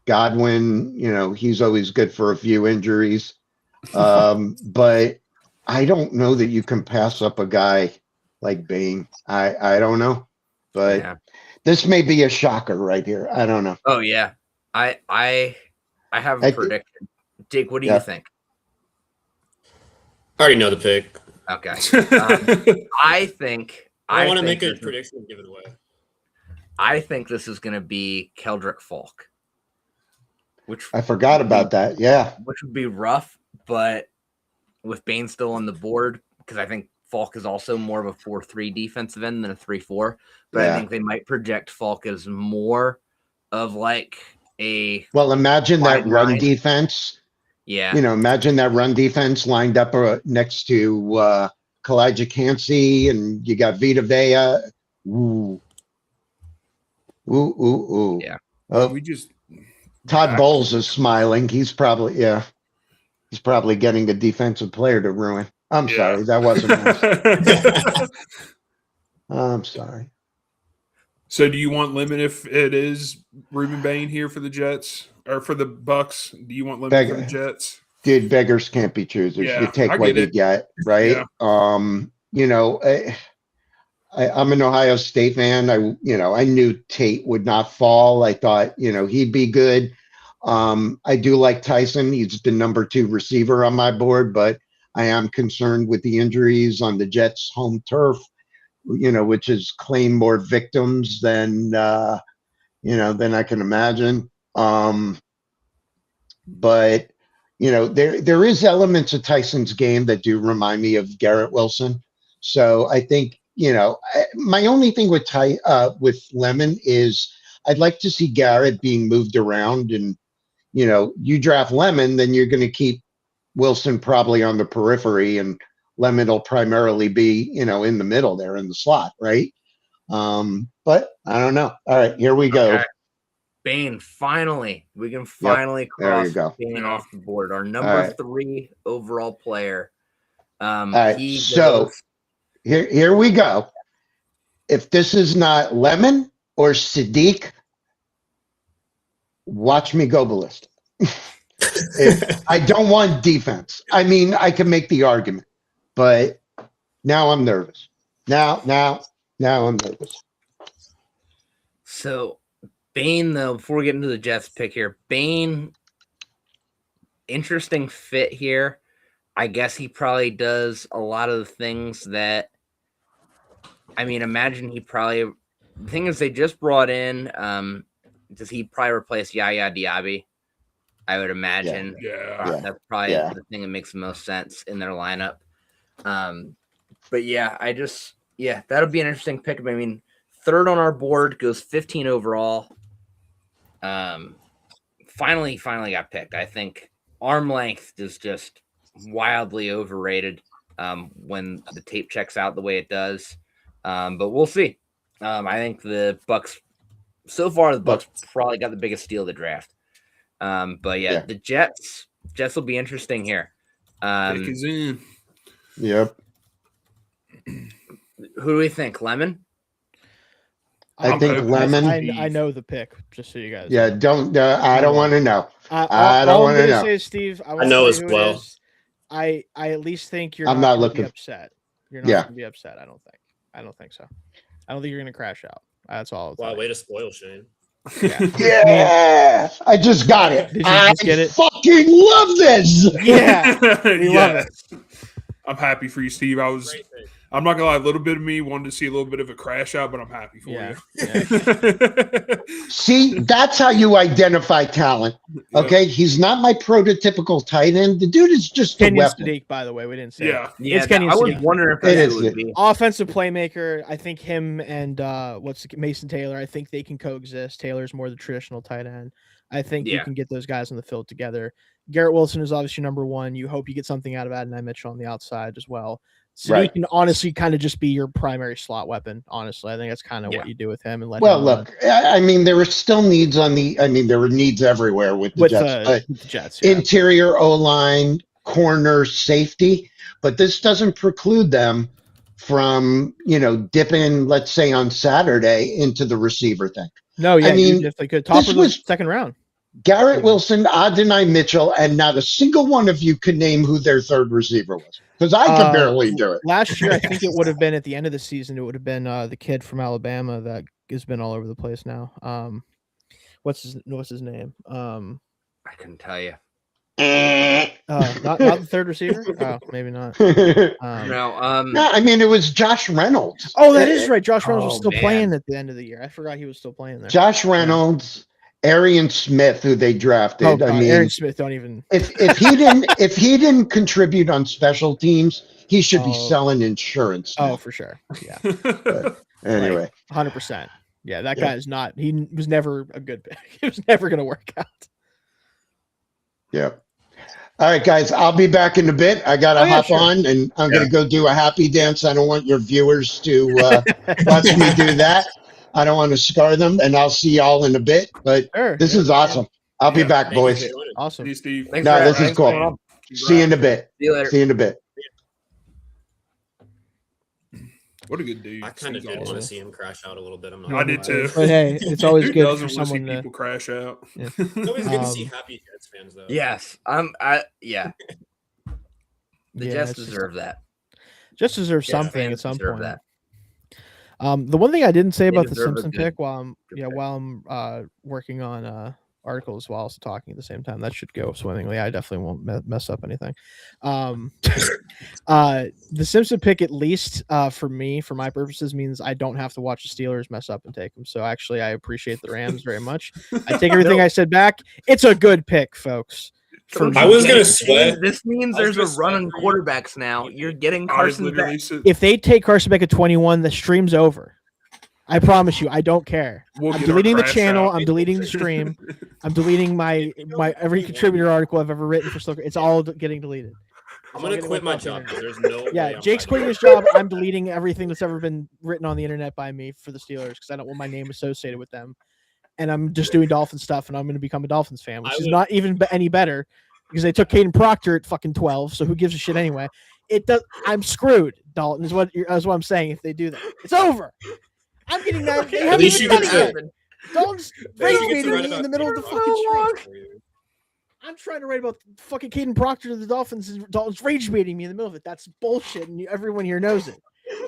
Godwin. You know, he's always good for a few injuries. But I don't know that you can pass up a guy like Bain. I don't know, but this may be a shocker right here. I don't know. Oh yeah, I have a prediction. Jake, what do you think? I already know the pick. Okay. I think I want to make a prediction and give it away. I think this is going to be Keldrick Falk. Which I forgot about that. Yeah. Which would be rough, but with Bain still on the board, because I think Falk is also more of a 4-3 defensive end than a 3-4. But I think they might project Falk as more of like a. Well, imagine that run defense. Yeah. You know, imagine that run defense lined up next to Kalijah Kancey, and you got Vita Vea. Ooh. Ooh. Yeah. We just. Todd Bowles is smiling. He's probably getting a defensive player to ruin. I'm sorry, that wasn't nice. I'm sorry. So, do you want Lemon if it is Ruben Bain here for the Jets or for the Bucks? Do you want Lemon for the Jets? Dude, beggars can't be choosers. Yeah, you take what you get, right? Yeah. You know, I'm an Ohio State fan. I knew Tate would not fall. I thought, he'd be good. I do like Tyson. He's the number 2 receiver on my board, but I am concerned with the injuries on the Jets' home turf, which has claimed more victims than I can imagine. But there is elements of Tyson's game that do remind me of Garrett Wilson. So I think, my only thing with Lemon is I'd like to see Garrett being moved around, and you draft Lemon, then you're going to keep Wilson probably on the periphery, and Lemon will primarily be in the middle there in the slot, right? But I don't know. All right, here we go. Okay. Bain, finally, we can finally cross Bain off the board. Our number 3 overall player. All right, so here we go. If this is not Lemon or Sadiq, watch me go ballistic. I don't want defense. I mean, I can make the argument, but now I'm nervous. Now I'm nervous. So Bain, though, before we get into the Jets pick here, Bain, interesting fit here. I guess he probably does a lot of the things that, imagine the thing is they just brought in, does he probably replace Yaya Diaby? I would imagine. Yeah. That's probably the thing that makes the most sense in their lineup. But that'll be an interesting pick. I mean, 3rd on our board, goes 15 overall. Finally got picked. I think arm length is just wildly overrated when the tape checks out the way it does. But we'll see. I think the Bucks probably got the biggest steal of the draft. But the Jets will be interesting here. Pick is in. Yep. Who do we think? Lemon? I think Lemon. I know the pick, just so you guys. Yeah, don't. I don't want to know. I don't want to know. Say, Steve, I know as well. I at least think you're. I'm not looking. Be upset. You're not going to be upset. I don't think so. I don't think you're going to crash out. That's all. Wow, way to spoil Shane. Yeah, I just got it. Did you just get it? Fucking love this. Yeah, we love it. I'm happy for you, Steve. I'm not gonna lie, a little bit of me wanted to see a little bit of a crash out, but I'm happy for you. Yeah. See, that's how you identify talent. Okay, he's not my prototypical tight end. The dude is just a weapon. Sadiq, by the way, we didn't say. It's Kenyon Sadiq. I was wondering if that would be offensive playmaker. I think him and Mason Taylor. I think they can coexist. Taylor's more the traditional tight end. I think you can get those guys on the field together. Garrett Wilson is obviously number 1. You hope you get something out of Adonai Mitchell on the outside as well. So he can honestly kind of just be your primary slot weapon. Honestly, I think that's kind of what you do with him. And look, I mean, there were still needs there were needs everywhere with the Jets. With the Jets, interior O-line, corner, safety, but this doesn't preclude them from, dipping, let's say on Saturday into the receiver thing. No, yeah, I mean, you definitely could. Top of the was second round. Garrett Wilson, Adonai Mitchell, and not a single one of you could name who their third receiver was, because I could barely do it. Last year, I think it would have been at the end of the season. It would have been the kid from Alabama that has been all over the place now. What's his name? I couldn't tell you. Not the third receiver. Oh, maybe not. No, I mean, it was Josh Reynolds. Oh, that is right. Josh Reynolds was still man. playing at the end of the year. I forgot he was still playing there. Josh Reynolds, Arian Smith, who they drafted. Oh, God, I mean, Aaron Smith. Don't even. If he didn't contribute on special teams, he should be selling insurance now. Oh, for sure. Yeah. But anyway, 100%. Yeah, that guy is not. He was never a good pick. It was never going to work out. Yeah. All right, guys. I'll be back in a bit. I got to hop on, and I'm going to go do a happy dance. I don't want your viewers to watch me do that. I don't want to scar them, and I'll see y'all in a bit. But this is awesome. I'll be back, boys. Awesome. See, Steve. No, this is cool. See you in a bit. See you later. See you in a bit. What a good dude. I kind of did want to see him crash out a little bit. I did too. But hey, it's always Who good doesn't for want to see someone to people crash out? Yeah. It's always good to see happy Jets fans, though. Yes, yeah. The Jets deserve that. Just deserve Jets something fans at some deserve point. that. The one thing I didn't say They about the deserve a Simpson good- pick while pick. I'm working on articles while also talking at the same time, that should go swimmingly. I definitely won't mess up anything. The Simpson pick, at least for me, for my purposes, means I don't have to watch the Steelers mess up and take them. So actually, I appreciate the Rams very much. I take everything I said back. It's a good pick, folks. I was gonna sweat. This means there's a run on quarterbacks now. You're getting Carson back. If they take Carson back at 21, the stream's over. I promise you, I don't care. We'll I'm get deleting our the crash channel. out. I'm deleting the stream. I'm deleting my every contributor article I've ever written for Stoker. It's all getting deleted. I'm gonna quit my job because there's no. Yeah, way I'm Jake's quitting his job. I'm deleting everything that's ever been written on the internet by me for the Steelers because I don't want my name associated with them. And I'm just doing Dolphins stuff, and I'm going to become a Dolphins fan, which is not even any better because they took Caden Proctor at fucking 12. So who gives a shit anyway? It does. I'm screwed. Dalton is what I'm saying. If they do that, it's over. I'm getting that. They haven't even done it yet. Dalton's rage baiting me in the middle of the fucking street. I'm trying to write about fucking Caden Proctor to the Dolphins, and Dalton's rage baiting me in the middle of it. That's bullshit, and everyone here knows it.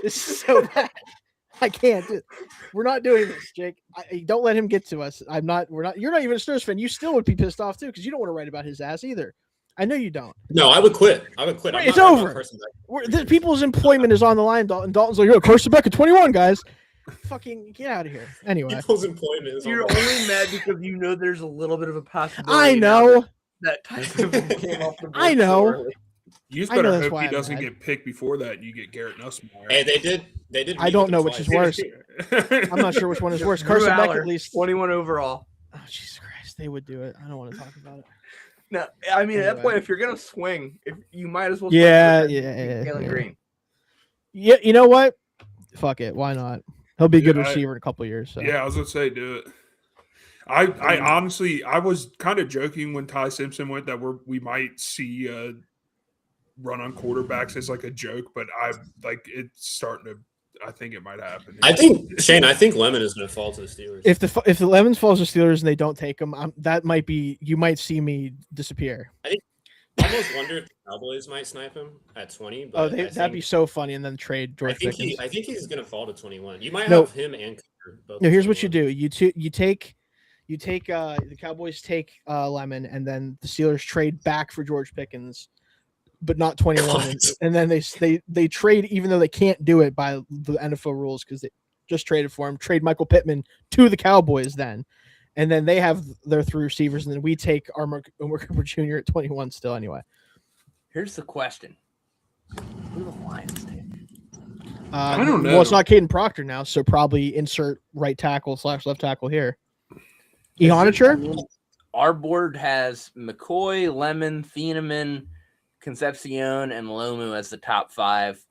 This is so bad. I can't do it. We're not doing this, Jake. Don't let him get to us. I'm not. We're not. You're not even a Steelers fan. You still would be pissed off too because you don't want to write about his ass either. I know you don't. No, I would quit. Wait, it's over. People's employment is on the line. Dalton's like, yo, Carson Beck at 21, guys. Fucking get out of here. Anyway, people's employment is. You're only mad because you know there's a little bit of a possibility. I know that Tyson came off the board. I know. You just better hope he doesn't get picked before that. You get Garrett Nussmeier. Hey, they did. I don't know which is worse. I'm not sure which one is worse. Carson Beck at least 21 overall. Oh Jesus Christ, they would do it. I don't want to talk about it. No, I mean at that point, if you're gonna swing, if you might as well. Jalen Green. Yeah, you know what? Fuck it. Why not? He'll be a good receiver in a couple of years. So. Yeah, I was gonna say do it. I honestly I was kind of joking when Ty Simpson went that we might see run on quarterbacks as like a joke, but it's starting to. I think it might happen. I think Lemon is going to fall to the Steelers. If the Lemons falls to Steelers and they don't take him, that might be. You might see me disappear. I almost wonder if the Cowboys might snipe him at 20. But that'd be so funny, and then trade George Pickens. I think he's going to fall to 21. You might have him and Cooper both. No, here's what you do: you take the Cowboys take Lemon, and then the Steelers trade back for George Pickens. But not 21, and then they trade even though they can't do it by the NFL rules because they just traded for him. Trade Michael Pittman to the Cowboys then, and then they have their 3 receivers, and then we take Omar Cooper Jr. at 21 still anyway. Here's the question: who do the Lions take? I don't know. Well, it's not Caden Proctor now, so probably insert right tackle / left tackle here. Ihonicher? Our board has McCoy, Lemon, Thieneman, Concepcion, and Lomu as the top 5.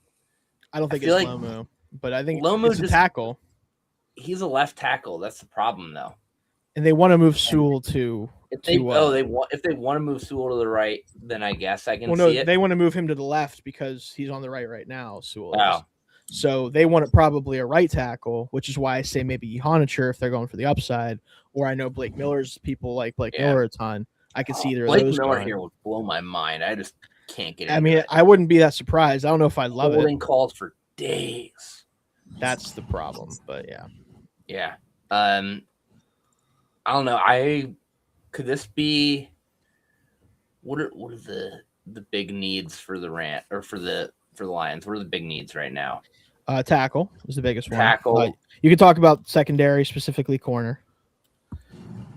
I don't think it's Lomu, but I think Lomu it's a tackle. He's a left tackle. That's the problem, though. And they want to move Sewell to. If they want to move Sewell to the right, then I guess I can see it. They want to move him to the left because he's on the right now. Sewell. Wow. So they want probably a right tackle, which is why I say maybe Ihanacher if they're going for the upside. Or I know Blake Miller's people like Blake Miller a ton. I could see either Blake of those. Miller going. here would blow my mind. I just can't get. I mean, I wouldn't be that surprised. I don't know if I love Holding it. calls for days. That's the problem. But yeah. I don't know. Could this be? What are the big needs for the Rant or for the Lions? What are the big needs right now? Tackle is the biggest one. Tackle. You can talk about secondary, specifically corner.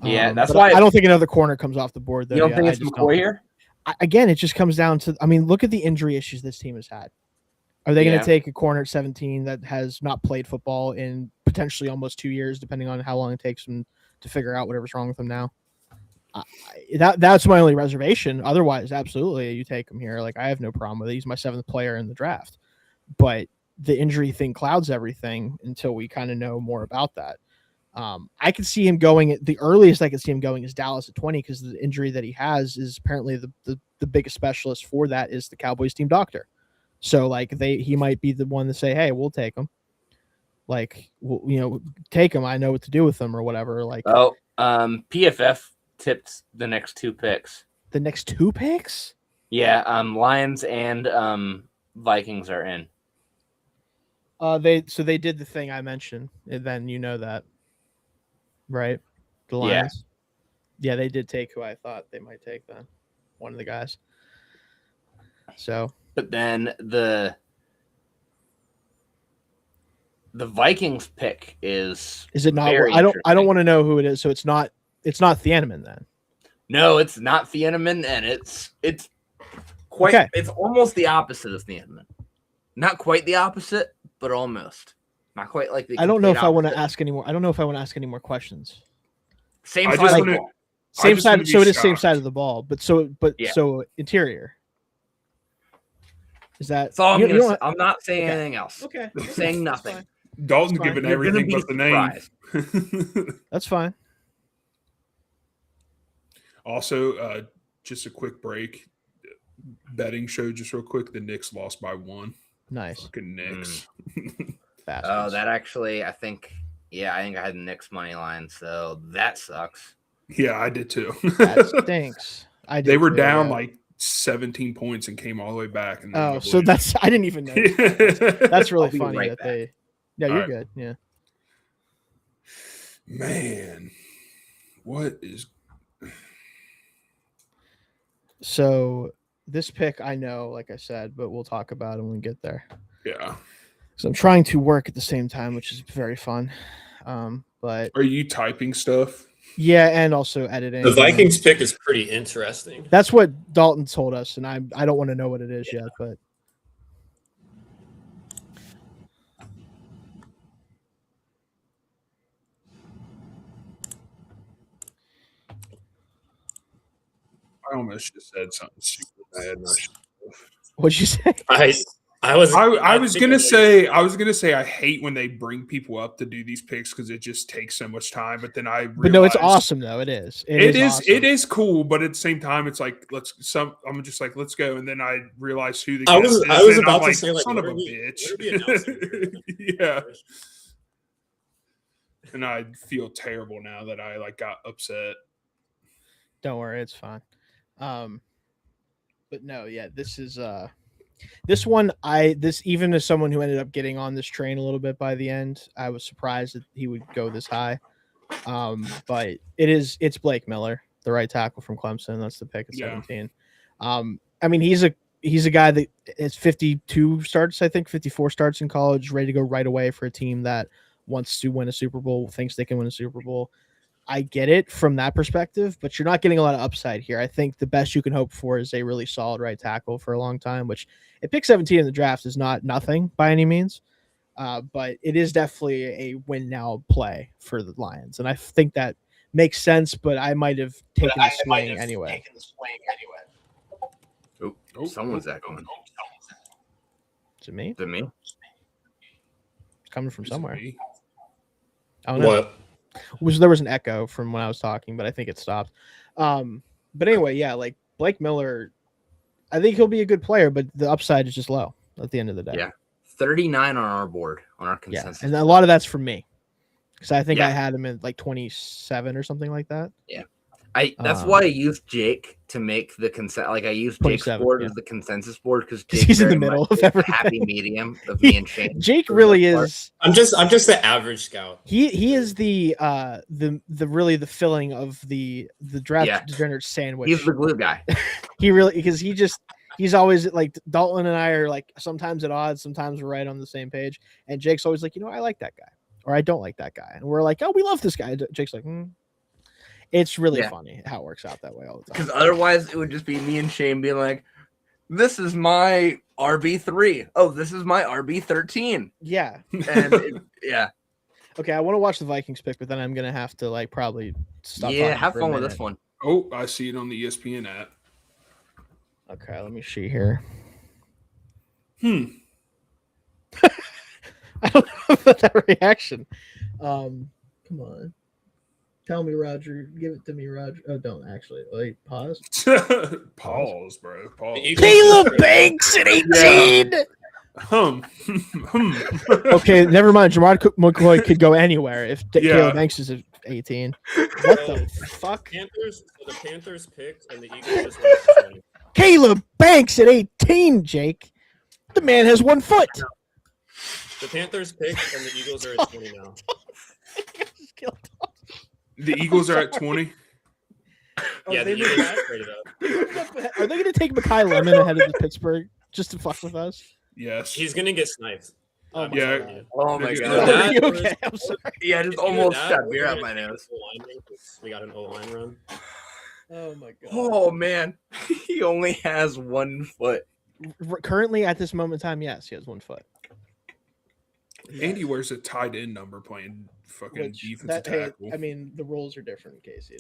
Yeah, that's why I don't think another corner comes off the board. Though. You don't think it's McCoy here? Again, it just comes down to. I mean, look at the injury issues this team has had. Are they going to take a corner at 17 that has not played football in potentially almost 2 years, depending on how long it takes them to figure out whatever's wrong with them now? That's my only reservation. Otherwise, absolutely, you take him here. Like I have no problem with it. He's my 7th player in the draft, but the injury thing clouds everything until we kind of know more about that. I could see him going. The earliest I could see him going is Dallas at 20 because the injury that he has is apparently the biggest specialist for that is the Cowboys team doctor. So like he might be the one to say, hey, we'll take him. Like take him. I know what to do with him or whatever. Like PFF tipped the next 2 picks. The next 2 picks? Yeah, Lions and Vikings are in. They did the thing I mentioned, and then that. Right? The Lions. Yeah, they did take who I thought they might take then. One of the guys. So but then the Vikings pick is it not I don't want to know who it is, so it's not Thieneman then. No, it's not Thieneman, and it's quite it's almost the opposite of Thieneman. Not quite the opposite, but almost. Not quite like the I don't know if I want to ask any more. I don't know if I want to ask any more questions. Same side of the ball. Same side, so it is same side of the ball, but so interior. Is that? That's all I'm not saying anything else. Okay, I'm saying nothing. Dalton's giving everything but the name. That's fine. Also, just a quick break. Betting show, just real quick. The Knicks lost by 1. Nice. Fucking Knicks. Oh, that actually, I think I had the Knicks money line, so that sucks. Yeah, I did too. That stinks. They were down like 17 points and came all the way back. And so that's I didn't even know. That's really funny that they. Yeah, you're good. Yeah. Man, what is? So this pick, I know, like I said, but we'll talk about it when we get there. Yeah. So I'm trying to work at the same time, which is very fun. But are you typing stuff? Yeah, and also editing. The Vikings pick is pretty interesting. That's what Dalton told us, and I don't want to know what it is yet, but I almost just said something super bad. What'd you say? I was gonna say I hate when they bring people up to do these picks because it just takes so much time. But then but no, it's awesome though. It is. It is cool, but at the same time, it's like I'm just like let's go, and then I realize who the guest is. I was about to say son of a bitch. Yeah. And I feel terrible now that I got upset. Don't worry, it's fine. But no, yeah, this is this one, even as someone who ended up getting on this train a little bit by the end, I was surprised that he would go this high. But it's Blake Miller, the right tackle from Clemson. That's the pick at 17. I mean, he's a guy that has 52 starts, I think 54 starts in college, ready to go right away for a team that wants to win a Super Bowl, thinks they can win a Super Bowl. I get it from that perspective, but you're not getting a lot of upside here. I think the best you can hope for is a really solid right tackle for a long time, which at pick 17 in the draft is not nothing by any means. But it is definitely a win now play for the Lions. And I think that makes sense, but I might have taken the swing anyway. Oh, someone's echoing. Is it me? Is it me? It's coming from somewhere. I don't know. What? There was an echo from when I was talking, but I think it stopped. But anyway, yeah, like Blake Miller, I think he'll be a good player, but the upside is just low at the end of the day. Yeah. 39 on our board on our Yeah, consensus. and a lot of that's from me because I think I Yeah. had him in like 27 or something like that. Yeah. That's why I used Jake to make the consent. Like I used Jake's 27, board yeah. as the consensus board because He's in the middle of happy everything. medium of me and Shane. Jake for the really most part. is. I'm just the average scout. He is the really the filling of the draft Yeah. degenerate sandwich. He's the glue guy. He really because he's always like Dalton and I are like sometimes at odds, sometimes we're right on the same page, and Jake's always like, I like that guy or I don't like that guy, and we're like, oh, we love this guy. Jake's like, It's really funny how it works out that way all the time. Because otherwise, it would just be me and Shane being like, "This is my RB3. Oh, this is my RB13." Yeah, and yeah. Okay, I want to watch the Vikings pick, but then I'm gonna have to like probably stop. Yeah, have fun with this one. Oh, I see it on the ESPN app. Okay, let me see here. Hmm. I don't know about that reaction. Come on. Tell me, Roger. Give it to me, Roger. Oh, don't actually. Wait, pause. Pause, bro. Pause. Caleb Banks at 18. Okay, never mind. Jamar McCoy could go anywhere if Caleb Banks is at 18. What the fuck? The Panthers picked and the Eagles just went to 20. Caleb Banks at 18, Jake. The man has 1 foot. The Panthers picked and the Eagles are at 20 now. The Eagles are at 20. Yeah, the Eagles traded up. Are they going to take Mekhi Lemon ahead of the Pittsburgh just to fuck with us? Yes. He's going to get sniped. Oh, yeah. Oh, my God. Are you okay? I'm sorry. Yeah, just almost shot beer out my nose. We got an O-line run. Oh, my God. Oh, man. He only has 1 foot. Currently, at this moment in time, yes, he has 1 foot. Andy wears a tight end number playing fucking defensive tackle. I mean, the roles are different in Casey.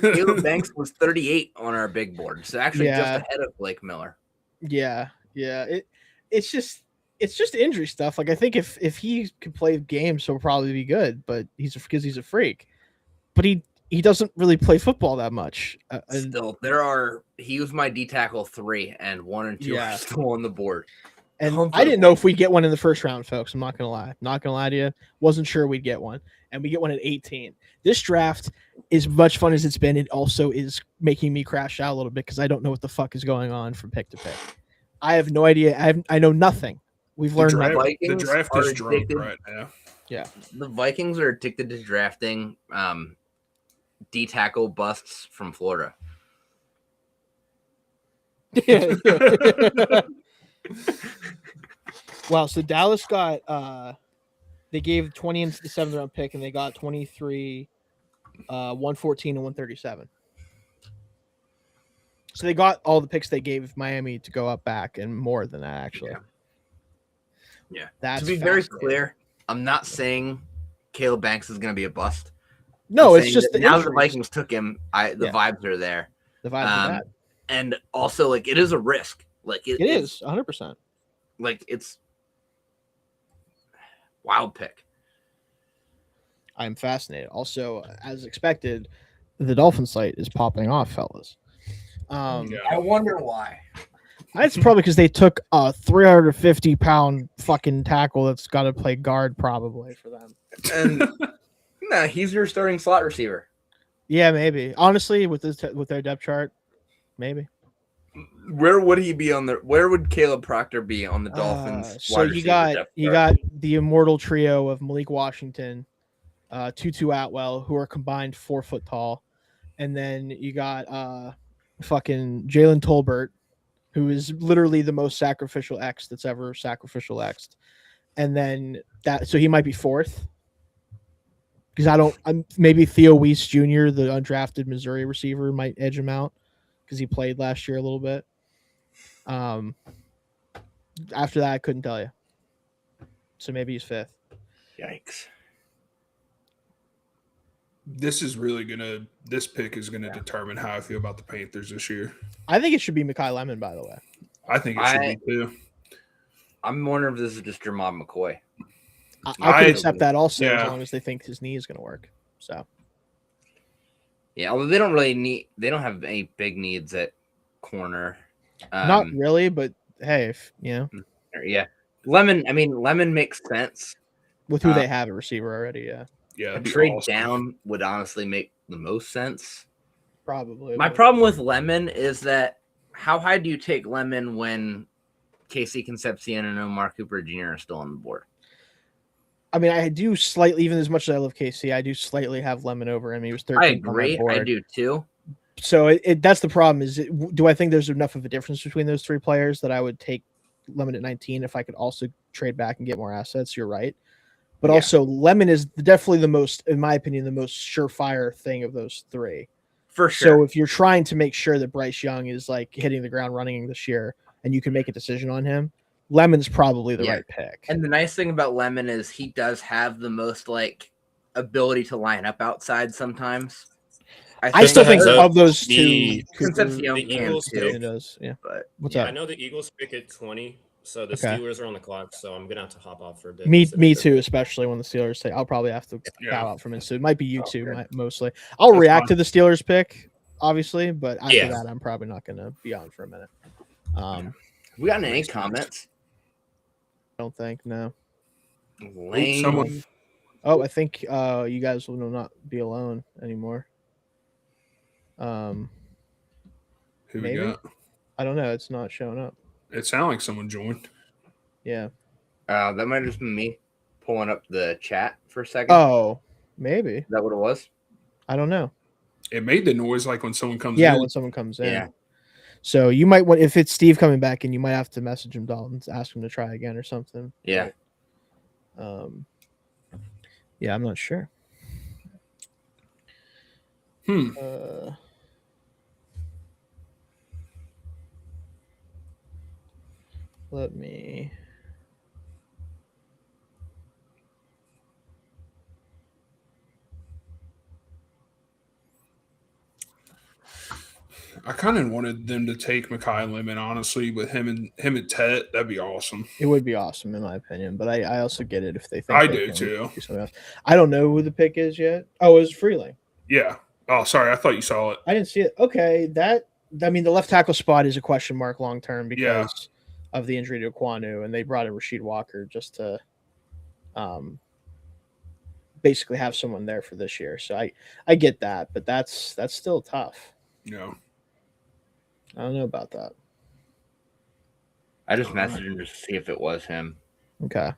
Caleb Banks was 38 on our big board, so actually just ahead of Blake Miller. Yeah. It's just injury stuff. Like I think if he could play games, he'll probably be good. But because he's a freak. But he doesn't really play football that much. Still, he was my D tackle 3, and 1 and 2 are still on the board. And I didn't know if we'd get one in the first round, folks. I'm not gonna lie. Not gonna lie to you. Wasn't sure we'd get one, and we get one at 18. This draft, as much fun as it's been, it also is making me crash out a little bit because I don't know what the fuck is going on from pick to pick. I have no idea. I know nothing. We've learned the draft is drunk right now. Yeah, the Vikings are addicted to drafting D tackle busts from Florida. Yeah. Wow, so Dallas got they gave 20 into the 7th round pick and they got 23, 114 and 137. So they got all the picks they gave Miami to go up back and more than that actually. Yeah. That's to be very clear, I'm not saying Caleb Banks is going to be a bust. No, it's just now the Vikings took him. The vibes are there. The vibes are bad. And also, like, it is a risk. Like it is 100%. Like it's wild pick. I'm fascinated. Also, as expected, the Dolphin site is popping off, fellas. I wonder why. It's probably because they took a 350-pound fucking tackle that's got to play guard probably for them. And he's your starting slot receiver. Yeah, maybe. Honestly, with their depth chart, maybe. Where would he be where would Caleb Proctor be on the Dolphins? So you got the immortal trio of Malik Washington, Tutu Atwell, who are combined 4 foot tall, and then you got fucking Jalen Tolbert, who is literally the most sacrificial X that's ever sacrificial X'd, and then so he might be 4th because maybe Theo Weiss Jr., the undrafted Missouri receiver, might edge him out because he played last year a little bit. After that, I couldn't tell you. So maybe he's 5th. Yikes. This pick is gonna determine how I feel about the Panthers this year. I think it should be Mekhi Lemon, by the way. I think it should be too. I'm wondering if this is just Jermod McCoy. I could accept that also as long as they think his knee is going to work. So, yeah, although they don't have any big needs at corner. Not really, but hey, yeah. Lemon makes sense. with who they have at receiver already. Yeah, Yeah, A that'd be trade awesome. down would honestly make the most sense. probably. My problem with Lemon is that how high do you take Lemon when Casey Concepcion and Omar Cooper Jr. are still on the board? I mean, I do slightly, even as much as I love KC, I do slightly have Lemon over him. He was 13th I on my agree. board. I do too. So that's the problem. Do I think there's enough of a difference between those three players that I would take Lemon at 19 if I could also trade back and get more assets? You're right. But also Lemon is definitely the most, in my opinion, the most surefire thing of those three. For sure. So if you're trying to make sure that Bryce Young is like hitting the ground running this year and you can make a decision on him, Lemon's probably the right pick. And the nice thing about Lemon is he does have the most like ability to line up outside sometimes. I still think of those two, the Eagles pick, does. Yeah. But what's I up? know the Eagles pick at 20, so the Okay. Steelers are on the clock. So I'm gonna have to hop off for a bit. Me too, especially when the Steelers say I'll probably have to bow out from it. So it might be you two mostly. I'll react to the Steelers pick, obviously, but after that, I'm probably not going to be on for a minute. We got any comments? I don't think no. Lame. Oh, I think you guys will not be alone anymore. Who maybe? we got? I don't know. It's not showing up. It sounded like someone joined. Yeah. That might have just been me pulling up the chat for a second. Oh, maybe. Is that what it was? I don't know. It made the noise like when someone comes in. Yeah, when someone comes in. Yeah. So you might want, if it's Steve coming back in, you might have to message him, Dalton, ask him to try again or something. Yeah. Yeah, I'm not sure. Let me. I kind of wanted them to take Mekhi Lemon, honestly, with him and Tet. That'd be awesome. It would be awesome, in my opinion, but I also get it if they think I they do can too. Do something else. I don't know who the pick is yet. Oh, it was Freeling. Yeah. Oh, sorry. I thought you saw it. I didn't see it. Okay, the left tackle spot is a question mark long term because of the injury to Kwanu, and they brought in Rasheed Walker just to basically have someone there for this year. So I get that, but that's still tough. Yeah. I don't know about that. I just messaged him to see if it was him. Okay.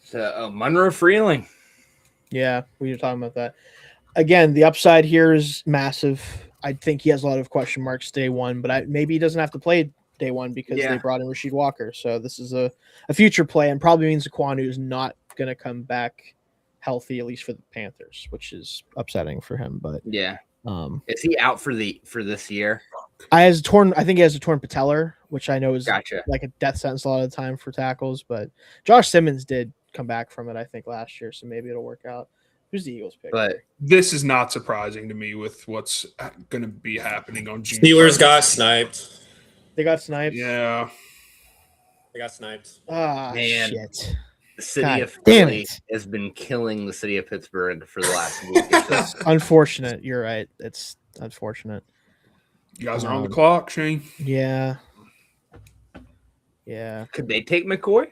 So Monroe Freeling. Yeah, we were talking about that. Again, the upside here is massive. I think he has a lot of question marks day one, but maybe he doesn't have to play day one because they brought in Rasheed Walker. So this is a future play, and probably means Kwanu is not going to come back healthy, at least for the Panthers, which is upsetting for him. But is he out for this year? I think he has a torn patellar, which I know is gotcha. Like a death sentence a lot of the time for tackles. But Josh Simmons did come back from it, I think, last year, so maybe it'll work out. Who's the Eagles pick? But this is not surprising to me with what's going to be happening on June. Steelers got sniped. They got sniped. Yeah, they got sniped. Ah, man. Shit. The city of Philly has been killing the city of Pittsburgh for the last week. It's unfortunate. You're right. It's unfortunate. You guys are on the clock, Shane. Yeah. Yeah. Could they take McCoy?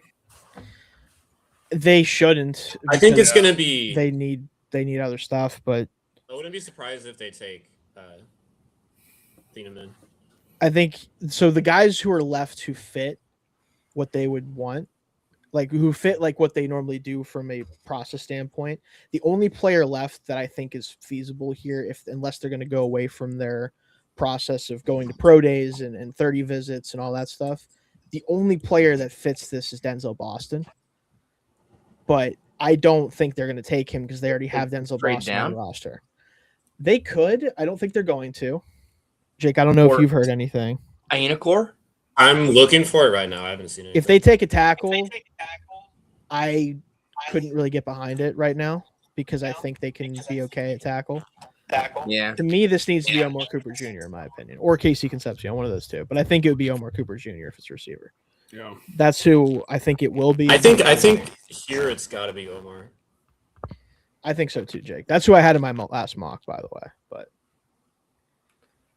They shouldn't. I think it's going to be. They need other stuff, but I wouldn't be surprised if they take Thieneman. I think so. The guys who are left who fit what they would want, like who fit like what they normally do from a process standpoint. The only player left that I think is feasible here, unless they're going to go away from their process of going to pro days and 30 visits and all that stuff. The only player that fits this is Denzel Boston. But I don't think they're going to take him because they already have Denzel Boston on the roster. They could. I don't think they're going to. Jake, I don't know if you've heard anything. Ainacor? I'm looking for it right now. I haven't seen it. If they take a tackle, I couldn't really get behind it right now because I think they can be okay at tackle. Yeah. To me, this needs to be Omar Cooper Jr., in my opinion, or Casey Concepcion, one of those two. But I think it would be Omar Cooper Jr. if it's a receiver. Yeah, that's who I think it will be. I think here it's got to be Omar. I think so too, Jake. That's who I had in my last mock, by the way. But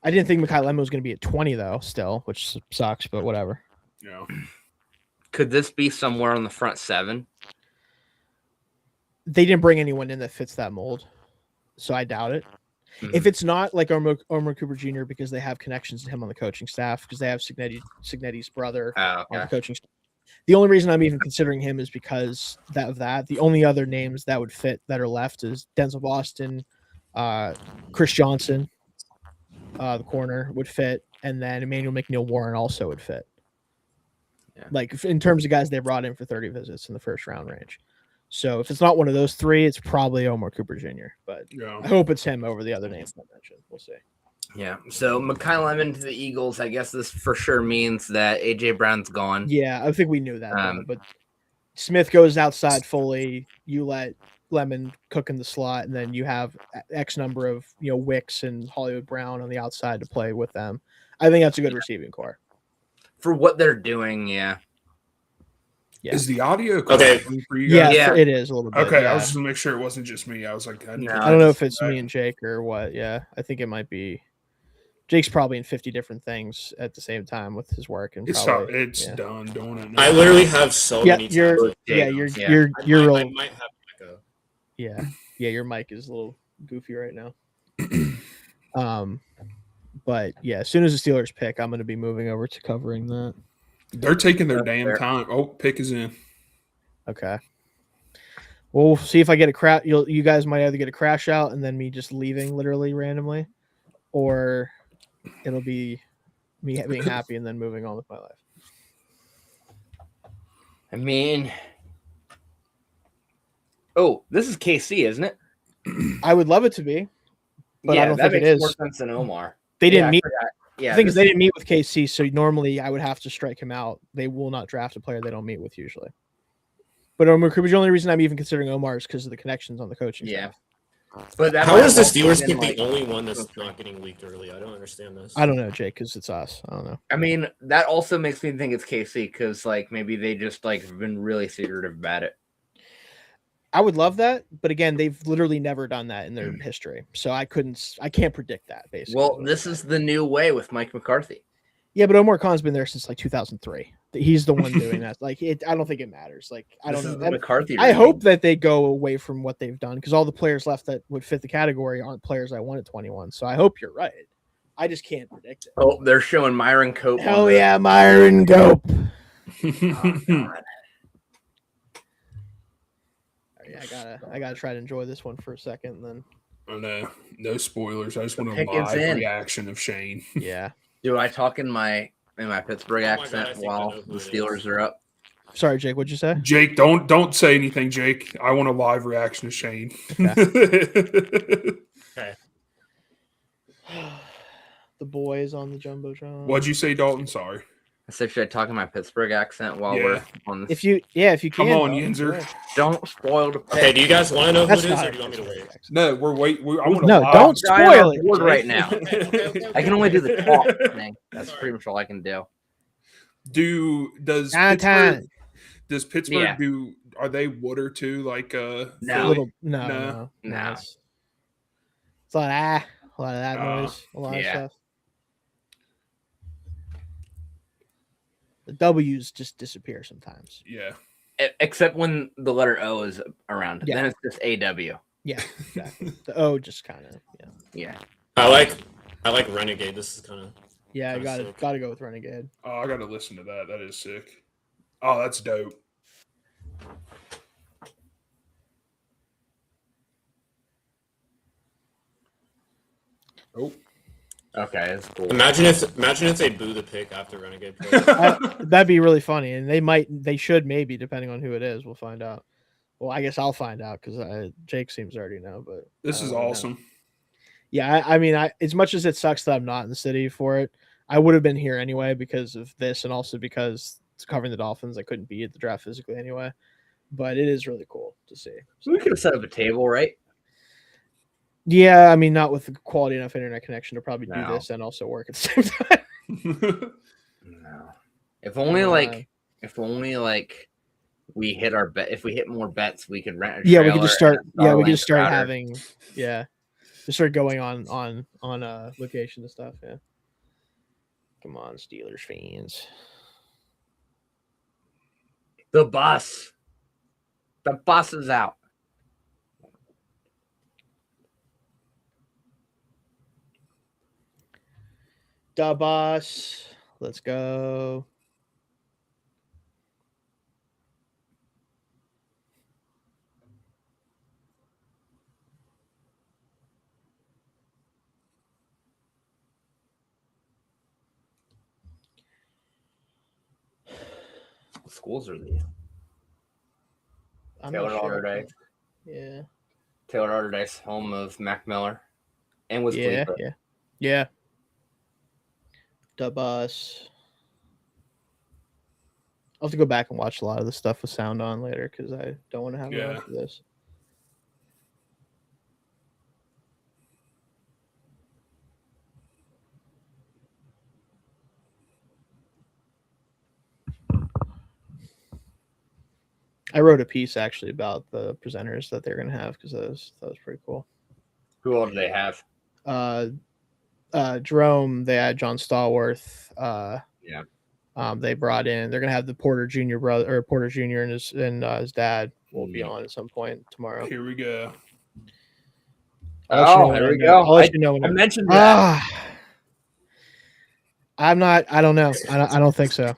I didn't think Mikhail Lemon was going to be at 20 though, still, which sucks, but whatever. Yeah. Could this be somewhere on the front 7? They didn't bring anyone in that fits that mold, so I doubt it. Mhm. If it's not like Omar Cooper Jr. because they have connections to him on the coaching staff, because they have Signetti's brother on the coaching staff. The only reason I'm even considering him is because of that. The only other names that would fit that are left is Denzel Boston, Chris Johnson, the corner would fit, and then Emmanuel McNeil-Warren also would fit. Yeah. Like in terms of guys they brought in for 30 visits in the first round range. So if it's not one of those 3, it's probably Omar Cooper Jr. But I hope it's him over the other names I mentioned. We'll see. Yeah. So Mikhail Lemon to the Eagles. I guess this for sure means that AJ Brown's gone. Yeah, I think we knew that. Though, but Smith goes outside fully. You let Lemon cook in the slot, and then you have X number of Wicks and Hollywood Brown on the outside to play with them. I think that's a good receiving core for what they're doing. Yeah. Is the audio okay for you guys? Yeah, it is a little bit. Okay, yeah. I was just gonna make sure it wasn't just me. I was like, I don't know if it's me and Jake or what. Yeah, I think it might be. Jake's probably in 50 different things at the same time with his work, and it's done doing it now. I literally have so many. You're real. I might have echo. Yeah, your mic is a little goofy right now. But yeah, as soon as the Steelers pick, I'm going to be moving over to covering that. They're taking their damn time. Oh, pick is in. Okay. We'll see if I get a crash. You guys might either get a crash out and then me just leaving literally randomly, or it'll be me being happy and then moving on with my life. I mean, this is KC, isn't it? I would love it to be, but I don't think it is. More sense than Omar. They didn't meet. Yeah, the thing is, they didn't meet with KC, so normally I would have to strike him out. They will not draft a player they don't meet with usually. But Omar Cooper, the only reason I'm even considering Omar is because of the connections on the coaching staff. But how is the Steelers pick the only one that's not getting leaked early? I don't understand this. I don't know, Jake, because it's us. I don't know. I mean, that also makes me think it's KC because maybe they just have been really secretive about it. I would love that, but again, they've literally never done that in their history, so I can't predict that. Basically, well, this is the new way with Mike McCarthy. Yeah, but Omar Khan's been there since 2003. He's the one doing that. I don't think it matters. I don't know. McCarthy. I hope that they go away from what they've done because all the players left that would fit the category aren't players I want at 21. So I hope you're right. I just can't predict it. Oh, they're showing Myron Cope. Hell yeah, Myron Cope. God. Yeah, I gotta try to enjoy this one for a second, and then. Oh no, no spoilers. I just want a live reaction of Shane. Yeah. Do I talk in my Pittsburgh accent while the Steelers are up? Sorry, Jake. What'd you say? Jake, don't say anything, Jake. I want a live reaction of Shane. Okay. The boys on the jumbotron. What'd you say, Dalton? Sorry. I said, should I talk in my Pittsburgh accent while we're on this? If you can. Come on, Yinzer. Don't spoil the pick. Okay, do you guys want to know who it is, or do you want me to wait? No, we're waiting. Don't spoil it right now. I can only do the talk thing. That's pretty much all I can do. Does Pittsburgh do? Are they water too? No. It's a lot of that noise. A lot of stuff. The W's just disappear sometimes. Yeah. Except when the letter O is around. Then it's just AW. Yeah, exactly. The O just kind of, Yeah. I like Renegade. This is kind of. Yeah, I gotta go with Renegade. Oh, I gotta listen to that. That is sick. Oh, that's dope. Oh. Okay, that's cool. Imagine if they boo the pick after Renegade plays. That'd be really funny, and they should maybe, depending on who it is. We'll find out. Well, I guess I'll find out because Jake seems to already know. But this is awesome. Know. Yeah, I mean, as much as it sucks that I'm not in the city for it, I would have been here anyway because of this, and also because it's covering the Dolphins. I couldn't be at the draft physically anyway, but it is really cool to see. So we could have set up a table, right? Yeah, I mean, not with the quality enough internet connection to probably do this and also work at the same time. No. If only we hit our bet. If we hit more bets, we could rent a trailer. We could just start. Yeah, we could just start having. Yeah. They started going on location and stuff. Yeah. Come on, Steelers fans. The bus. The bus is out. The bus. Let's go. What schools are these? I'm Taylor not sure. Alderdice. Yeah. Taylor Alderdice, home of Mac Miller. And was Yeah. The bus. I'll have to go back and watch a lot of the stuff with sound on later because I don't want to have it on for this. I wrote a piece actually about the presenters that they're going to have because that was pretty cool. Who all do they have? Jerome, they had John Stallworth. Yeah. They brought in. They're going to have the Porter Jr. brother or Porter Jr. and his dad will be on at some point tomorrow. Here we go. There we go. I'll let you know when I mentioned that. I'm not. I don't know. I don't think so.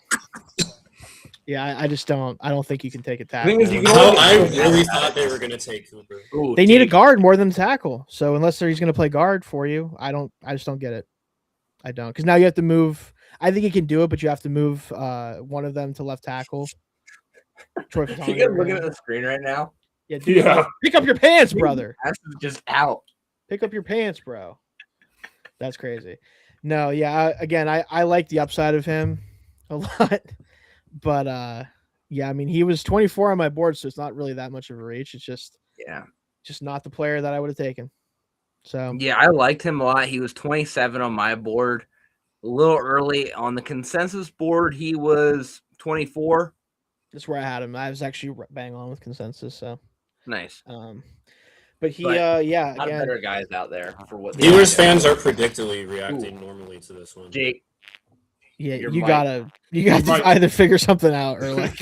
Yeah, I just don't. I don't think you can take a tackle. I really thought they were going to take Cooper. Ooh, they need a guard more than a tackle. So unless he's going to play guard for you, I just don't get it. I don't, because now you have to move. I think he can do it, but you have to move one of them to left tackle. Troy Fatani. You guys looking at the screen right now? Yeah, dude, yeah. Pick up your pants, brother. That's just out. Pick up your pants, bro. That's crazy. No, yeah. Again, I like the upside of him a lot. But yeah, I mean, he was 24 on my board, so it's not really that much of a reach. It's just not the player that I would have taken. So yeah, I liked him a lot. He was 27 on my board, a little early on the consensus board. He was 24. That's where I had him. I was actually bang on with consensus. So nice. But yeah, a lot of better guys out there for what Steelers fans are predictably reacting normally to this one. Jake. Yeah, you gotta either figure something out or like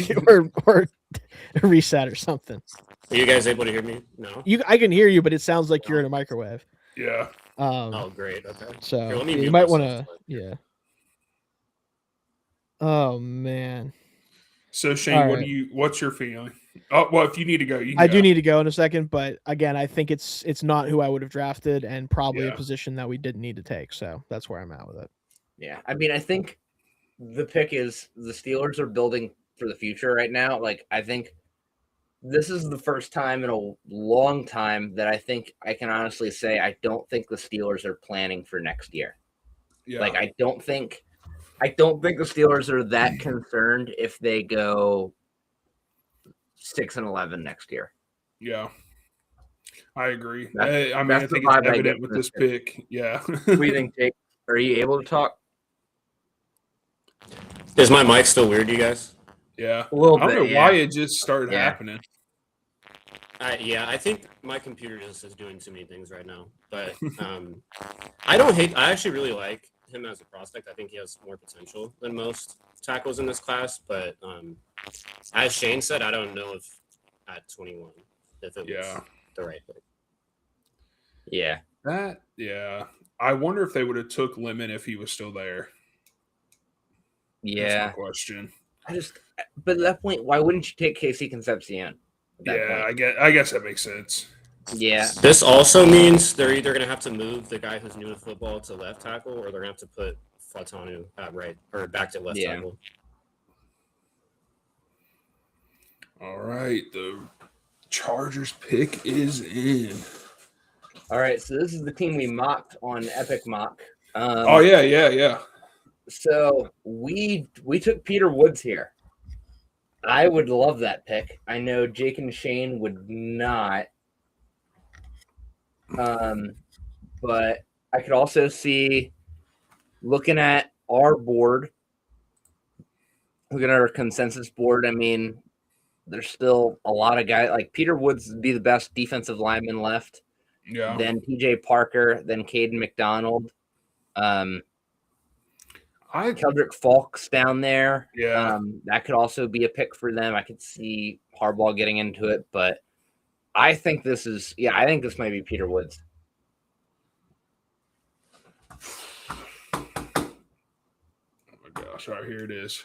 or reset or something. Are you guys able to hear me? No. I can hear you, but it sounds like you're in a microwave. Yeah. Oh, great. Okay. So here, you might want to. Yeah. Oh man. So Shane, what's your feeling? Oh well, if you need to go, you can do need to go in a second, but again, I think it's not who I would have drafted, and probably a position that we didn't need to take. So that's where I'm at with it. Yeah, I mean, I think the pick is the Steelers are building for the future right now. Like, I think this is the first time in a long time that I think I can honestly say I don't think the Steelers are planning for next year. Yeah. Like, I don't think the Steelers are that concerned if they go 6-11 next year. Yeah, I agree. I mean, I think it's evident with this pick. Yeah. What do you think, Jake? Are you able to talk? Is my mic still weird, you guys? Yeah. A little bit. I don't know why it just started happening. I think my computer just is doing too many things right now. But I actually really like him as a prospect. I think he has more potential than most tackles in this class. But as Shane said, I don't know if at 21 if it was the right pick. Yeah. I wonder if they would have took Lemon if he was still there. Yeah. That's my question. But at that point, why wouldn't you take Casey Concepcion? Yeah, I guess that makes sense. Yeah. This also means they're either going to have to move the guy who's new to football to left tackle, or they're going to have to put Fatanu at right or back to left tackle. All right, the Chargers pick is in. All right, so this is the team we mocked on Epic Mock. Yeah. So we took Peter Woods here. I would love that pick. I know Jake and Shane would not. But I could also see, looking at our board, looking at our consensus board, I mean, there's still a lot of guys. Like Peter Woods would be the best defensive lineman left. Yeah. then TJ Parker, then Caden McDonald. Keldrick Falk's down there. Yeah. That could also be a pick for them. I could see Harbaugh getting into it, but I think this might be Peter Woods. Oh my gosh! All right, here it is.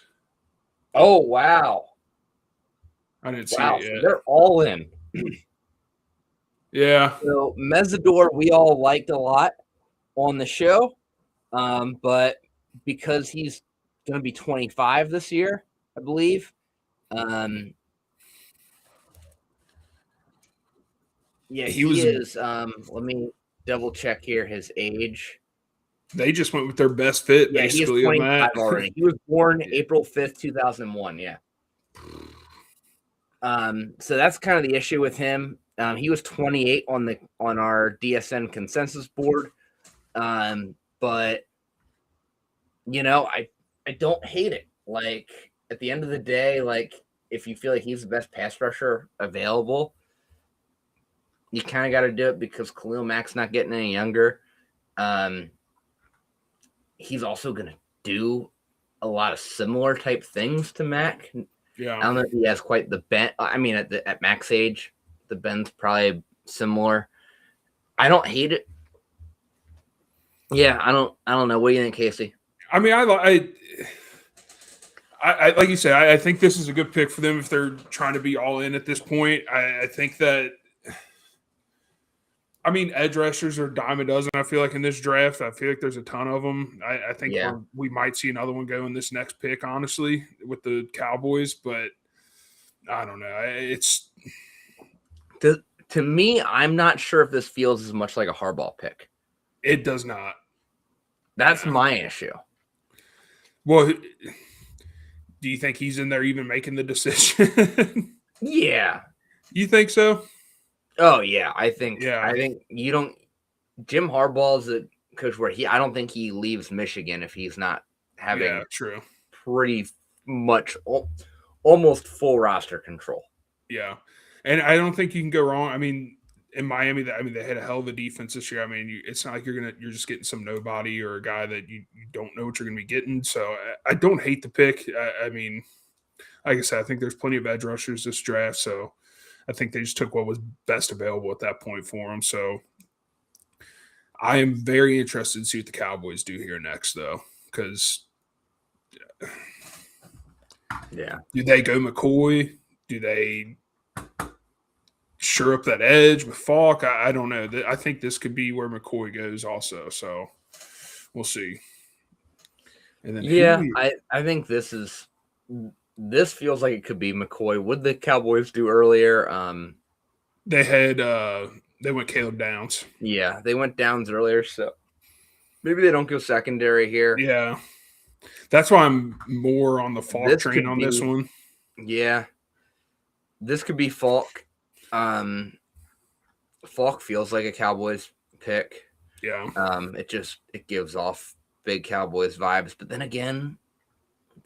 Oh wow! I didn't see Wow, it yet. so they're all in. Yeah. So Mesidor, we all liked a lot on the show, but because he's going to be 25 this year, I believe. Yeah, he is. Let me double check here his age. They just went with their best fit, Yeah, basically. he is 25 on that. already. He was born April 5th, 2001. Yeah. So that's kind of the issue with him. He was 28 on our DSN consensus board. But I don't hate it. Like at the end of the day, like if you feel like he's the best pass rusher available, you kind of got to do it because Khalil Mack's not getting any younger. He's also going to do a lot of similar type things to Mack. Yeah. I don't know if he has quite the bend. I mean, at Mack's age, the bend's probably similar. I don't hate it. Yeah, I don't know. What do you think, Casey? I mean, I like you said, I think this is a good pick for them if they're trying to be all in at this point. I think that, I mean, edge rushers are a dime a dozen. I feel like in this draft, I feel like there's a ton of them. I think we might see another one go in this next pick, honestly, with the Cowboys. But I don't know. It's to me, I'm not sure if this feels as much like a Harbaugh pick. It does not. That's my issue. Well, do you think he's in there even making the decision? Yeah. You think so? Oh yeah, I think you don't. Jim Harbaugh's a coach where I don't think he leaves Michigan if he's not having true. pretty much almost full roster control. Yeah, and I don't think you can go wrong. I mean, in Miami, they had a hell of a defense this year. I mean, it's not like you're just getting some nobody or a guy that you don't know what you're going to be getting. So I don't hate the pick. I mean, like I said, I think there's plenty of edge rushers this draft. So I think they just took what was best available at that point for them. So I am very interested to see what the Cowboys do here next, though, because do they go McCoy? Do they shore up that edge with Falk? I don't know. I think this could be where McCoy goes also. So we'll see. And then I think this feels like it could be McCoy. What did the Cowboys do earlier? They went Caleb Downs. Yeah, they went Downs earlier, so maybe they don't go secondary here. Yeah. That's why I'm more on the Falk train on this one. Yeah. This could be Falk. Falk feels like a Cowboys pick. Yeah. It gives off big Cowboys vibes, but then again,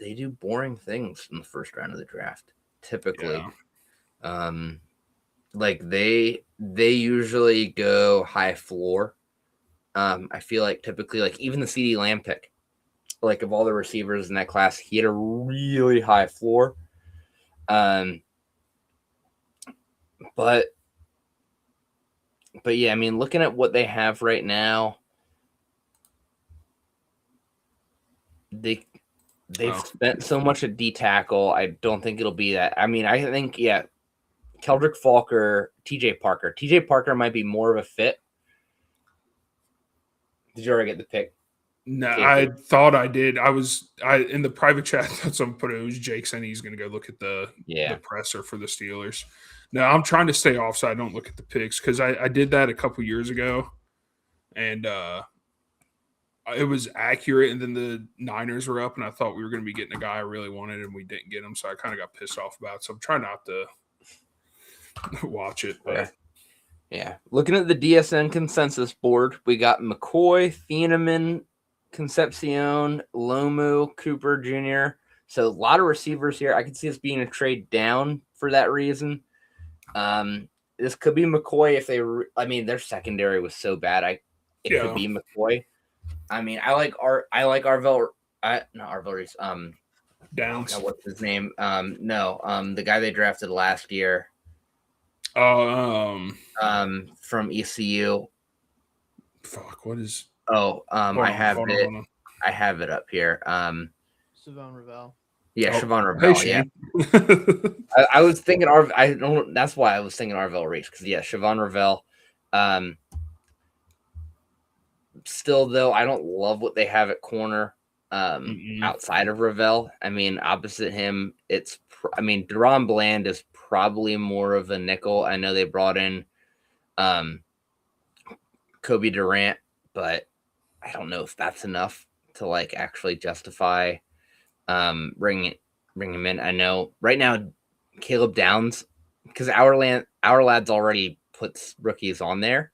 they do boring things in the first round of the draft, typically. Yeah. Like they usually go high floor. I feel like typically, like even the CeeDee Lamb pick, like of all the receivers in that class, he had a really high floor. But yeah, I mean, looking at what they have right now, they've spent so much at D tackle. I don't think it'll be that. I mean, I think Keldrick Falk or TJ Parker. TJ Parker might be more of a fit. Did you already get the pick? No, I thought I did. I in the private chat. That's what I put. It was Jake saying he's going to go look at the presser for the Steelers. No, I'm trying to stay off so I don't look at the picks because I did that a couple years ago, and it was accurate. And then the Niners were up, and I thought we were going to be getting a guy I really wanted, and we didn't get him. So I kind of got pissed off about it. So I'm trying not to watch it. But. Yeah. Looking at the DSN consensus board, we got McCoy, Thieneman, Concepcion, Lomu, Cooper Jr. So a lot of receivers here. I could see this being a trade down for that reason. this could be McCoy if they. I mean, their secondary was so bad. It could be McCoy. I mean, I like Arvell. Not Arvell Reese. Downs. What's his name? The guy they drafted last year. From ECU. Fuck. What is? I have it. I have it up here. Savon Ravel. Yeah, Savon Ravel. Hey, yeah. I was thinking I don't. That's why I was thinking Arvell Reese because Savon Ravel. Still though, I don't love what they have at corner. Outside of Ravel, I mean, opposite him, Deron Bland is probably more of a nickel. I know they brought in Kobe Durant, but I don't know if that's enough to like actually justify bringing him in. I know right now Caleb Downs, because our lads already puts rookies on there.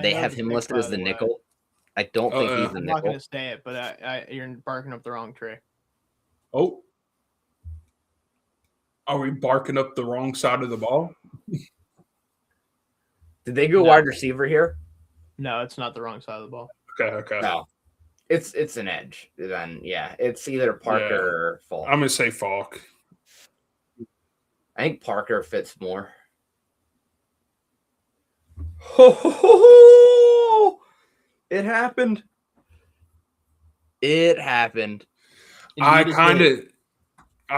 They have him listed as the nickel. I don't think he's the nickel. I'm not going to say it, but you're barking up the wrong tree. Oh. Are we barking up the wrong side of the ball? Did they go wide receiver here? No, it's not the wrong side of the ball. Okay. No. It's an edge. Then it's either Parker or Falk. I'm gonna say Falk. I think Parker fits more. It happened. I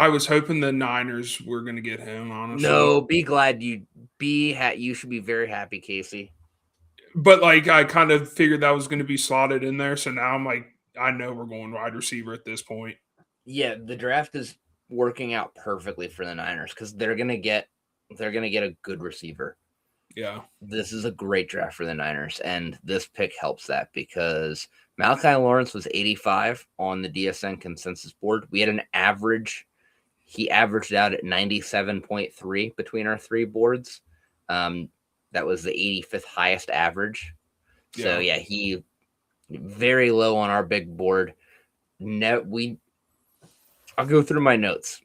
was hoping the Niners were going to get him, honestly. No, be glad you should be very happy, Casey. But like I kind of figured that was going to be slotted in there, so now I'm like, I know we're going wide receiver at this point. Yeah, the draft is working out perfectly for the Niners because they're gonna get a good receiver. Yeah. This is a great draft for the Niners, and this pick helps that because Malachi Lawrence was 85 on the DSN consensus board. We had an average. He averaged out at 97.3 between our three boards. That was the 85th highest average. So, he very low on our big board. I'll go through my notes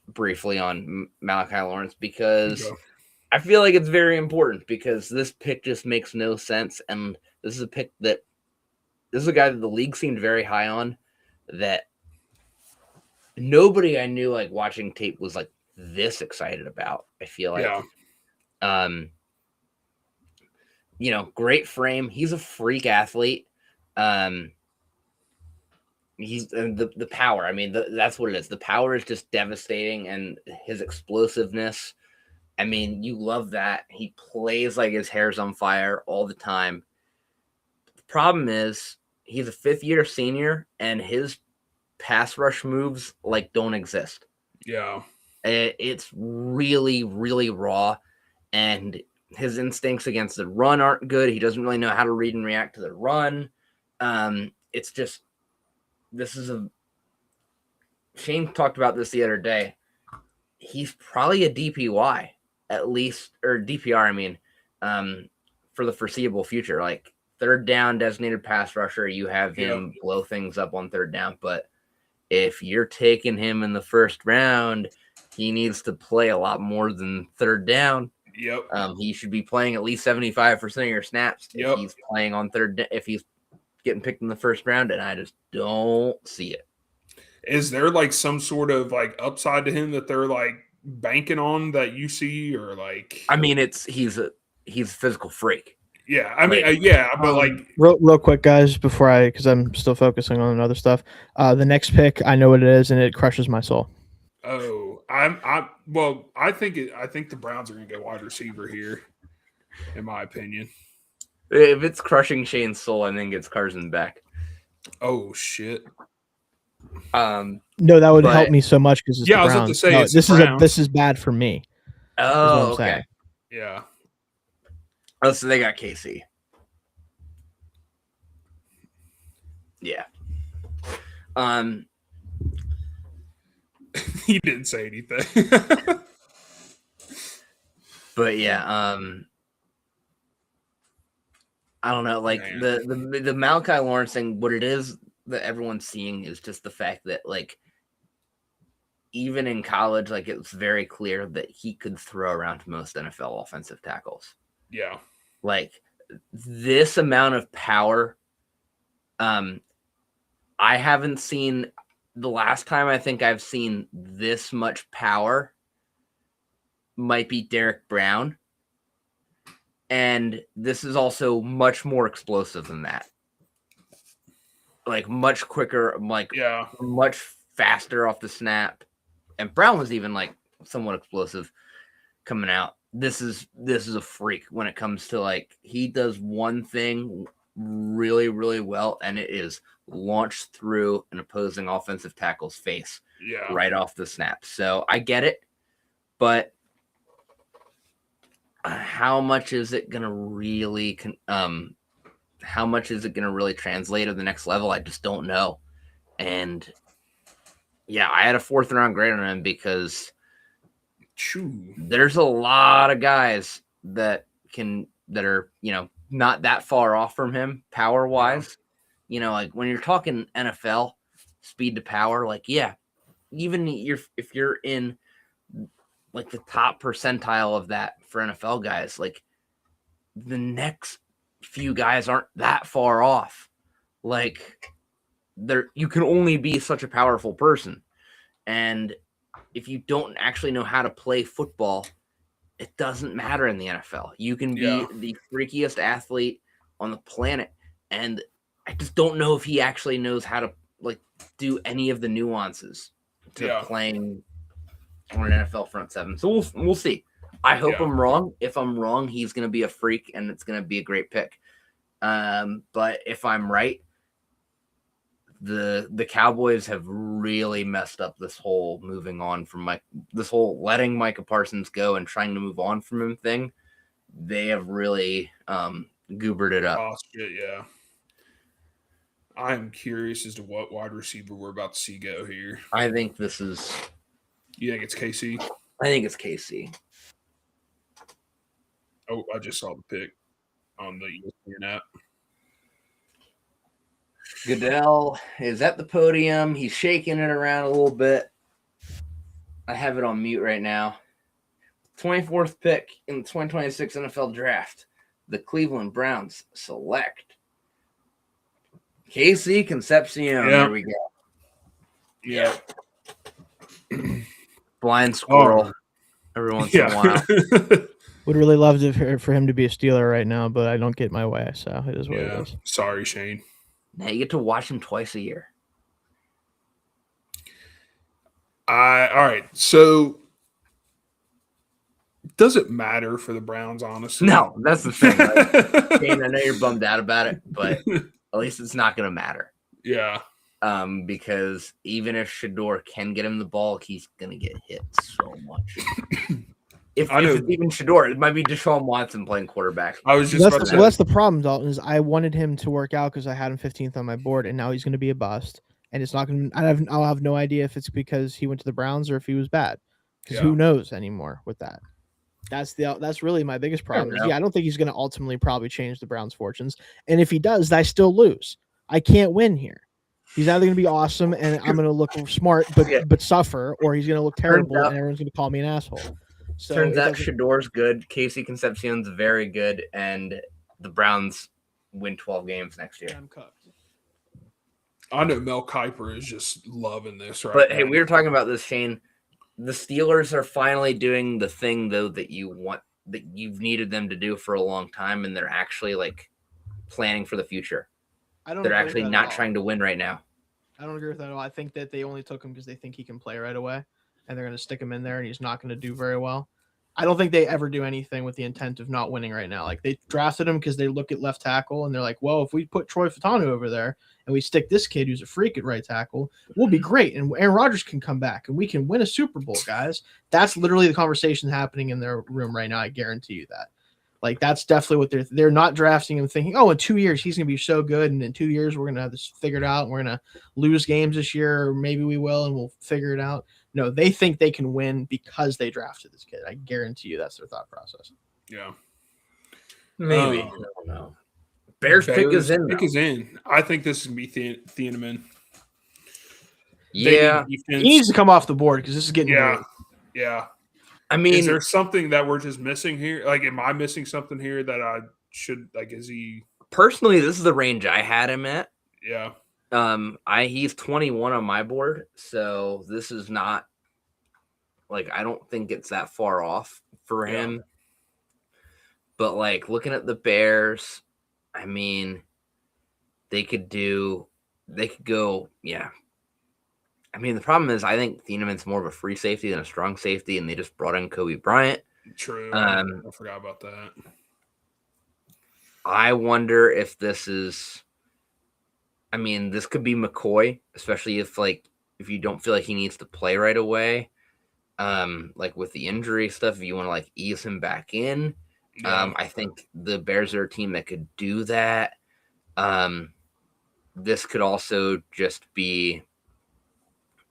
briefly on Malachi Lawrence because I feel like it's very important because this pick just makes no sense. And this is a pick this is a guy that the league seemed very high on that nobody I knew like watching tape was like this excited about. I feel like, great frame. He's a freak athlete. He's the power. I mean, that's what it is. The power is just devastating, and his explosiveness. I mean, you love that. He plays like his hair's on fire all the time. The problem is he's a fifth-year senior, and his pass rush moves like don't exist. Yeah, it's really, really raw, and his instincts against the run aren't good. He doesn't really know how to read and react to the run. It's just. Shane talked about this the other day. He's probably a DPY at least, or DPR, I mean, for the foreseeable future. Like third down designated pass rusher, you have him blow things up on third down. But if you're taking him in the first round, he needs to play a lot more than third down. Yep. He should be playing at least 75% of your snaps if he's playing on if he's getting picked in the first round, and I just don't see it. Is there like some sort of like upside to him that they're like banking on that you see, or like? I mean, he's a physical freak. Yeah, I mean, but like real quick, guys, because I'm still focusing on other stuff. The next pick, I know what it is, and it crushes my soul. Oh, I think the Browns are going to go wide receiver here, in my opinion. If it's crushing Shane's soul, I think it's Carson Beck. Oh shit. No, that would help me so much because I was about to say this is bad for me. Oh, okay. Saying. Yeah. Oh, so they got KC. Yeah. He didn't say anything. But yeah, I don't know. Like the Malachi Lawrence thing, what it is that everyone's seeing is just the fact that like even in college, like, it was very clear that he could throw around most NFL offensive tackles. Yeah. Like, this amount of power, I haven't seen the last time I think I've seen this much power might be Derek Brown. And this is also much more explosive than that. Like, much quicker, like, much faster off the snap. And Brown was even, like, somewhat explosive coming out. This is a freak when it comes to, like, he does one thing really, really well, and it is launch through an opposing offensive tackle's face right off the snap. So I get it, but how much is it gonna really translate to the next level? I just don't know. And yeah, I had a 4th round grade on him because there's a lot of guys that are, you know, not that far off from him power wise. You know, like when you're talking NFL speed to power, like, yeah, even if you're in like the top percentile of that for NFL guys, like the next few guys aren't that far off. Like, you can only be such a powerful person. And if you don't actually know how to play football, it doesn't matter in the NFL. You can be the freakiest athlete on the planet. And I just don't know if he actually knows how to, like, do any of the nuances to playing on an NFL front seven. So we'll see. I hope I'm wrong. If I'm wrong, he's going to be a freak and it's going to be a great pick. But if I'm right, the Cowboys have really messed up this whole moving on from this whole letting Micah Parsons go and trying to move on from him thing. They have really goobered it up. Oh, shit, yeah. I'm curious as to what wide receiver we're about to see go here. I think this is. You think it's KC? I think it's KC. Oh, I just saw the pick on the ESPN app. Goodell is at the podium. He's shaking it around a little bit. I have it on mute right now. 24th pick in the 2026 NFL Draft. The Cleveland Browns select KC Concepcion. There we go. Yeah. Blind squirrel every once in a while. Would really love for him to be a Steeler right now, but I don't get my way, so it is what it is. Sorry, Shane. Now you get to watch him twice a year. All right. So does it matter for the Browns, honestly? No, that's the thing. Like, Shane, I know you're bummed out about it, but at least it's not going to matter. Yeah. Because even if Shador can get him the ball, he's going to get hit so much. If it's even Shador, it might be Deshaun Watson playing quarterback. I was just that's the problem, Dalton. Is I wanted him to work out because I had him 15th on my board, and now he's going to be a bust. And it's not going. I'll have no idea if it's because he went to the Browns or if he was bad. Because who knows anymore with that? That's really my biggest problem. I don't think he's going to ultimately probably change the Browns' fortunes. And if he does, I still lose. I can't win here. He's either going to be awesome and I'm going to look smart but suffer, or he's going to look terrible and everyone's going to call me an asshole. So turns out Shador's good, KC Concepcion's very good, and the Browns win 12 games next year. I'm cooked. I know Mel Kiper is just loving this right now. But hey, we were talking about this, Shane. The Steelers are finally doing the thing, though, that you've needed them to do for a long time, and they're actually like planning for the future. They're actually not trying to win right now. I don't agree with that at all. I think that they only took him because they think he can play right away, and they're going to stick him in there, and he's not going to do very well. I don't think they ever do anything with the intent of not winning right now. Like, they drafted him because they look at left tackle, and they're like, well, if we put Troy Fautanu over there and we stick this kid who's a freak at right tackle, we'll be great, and Aaron Rodgers can come back, and we can win a Super Bowl, guys. That's literally the conversation happening in their room right now. I guarantee you that. Like, that's definitely what they're not drafting him thinking, oh, in 2 years, he's going to be so good. And in 2 years, we're going to have this figured out. And we're going to lose games this year, or maybe we will, and we'll figure it out. No, they think they can win because they drafted this kid. I guarantee you that's their thought process. Yeah. Maybe. I don't know. Bears pick is in. Pick is in. I think this is going to be Thieneman. Yeah, They need defense. He needs to come off the board because this is getting Yeah, weird. yeah. I mean, Is there something that we're just missing here? Like, am I missing something here that I should like? Is he? personally, this is the range I had him at. Yeah. He's 21 on my board, so this is not like I don't think it's that far off for him. But like looking at the Bears, I mean, they could go, yeah. I mean, the problem is I think Thieneman's more of a free safety than a strong safety, and they just brought in Kobe Bryant. True. I forgot about that. I wonder if this is. I mean, this could be McCoy, especially if you don't feel like he needs to play right away. Like with the injury stuff, if you want to like ease him back in. Yeah. I think the Bears are a team that could do that. This could also just be,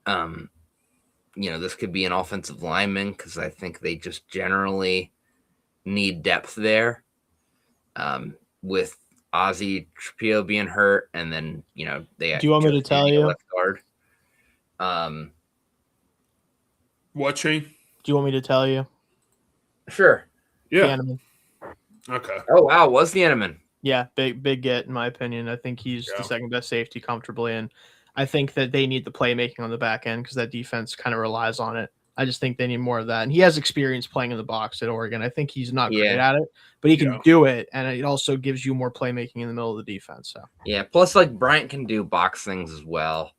this could be an offensive lineman because I think they just generally need depth there. With Ozzie Trapio being hurt, and then they. Do you want me to tell you? Left guard. What, Shane? Do you want me to tell you? Sure. Yeah. Thieneman. Okay. Oh wow, was the Thieneman? Yeah, big get in my opinion. I think he's the second best safety comfortably, and I think that they need the playmaking on the back end because that defense kind of relies on it. I just think they need more of that, and he has experience playing in the box at Oregon. I think he's not great at it, but he can do it, and it also gives you more playmaking in the middle of the defense. So yeah, plus like Bryant can do box things as well.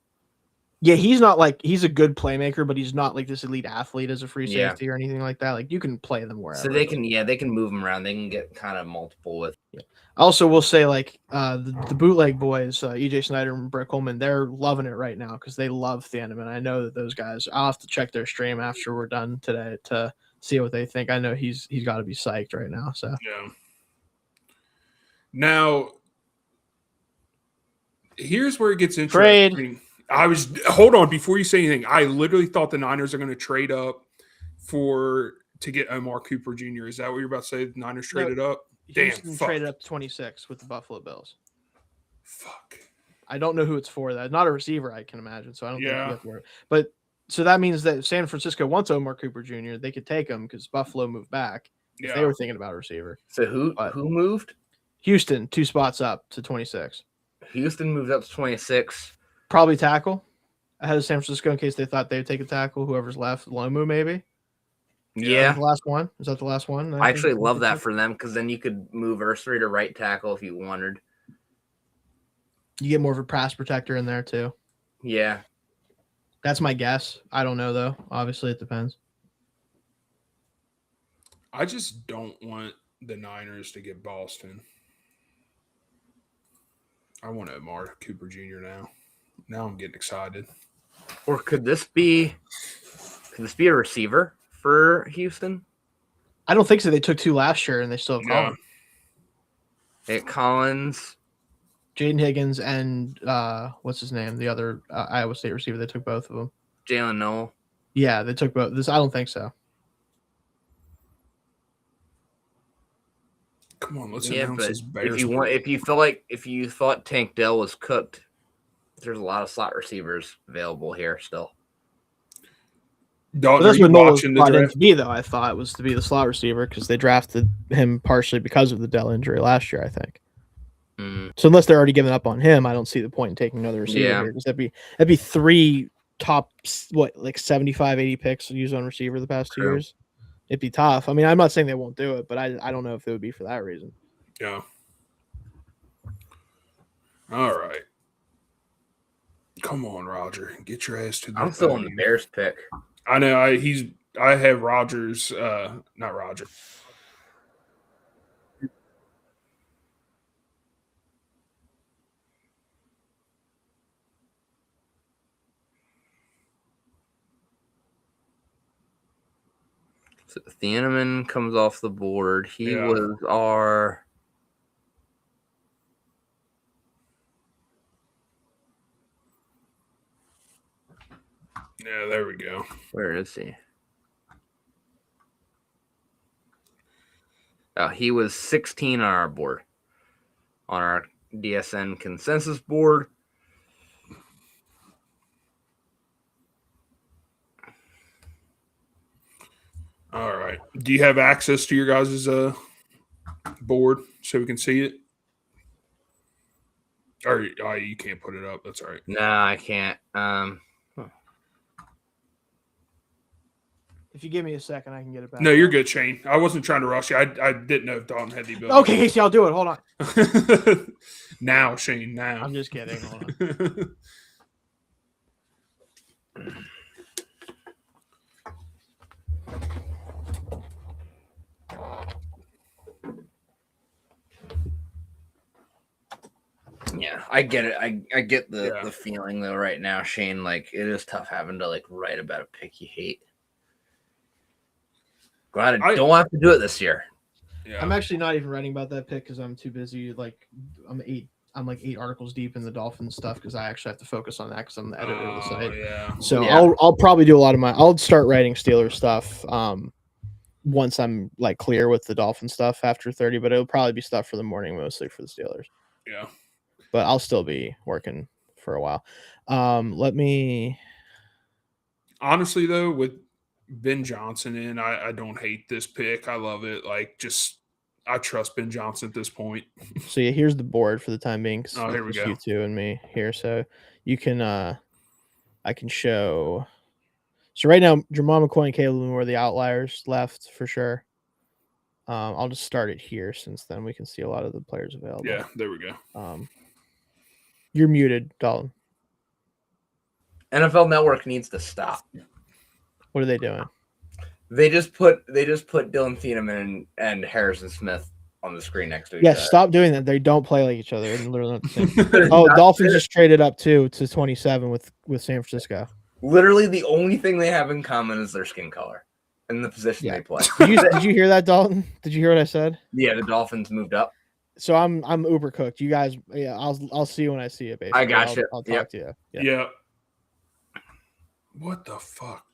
Yeah, he's a good playmaker, but he's not like this elite athlete as a free safety or anything like that. Like you can play them wherever. So they can move him around. They can get kind of multiple with. Yeah. Also, we'll say like the bootleg boys, EJ Snyder and Brett Coleman, they're loving it right now because they love Thieneman. I know that those guys. I'll have to check their stream after we're done today to see what they think. I know he's got to be psyched right now. So yeah. Now, here's where it gets interesting. Trade. Hold on before you say anything. I literally thought the Niners are going to trade up to get Omar Cooper Jr. Is that what you're about to say? The Niners traded up? Houston traded up to 26 with the Buffalo Bills. Fuck. I don't know who it's for. That not a receiver, I can imagine. So I don't think you have to worry. But so that means that San Francisco wants Omar Cooper Jr. They could take him because Buffalo moved back. If they were thinking about a receiver. So who moved? Houston, 2 spots up to 26. Houston moved up to 26. Probably tackle ahead of San Francisco in case they thought they'd take a tackle. Whoever's left, Lomu maybe. Yeah, the last one. Is that the last one? I actually love that for them because then you could move Ursary to right tackle if you wanted. You get more of a pass protector in there too. Yeah, that's my guess. I don't know though. Obviously, it depends. I just don't want the Niners to get Boston. I want Omar Cooper Jr. now. Now I'm getting excited. Or could this be a receiver for Houston? I don't think so. They took 2 last year and they still have Collins. Collins, Jaden Higgins, and what's his name? The other Iowa State receiver. They took both of them. Jalen Noel. Yeah, they took both. I don't think so. Come on, let's announce this Bears. If you thought Tank Dell was cooked, there's a lot of slot receivers available here still. Dalton, that's what Noel was brought in draft? to be, though. I thought it was to be the slot receiver because they drafted him partially because of the Dell injury last year, I think. So unless they're already giving up on him, I don't see the point in taking another receiver here because that'd be 3 top 75, 80 picks used on receiver the past 2 years. It'd be tough. I mean, I'm not saying they won't do it, but I don't know if it would be for that reason. Yeah. All right. Come on, Roger. Get your ass to the I'm still on the Bears pick. I know. I have Rodgers, not Roger. So Thieneman comes off the board. He was our. Yeah, there we go. Where is he? Oh, he was 16 on our board, on our DSN consensus board. right. Do you have access to your guys' board so we can see it? Or you can't put it up. That's all right. No, I can't. If you give me a second, I can get it back. No, you're good, Shane. I wasn't trying to rush you. I didn't know if Dalton had the ability. Okay, Casey, I'll do it. Hold on. Now, Shane, now. I'm just kidding. Hold on. Yeah, I get it. I get the feeling though right now, Shane. Like it is tough having to like write about a pick you hate. Glad I don't have to do it this year. Yeah. I'm actually not even writing about that pick because I'm too busy. Like I'm like 8 articles deep in the Dolphins stuff because I actually have to focus on that because I'm the editor of the site. Yeah. So I'll probably do a lot of I'll start writing Steelers stuff once I'm like clear with the Dolphin stuff after 30, but it'll probably be stuff for the morning, mostly for the Steelers. Yeah. But I'll still be working for a while. Let me. Honestly, though, with Ben Johnson in, I don't hate this pick. I love it. Like, I trust Ben Johnson at this point. So yeah, here's the board for the time being. Oh, here we go. You two and me here, so you can. I can show. So right now, Jamal McCoy and Caleb Moore are the outliers left for sure. I'll just start it here since then we can see a lot of the players available. Yeah, there we go. You're muted, Dalton. NFL Network needs to stop. What are they doing? They just put Dylan Thieneman and Harrison Smith on the screen next to each other. Yeah, stop doing that. They don't play like each other. They're literally not the same. Dolphins just traded up to 27 with San Francisco. Literally, the only thing they have in common is their skin color and the position they play. Did you hear that, Dalton? Did you hear what I said? Yeah, the Dolphins moved up. So I'm uber cooked. You guys, yeah, I'll see you when I see it. Basically, I got you. I'll talk to you. Yeah. What the fuck,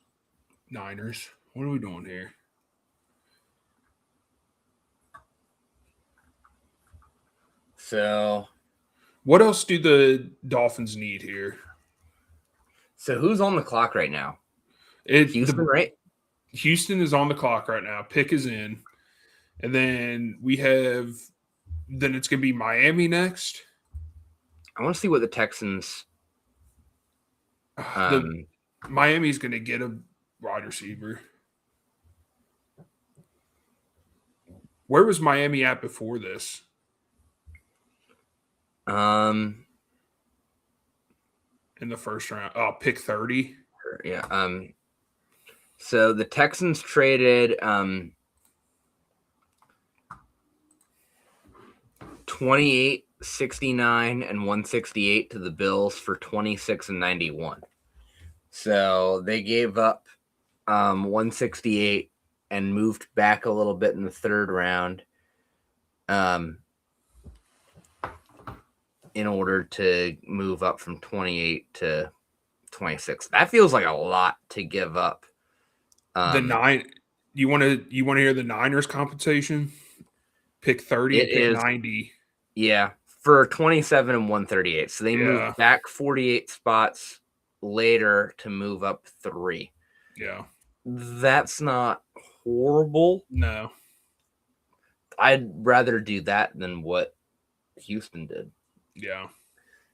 Niners? What are we doing here? So, what else do the Dolphins need here? So who's on the clock right now? Houston, right? Houston is on the clock right now. Pick is in. And then it's going to be Miami next. I want to see what the Texans. Miami's going to get a wide receiver. Where was Miami at before this? In the first round. Oh, pick 30. Yeah. So the Texans traded 28, 69, and 168 to the Bills for 26 and 91. So they gave up 168 and moved back a little bit in the third round in order to move up from 28 to 26. That feels like a lot to give up. You want to hear the Niners compensation? Pick 30 and pick 90. Yeah, for 27 and 138. So they moved back 48 spots later to move up 3. Yeah. That's not horrible. No. I'd rather do that than what Houston did. Yeah.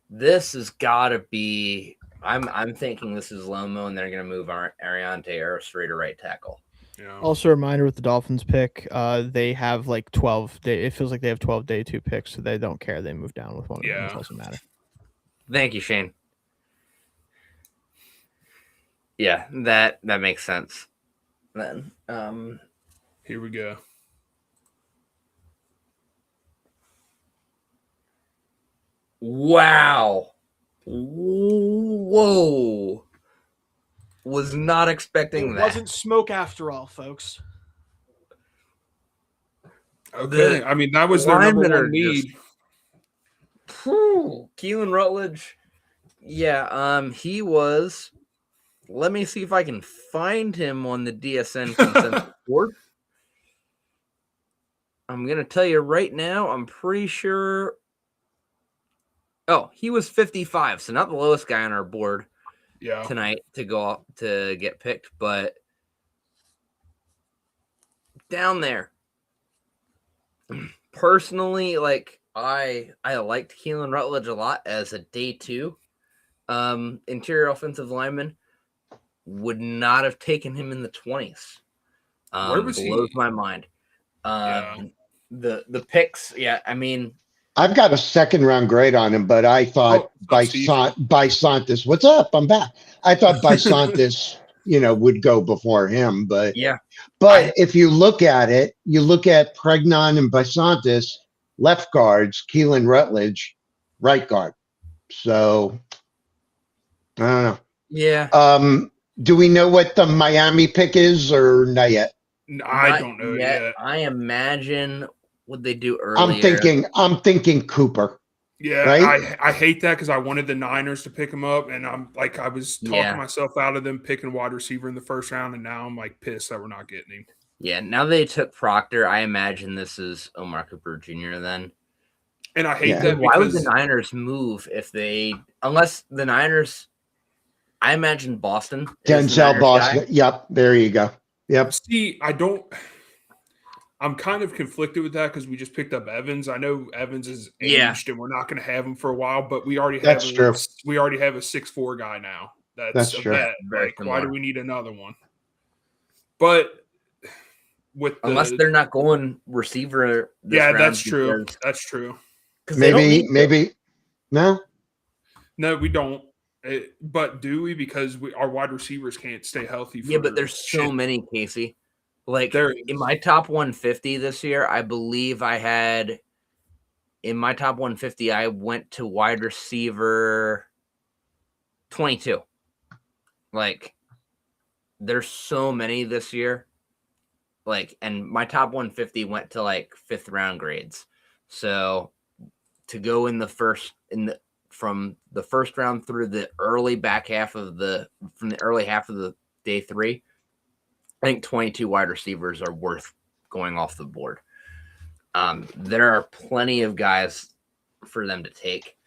This has got to be I'm thinking this is Lomo and they're going to move Ariante Arrowstraight to right tackle. Yeah. Also, a reminder with the Dolphins pick, they have like 12 day. It feels like they have 12 day 2 picks, so they don't care. They move down with one of them. It doesn't matter. Thank you, Shane. Yeah, that makes sense. Then, here we go. Wow. Whoa. Was not expecting that. It wasn't smoke after all, folks. Okay. That was their number one need. Keelan Rutledge. Yeah, he was. Let me see if I can find him on the DSN consensus board. I'm going to tell you right now, I'm pretty sure. Oh, he was 55, so not the lowest guy on our board tonight to go up to get picked, but down there. Personally, like I liked Keelan Rutledge a lot as a day 2 interior offensive lineman. Would not have taken him in the 20s. Where was blows he? my mind. Yeah. The picks, yeah. I mean, I've got a second round grade on him, but I thought Bisantis. What's up? I'm back. I thought Bisantis, would go before him, but yeah. If you look at it, you look at Pregnon and Bisantis, left guards, Keelan Rutledge, right guard. So I don't know. Yeah. Do we know what the Miami pick is or not yet? I don't know yet. I imagine what they do earlier. I'm thinking Cooper. Yeah, right? I hate that because I wanted the Niners to pick him up, and I was talking myself out of them picking wide receiver in the first round, and now I'm like pissed that we're not getting him. Yeah, now they took Proctor. I imagine this is Omar Cooper Jr. then. And I hate that. Why would the Niners move unless the Niners? I imagine Boston. Denzel Boston. Guy. Yep, there you go. Yep. See, I'm kind of conflicted with that because we just picked up Evans. I know Evans is aged and we're not going to have him for a while, but we already have a 6'4" guy now. That's a true. Bet. Like, why do we need another one? But unless they're not going receiver. That's true. That's true. Maybe no, we don't. But do we? Because our wide receivers can't stay healthy. But there's so many, Casey. Like in my top 150 this year, I believe I had in my top 150, I went to wide receiver 22. Like there's so many this year. Like, and my top 150 went to like 5th round grades. So to go in from the first round through the early half of the day 3, I think 22 wide receivers are worth going off the board. There are plenty of guys for them to take.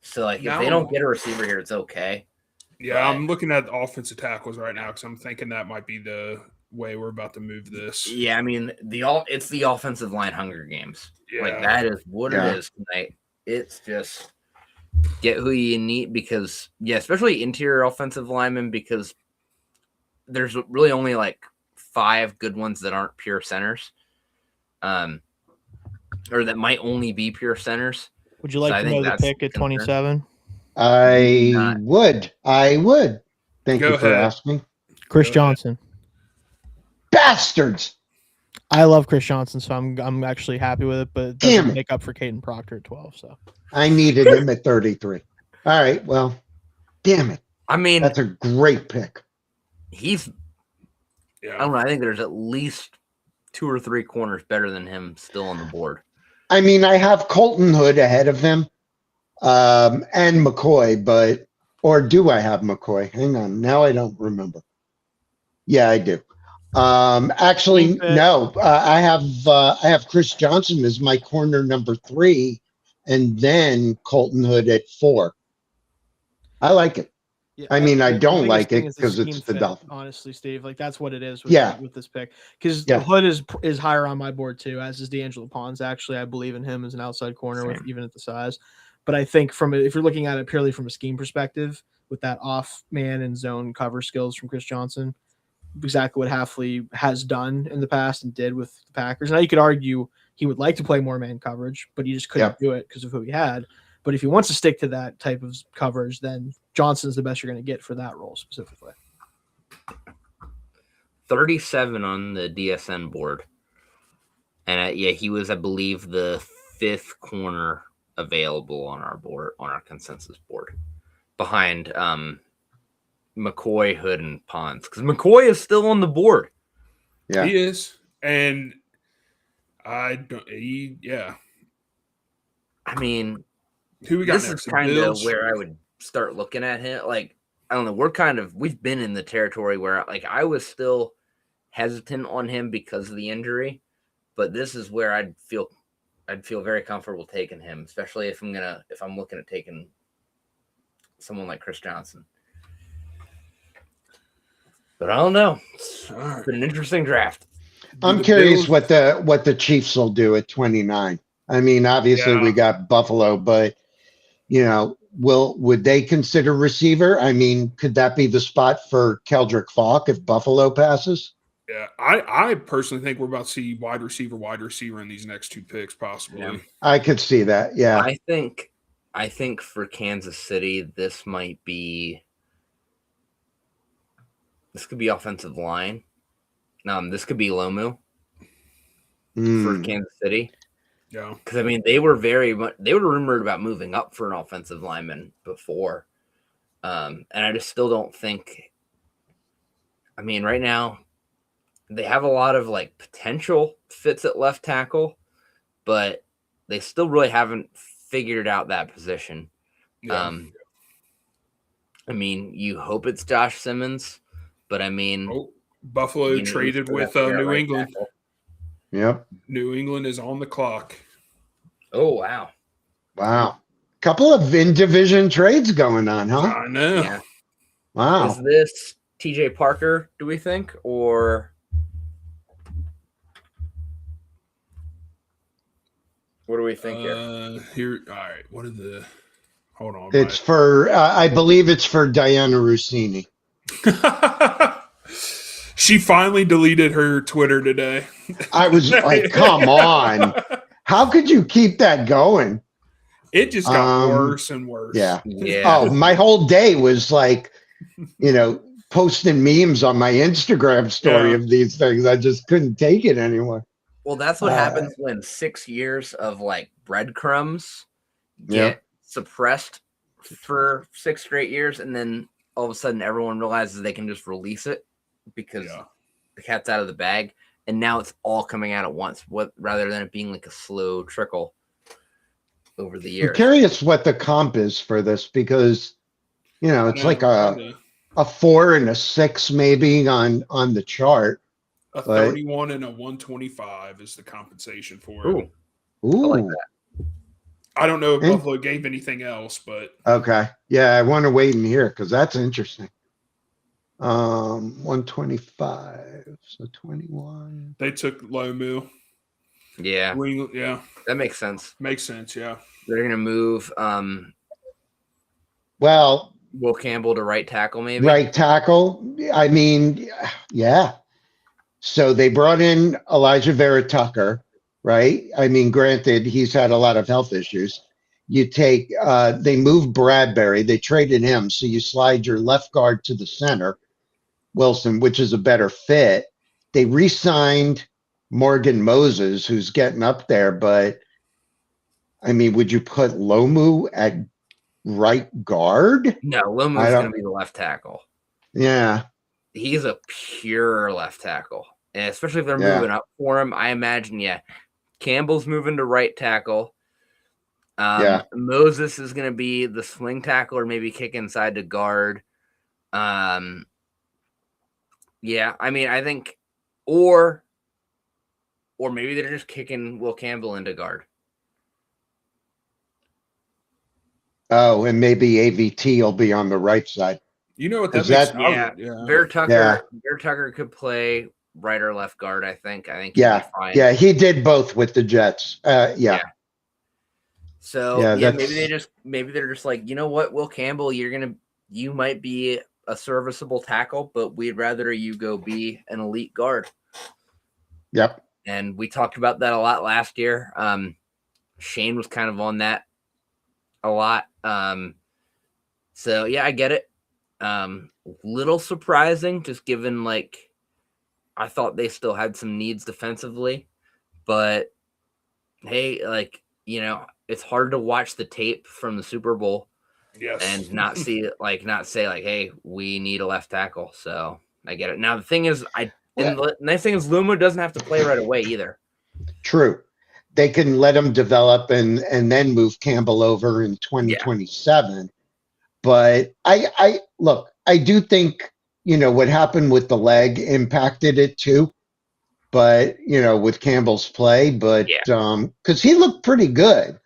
So, like, if they don't get a receiver here, it's okay. Yeah, I'm looking at offensive tackles right now because I'm thinking that might be the way we're about to move this. Yeah, I mean, it's the offensive line Hunger Games. Yeah. Like, that is what it is tonight. It's just get who you need because, especially interior offensive linemen because there's really only like 5 good ones that aren't pure centers, or that might only be pure centers. Would you like to know the pick at 27? I would. Thank you for asking. Chris Johnson. Bastards. I love Chris Johnson, so I'm actually happy with it, but it doesn't make up for Caden Proctor at 12. So I needed him at 33. All right, well, damn it. I mean, that's a great pick. I don't know. I think there's at least 2 or 3 corners better than him still on the board. I mean, I have Colton Hood ahead of him, and McCoy, or do I have McCoy? Hang on, now I don't remember. Yeah, I do. Actually, no. I have Chris Johnson as my corner number 3, and then Colton Hood at 4. I like it. Yeah, I mean, I don't like it because it's the Dolphins. Honestly, Steve, like that's what it is with this pick. Because Hood is higher on my board too, as is D'Angelo Pons. Actually, I believe in him as an outside corner, even at the size. But I think if you're looking at it purely from a scheme perspective, with that off man and zone cover skills from Chris Johnson, exactly what Hafley has done in the past and did with the Packers. Now you could argue he would like to play more man coverage, but he just couldn't do it because of who he had. But if he wants to stick to that type of coverage, then Johnson's the best you're going to get for that role specifically. 37 on the DSN board. And he was, I believe, the 5th corner available on our board, on our consensus board, behind McCoy, Hood, and Pons. Because McCoy is still on the board. Yeah, he is. And I mean, who we got this next? Is kind of where I would start looking at him. Like, I don't know. We've been in the territory where, like, I was still hesitant on him because of the injury, but this is where I'd feel very comfortable taking him, especially if I'm looking at taking someone like Chris Johnson. But I don't know. It's been an interesting draft. I'm curious what the Chiefs will do at 29. I mean, obviously we got Buffalo, but would they consider receiver? I mean, could that be the spot for Keldrick Falk if Buffalo passes? Yeah, I personally think we're about to see wide receiver in these next 2 picks, possibly. Yeah. I could see that. Yeah, I think for Kansas City, this could be offensive line. This could be Lomu for Kansas City. Yeah, because I mean they were rumored about moving up for an offensive lineman before, and I just still don't think. I mean, right now they have a lot of like potential fits at left tackle, but they still really haven't figured out that position. yeah. I mean, you hope it's Josh Simmons, but I mean, Buffalo traded with New England. Tackle. Yep. New England is on the clock. Oh, wow. Wow. Couple of in-division trades going on, huh? I know. Yeah. Wow. Is this TJ Parker, do we think, or what do we think here? All right. What are the? Hold on. It's for. I believe it's for Diana Rossini. She finally deleted her Twitter today. I was like, come on. How could you keep that going? It just got worse and worse. Yeah. Yeah. Oh, my whole day was like, posting memes on my Instagram story of these things. I just couldn't take it anymore. Well, that's what happens when 6 years of like breadcrumbs get suppressed for 6 straight years, and then all of a sudden everyone realizes they can just release it because the cat's out of the bag, and now it's all coming out at once. Rather than it being like a slow trickle over the years. I'm curious what the comp is for this because it's like a 4 and a 6 maybe on the chart. A 31 and a 125 is the compensation for it. Ooh. I like that. I don't know if Buffalo gave anything else, but okay. Yeah, I want to wait and hear because that's interesting. 125, so 21. They took Lomu. Yeah. Yeah. That makes sense. Makes sense, yeah. They're gonna move Well, Will Campbell to right tackle, maybe. Right tackle. I mean, yeah. So they brought in Elijah Vera Tucker, right? I mean, granted, he's had a lot of health issues. You take, they moved Bradbury, they traded him. So you slide your left guard to the center, Wilson, which is a better fit. They re-signed Morgan Moses, who's getting up there. But I mean, would you put Lomu at right guard? No, Lomu's going to be the left tackle. Yeah. He's a pure left tackle. And especially if they're moving up for him, I imagine, Campbell's moving to right tackle. Moses is going to be the swing tackle or maybe kick inside to guard. I mean, I think, or maybe they're just kicking Will Campbell into guard. Oh, and maybe AVT will be on the right side. You know what that makes? Bear Tucker could play right or left guard. I think. He'd be fine. Yeah, he did both with the Jets. So maybe they're just like, you know what, Will Campbell, you might be a serviceable tackle, but we'd rather you go be an elite guard. Yep. And we talked about that a lot last year. Shane was kind of on that a lot. So yeah, I get it. Little surprising, just given I thought they still had some needs defensively, but hey, it's hard to watch the tape from the Super Bowl and not see not say hey, we need a left tackle. So I get it. Now the thing is, the nice thing is Luma doesn't have to play right away either. True. They can let him develop and then move Campbell over in 2027. But I do think, what happened with the leg impacted it too. But, with Campbell's play, because he looked pretty good,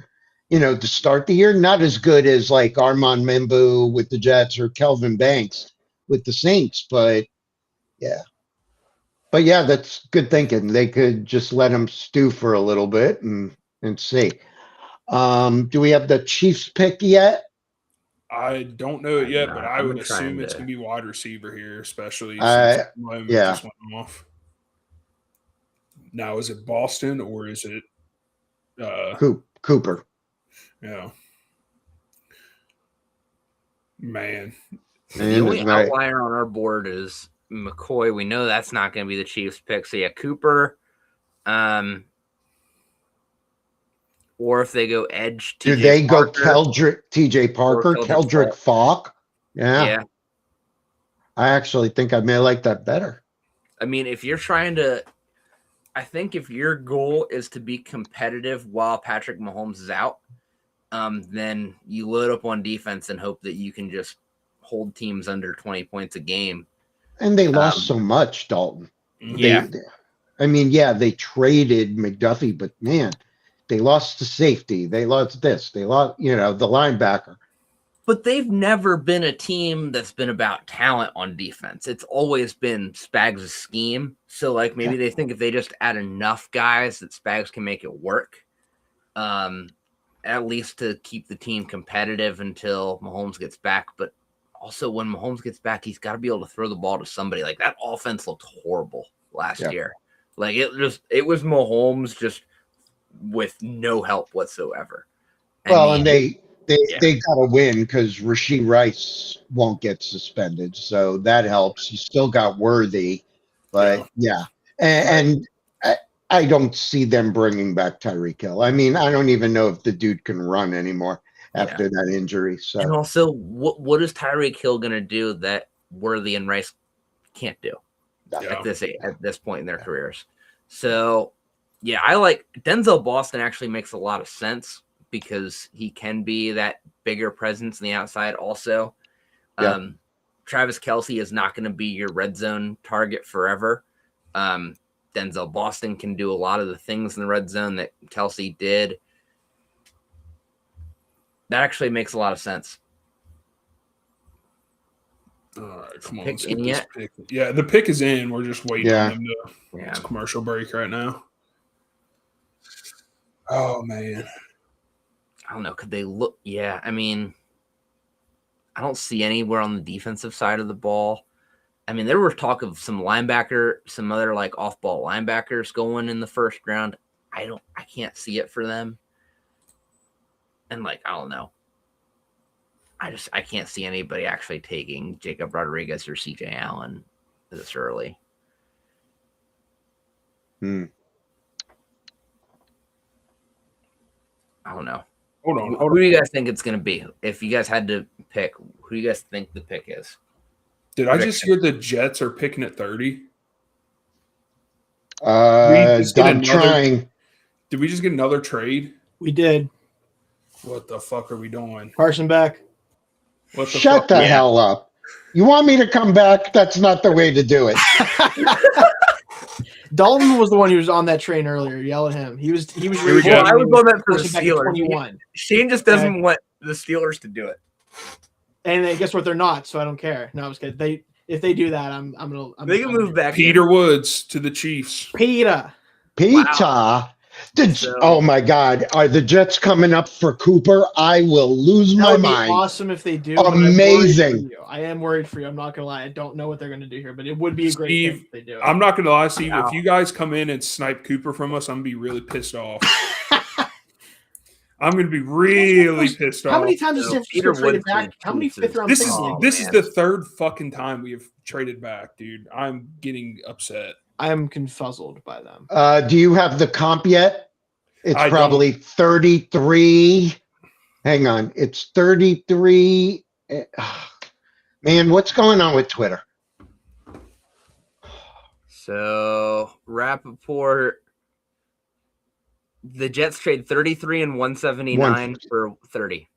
to start the year, not as good as Armand Membu with the Jets or Kelvin Banks with the Saints. But yeah. But yeah, that's good thinking. They could just let him stew for a little bit and see. Do we have the Chiefs pick yet? I don't know it yet, but I I'm would assume trying it's to- going to be wide receiver here, especially since Miami yeah. just went off. Now, is it Boston or is it Cooper? Yeah. Man. So the only outlier on our board is McCoy. We know that's not going to be the Chiefs pick. So yeah, Cooper. Or if they go edge, do they go TJ Parker, Keldrick Falk? Yeah. I actually think I may like that better. I mean, if you're trying to, I think if your goal is to be competitive while Patrick Mahomes is out, then you load up on defense and hope that you can just hold teams under 20 points a game. And they lost so much, Dalton. Yeah. They traded McDuffie, but man, they lost the safety. They lost this. They lost, the linebacker. But they've never been a team that's been about talent on defense. It's always been Spags' scheme. So, like, maybe they think if they just add enough guys that Spags can make it work, at least to keep the team competitive until Mahomes gets back. But also, when Mahomes gets back, he's got to be able to throw the ball to somebody. Like, that offense looked horrible last year. Like, it was Mahomes just with no help whatsoever. And they got to win because Rashee Rice won't get suspended, so that helps. You still got Worthy, but and I don't see them bringing back Tyreek Hill. I mean, I don't even know if the dude can run anymore after that injury. So, and also, what is Tyreek Hill going to do that Worthy and Rice can't do at this point in their careers? So, yeah, I like Denzel Boston. Actually, makes a lot of sense because he can be that bigger presence on the outside. Also, Travis Kelce is not going to be your red zone target forever. Denzel Boston can do a lot of the things in the red zone that Kelce did. That actually makes a lot of sense. All right, come on. Pick in yet? Pick. Yeah, the pick is in. We're just waiting on them to. Yeah. It's commercial break right now. Oh man. I don't know. Could they look? Yeah, I mean, I don't see anywhere on the defensive side of the ball. I mean, there was talk of some other like off-ball linebackers going in the first round. I can't see it for them. And like, I don't know. I can't see anybody actually taking Jacob Rodriguez or CJ Allen this early. I don't know. Hold on. Who do you guys think it's going to be? If you guys had to pick, who do you guys think the pick is? Did I just hear the Jets are picking at 30? I'm trying. Did we just get another trade? We did. What the fuck are we doing? Carson back. Shut the hell up. You want me to come back? That's not the way to do it. Dalton was the one who was on that train earlier. Yell at him. He was. I was on that for the Steelers. 21. Shane just doesn't want the Steelers to do it. And then guess what? They're not. So I don't care. No, I was kidding. If they do that, I'm gonna. They can move back. Peter Woods to the Chiefs. Peter. Wow. Oh my God! Are the Jets coming up for Cooper? I will lose my mind. Awesome if they do. Amazing. I am worried for you. I'm not gonna lie. I don't know what they're gonna do here, but it would be a great thing if they do. I'm not gonna lie, Steve. If you guys come in and snipe Cooper from us, I'm gonna be really pissed off. I'm gonna be really pissed off. How many times has Peter traded back? How many fifth round picks? This is the third fucking time we have traded back, dude. I'm getting upset. I am confuzzled by them. Do you have the comp yet? It's probably 33. Hang on. It's 33. Man, what's going on with Twitter? So, Rappaport, the Jets trade 33 and 179 for 30.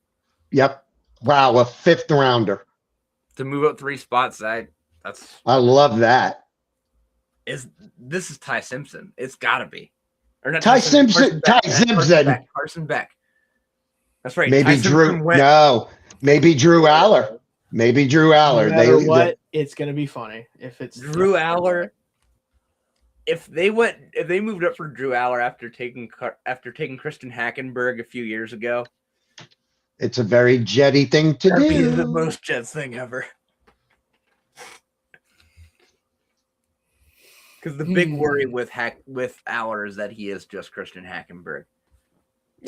Yep. Wow, a fifth rounder. To move up 3 spots, I love that. This is Ty Simpson. It's got to be. Or not Ty Simpson. Carson Beck. That's right. Maybe Drew. No, maybe Drew Aller. No matter what, it's going to be funny if it's Drew Aller. if they moved up for Drew Aller after taking Christian Hackenberg a few years ago, It's a very Jetty thing to that'd be do. the most Jets thing ever. Because the big worry with Aller is that he is just Christian Hackenberg.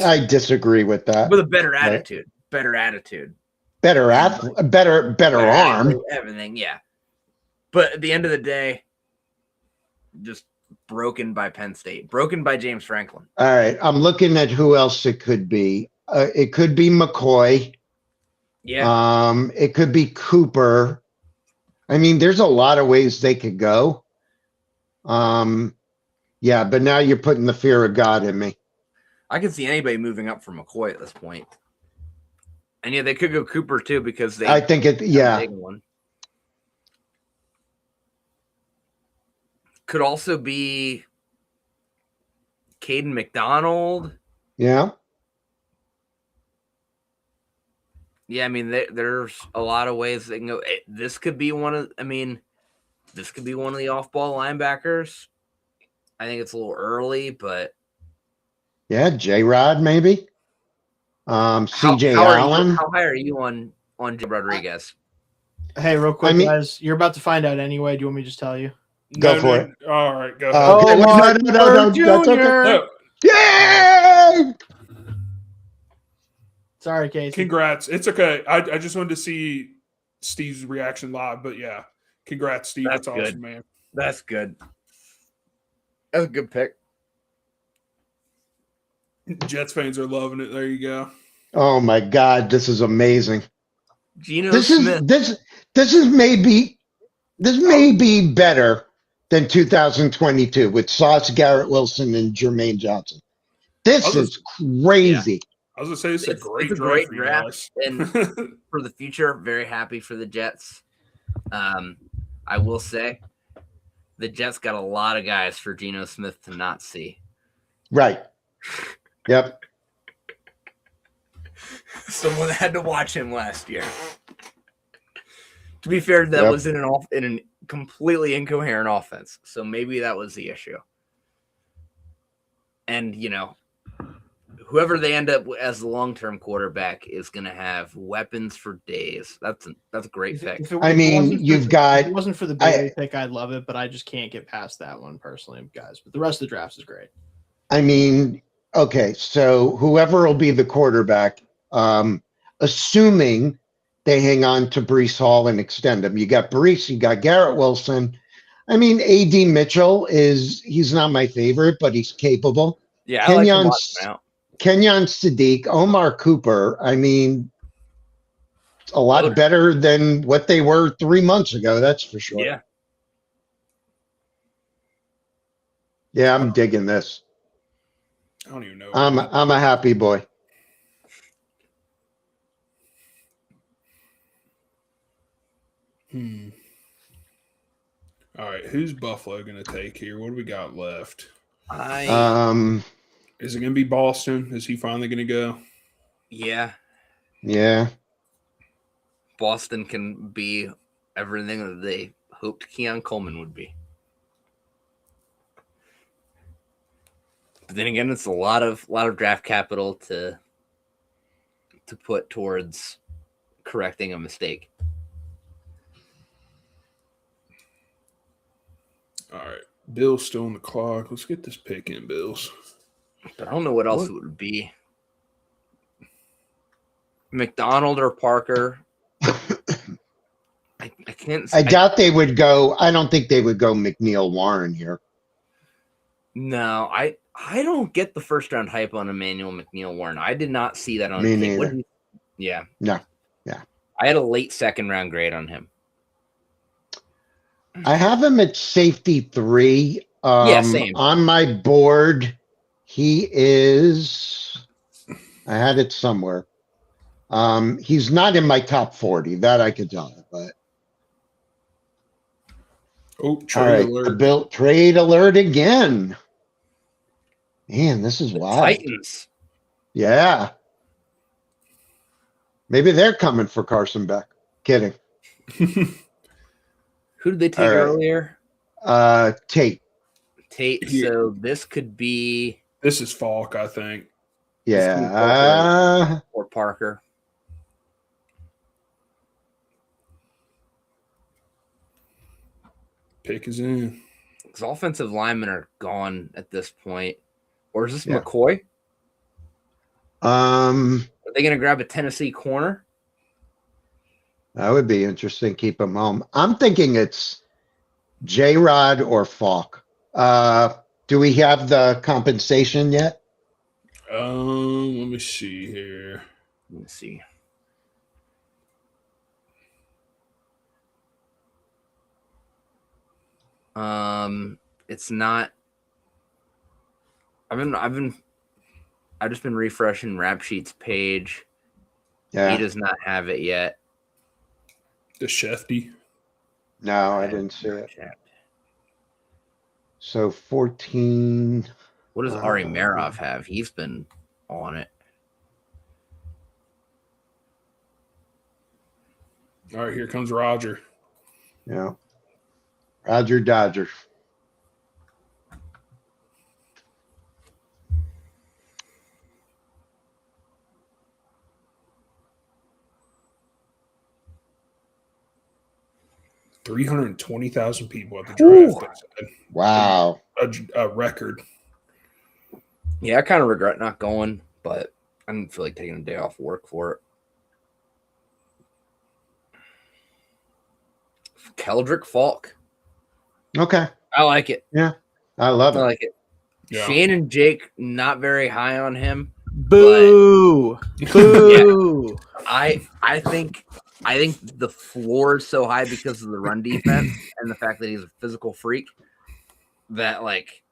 I disagree with that. With a better attitude. Better attitude. Better arm. Everything, yeah. But at the end of the day, just broken by Penn State. Broken by James Franklin. All right. I'm looking at who else it could be. It could be McCoy. Yeah. It could be Cooper. I mean, there's a lot of ways they could go. Yeah, but now you're putting the fear of God in me. I can see anybody moving up for McCoy at this point. And yeah, they could go Cooper too because they. I think it. Yeah. Big one. Could also be Caden McDonald. Yeah. Yeah, I mean, there's a lot of ways they can go. This could be one of. I mean, this could be one of the off-ball linebackers. I think it's a little early, but yeah, J-Rod maybe. CJ Allen. How high are you on Jay Rodriguez? Hey, real quick, guys, you're about to find out anyway. Do you want me to just tell you? Go for it. All right, go. Okay. No, That's okay. No. Yay! Sorry, Casey. Congrats. It's okay. I just wanted to see Steve's reaction live, but yeah, congrats, Steve. That's good. Awesome, man. That's good. That's a good pick. Jets fans are loving it. There you go. Oh my God, this is amazing. Geno This Smith. is maybe better than 2022 with Sauce, Garrett Wilson, and Jermaine Johnson. This is crazy. I was gonna say it's a great draft, and for the future, very happy for the Jets. I will say, the Jets got a lot of guys for Geno Smith to not see. Right. Yep. Someone had to watch him last year. To be fair, that was in a completely incoherent offense, so maybe that was the issue. And whoever they end up as the long-term quarterback is going to have weapons for days. That's a great pick. If it wasn't for the Bailey pick, I'd love it, but I just can't get past that one personally, guys. But the rest of the drafts is great. I mean, okay, so whoever will be the quarterback, assuming they hang on to Breece Hall and extend him. You got Breece, you got Garrett Wilson. I mean, A.D. Mitchell he's not my favorite, but he's capable. Yeah, I like him out. Kenyon Sadiq, Omar Cooper. I mean, a lot better than what they were 3 months ago. That's for sure. Yeah. Yeah, I'm digging this. I don't even know. I'm a happy boy. All right, who's Buffalo going to take here? What do we got left? Is it going to be Boston? Is he finally going to go? Yeah. Yeah. Boston can be everything that they hoped Keon Coleman would be. But then again, it's a lot of draft capital to put towards correcting a mistake. All right. Bill's still on the clock. Let's get this pick in, Bills. But I don't know what else it would be. McDonald or Parker. I can't. I doubt they would go. I don't think they would go McNeil Warren here. No, I don't get the first round hype on Emmanuel McNeil Warren. I did not see that on me neither. Yeah. No. Yeah. I had a late second round grade on him. I have him at safety 3. Same. On my board, he is. I had it somewhere. He's not in my top 40. That I could tell you, but. Trade alert. Trade alert again. Man, this is wild. Titans. Yeah. Maybe they're coming for Carson Beck. Kidding. Who did they take earlier? Tate. Tate. So this could be. This is Falk, I think. Yeah. Or Parker. Pick is in. Because offensive linemen are gone at this point. Or is this Yeah. McCoy? That Are they going to grab a Tennessee corner? would be interesting. Keep him home. I'm thinking it's J-Rod or Falk. Do we have the compensation yet? Let me see here. Let me see. It's not. I've just been refreshing Rap Sheet's page. Yeah. He does not have it yet. The Shefty. No, I didn't see it. So 14. What does Ari Marov have? He's been on it. All right, here comes Roger. Yeah. Roger Dodger. $320,000 people at the draft. Wow. A record. Yeah, I kind of regret not going, but I didn't feel like taking a day off work for it. Keldrick Falk. Okay. I like it. Yeah. I love I it. like it. Yeah. Shane and Jake, not very high on him. Boo! Boo! I think the floor is so high because of the run defense and the fact that he's a physical freak that, like,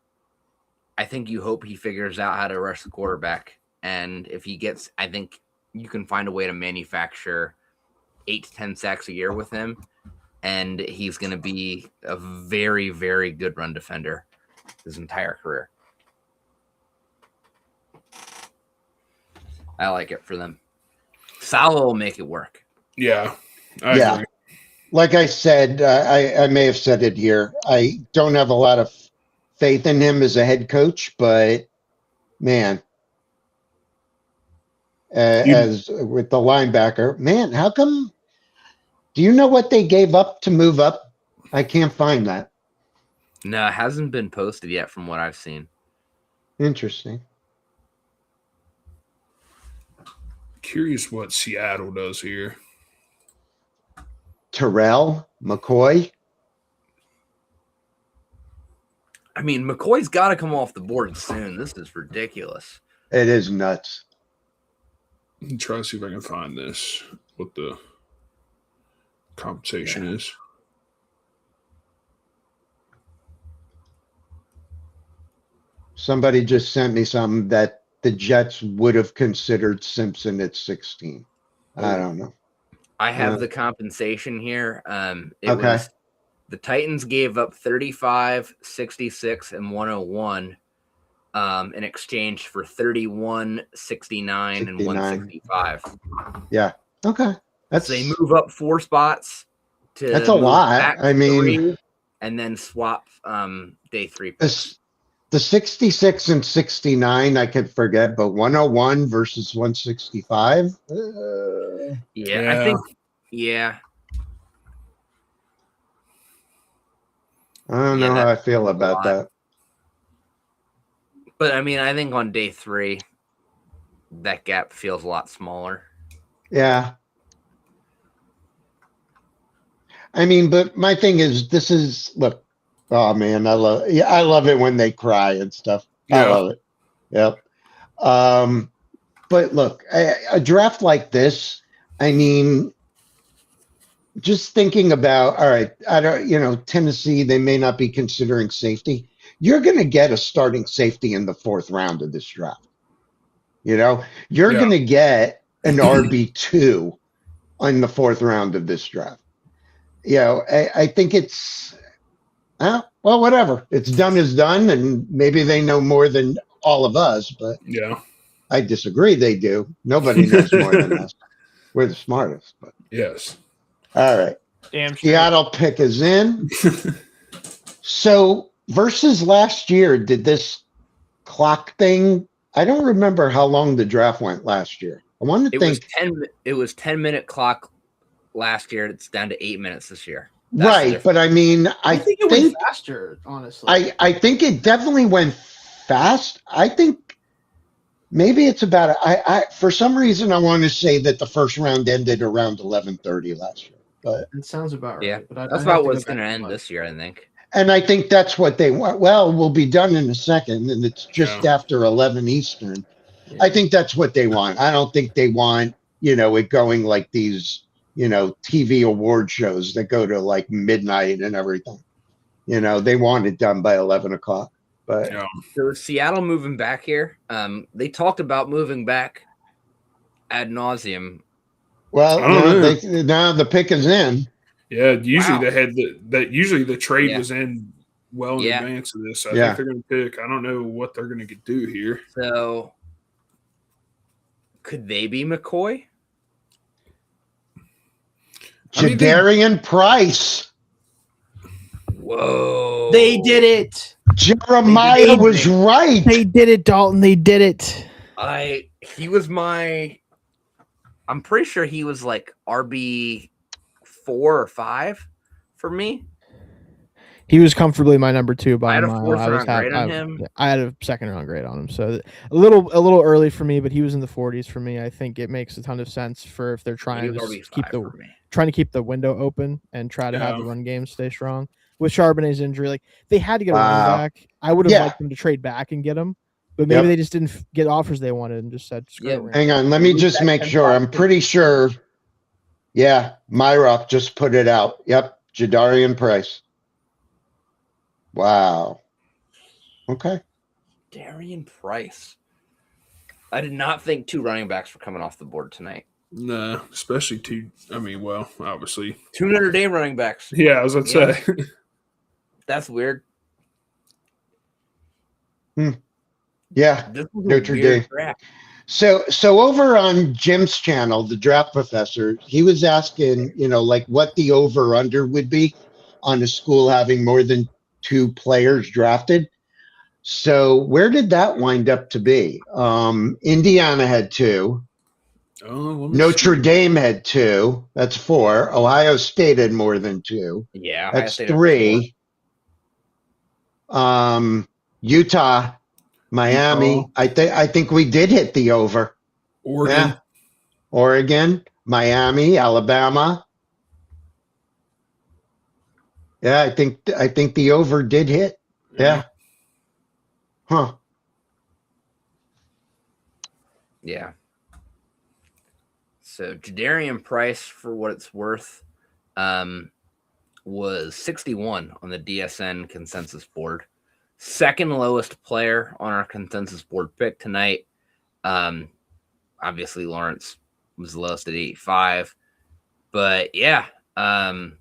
I think you hope he figures out how to rush the quarterback. And if he gets, I think you can find a way to manufacture 8 to 10 sacks a year with him. And he's going to be a very, very good run defender his entire career. I like it for them. Salvo will make it work. Yeah. I agree. Like I said, I may have said it here. I don't have a lot of faith in him as a head coach, but man, as with the linebacker, man, how come? Do you know what they gave up to move up? I can't find that. No, it hasn't been posted yet from what I've seen. Interesting. Curious what Seattle does here. Terrell McCoy. I mean, McCoy's got to come off the board soon. This is ridiculous. It is nuts. Let me try to see if I can find this. What the compensation is. Somebody just sent me something that the Jets would have considered Simpson at 16. I don't know. I have the compensation here. It Okay. was the Titans gave up 35, 66, and 101 in exchange for 31, 69, and 165. Yeah. Okay. That's So they move up 4 spots to That's a move lot. back I mean, 3, and then swap day 3. the 66 and 69 I could forget, but 101 versus 165. Yeah, I think. Yeah, I don't know how I feel about that. but I mean, I think on day 3, that gap feels a lot smaller. Yeah. I mean, but my thing is, look, oh man, I love it when they cry and stuff. I love it. Yep. But look, a draft like this, I mean, just thinking about, all right, Tennessee, they may not be considering safety. You're going to get a starting safety in the 4th round of this draft. You're going to get an RB2 in the 4th round of this draft. I think it's, well, whatever. It's done is done, and maybe they know more than all of us, but I disagree. They do. Nobody knows more than us. We're the smartest. But all right. Damn straight. Seattle pick is in. So versus last year, did this clock thing? I don't remember how long the draft went last year. I want to think. It was 10-minute clock last year. It's down to 8 minutes this year. Right, but I mean, I think it went faster. Honestly, I think it definitely went fast. I think maybe it's about. I for some reason I want to say that the first round ended around 11:30 last year, but it sounds about right. Yeah, but that's about what's going to end this year, I think. and I think that's what they want. Well, we'll be done in a second, and it's just after 11 Eastern. Yeah. I think that's what they want. I don't think they want it going like these TV award shows that go to like midnight and everything. They want it done by 11 o'clock. But so Seattle moving back here. They talked about moving back ad nauseum. Well, now the pick is in. Yeah, usually they had usually the trade was in well in advance of this. So I think they're going to pick. I don't know what they're going to do here. So could they be McCoy? Jadarian Price. Whoa. They did it. Jeremiah was right. They did it, Dalton. They did it. I'm pretty sure he was like RB 4 or 5 for me. He was comfortably my number 2 by a mile. I had a 4th round grade on him. I had a 2nd round grade on him, so a little early for me, but he was in the 40s for me. I think it makes a ton of sense for if they're trying to keep the window open and try to have the run game stay strong. With Charbonnet's injury, like they had to get a running back. I would have liked them to trade back and get him, but maybe they just didn't get offers they wanted and just said, screw it. Hang on, let me just make sure. I'm pretty sure. Yeah, Myrock just put it out. Yep, Jadarian Price. Wow. Okay. Darian Price. I did not think 2 running backs were coming off the board tonight. No, especially 2. I mean, well, obviously 2 Notre Dame running backs. Yeah, I was going to say. That's weird. Yeah, Notre Dame. So over on Jim's channel, the Draft Professor, he was asking, like what the over under would be on a school having more than 2 players drafted. So where did that wind up to be? Indiana had 2. Notre Dame had 2. That's 4. Ohio State had more than 2. Yeah, that's 3. Utah, Miami. I think we did hit the over. Oregon, Miami, Alabama. Yeah, I think the over did hit. Yeah. Huh. Yeah. So Jadarian Price, for what it's worth, was 61 on the DSN consensus board. 2nd lowest player on our consensus board pick tonight. Obviously Lawrence was the lowest at 85. But yeah, kind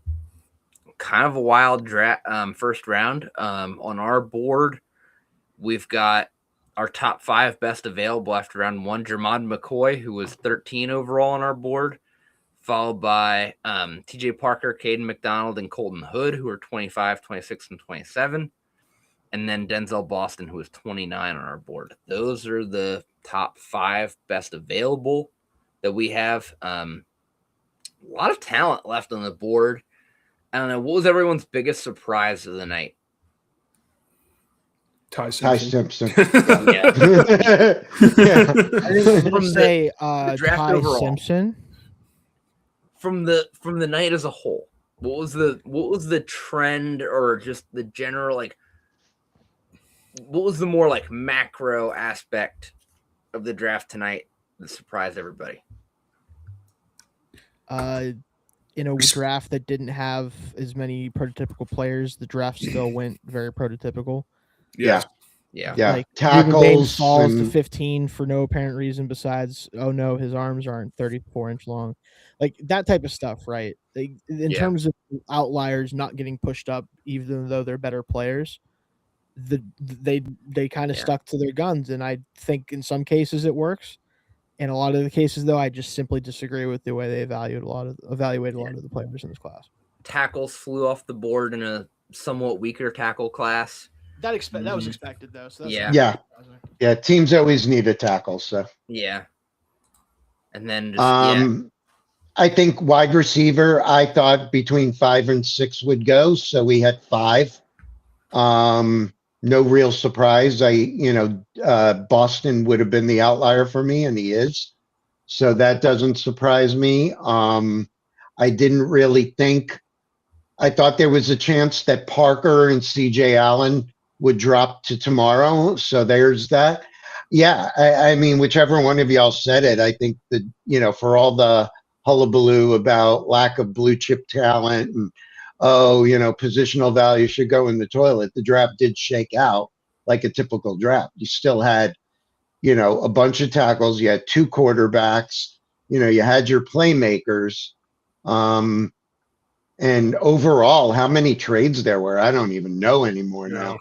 of a wild draft first round. On our board, we've got our top 5 best available after round 1. Jermond McCoy, who was 13 overall on our board, followed by TJ Parker, Caden McDonald, and Colton Hood, who are 25, 26, and 27. And then Denzel Boston, who is 29 on our board. Those are the top 5 best available that we have. A lot of talent left on the board. I don't know. What was everyone's biggest surprise of the night? Ty Simpson. I think from say Ty overall. Simpson. From the night as a whole, what was the trend or just the general what was the more macro aspect of the draft tonight that surprised everybody? In a draft that didn't have as many prototypical players, the draft still went very prototypical. Yeah. Like tackles falls to 15 for no apparent reason besides, oh no, his arms aren't 34-inch long. Like that type of stuff, right? In terms of outliers not getting pushed up, even though they're better players, they kind of stuck to their guns, and I think in some cases it works. In a lot of the cases, though, I just simply disagree with the way they evaluated a lot of the players in this class. Tackles flew off the board in a somewhat weaker tackle class. That was expected though. So that's yeah. Teams always need a tackle. So yeah. And then just, I think wide receiver. I thought between 5 and 6 would go, so we had 5. No real surprise. Boston would have been the outlier for me, and he is. So that doesn't surprise me. I didn't really think. I thought there was a chance that Parker and CJ Allen would drop to tomorrow. So there's that. Yeah, I mean, whichever one of y'all said it, I think that, for all the hullabaloo about lack of blue chip talent and, positional value should go in the toilet, the draft did shake out like a typical draft. You still had, a bunch of tackles. You had 2 quarterbacks. You had your playmakers. And overall, how many trades there were, I don't even know anymore now.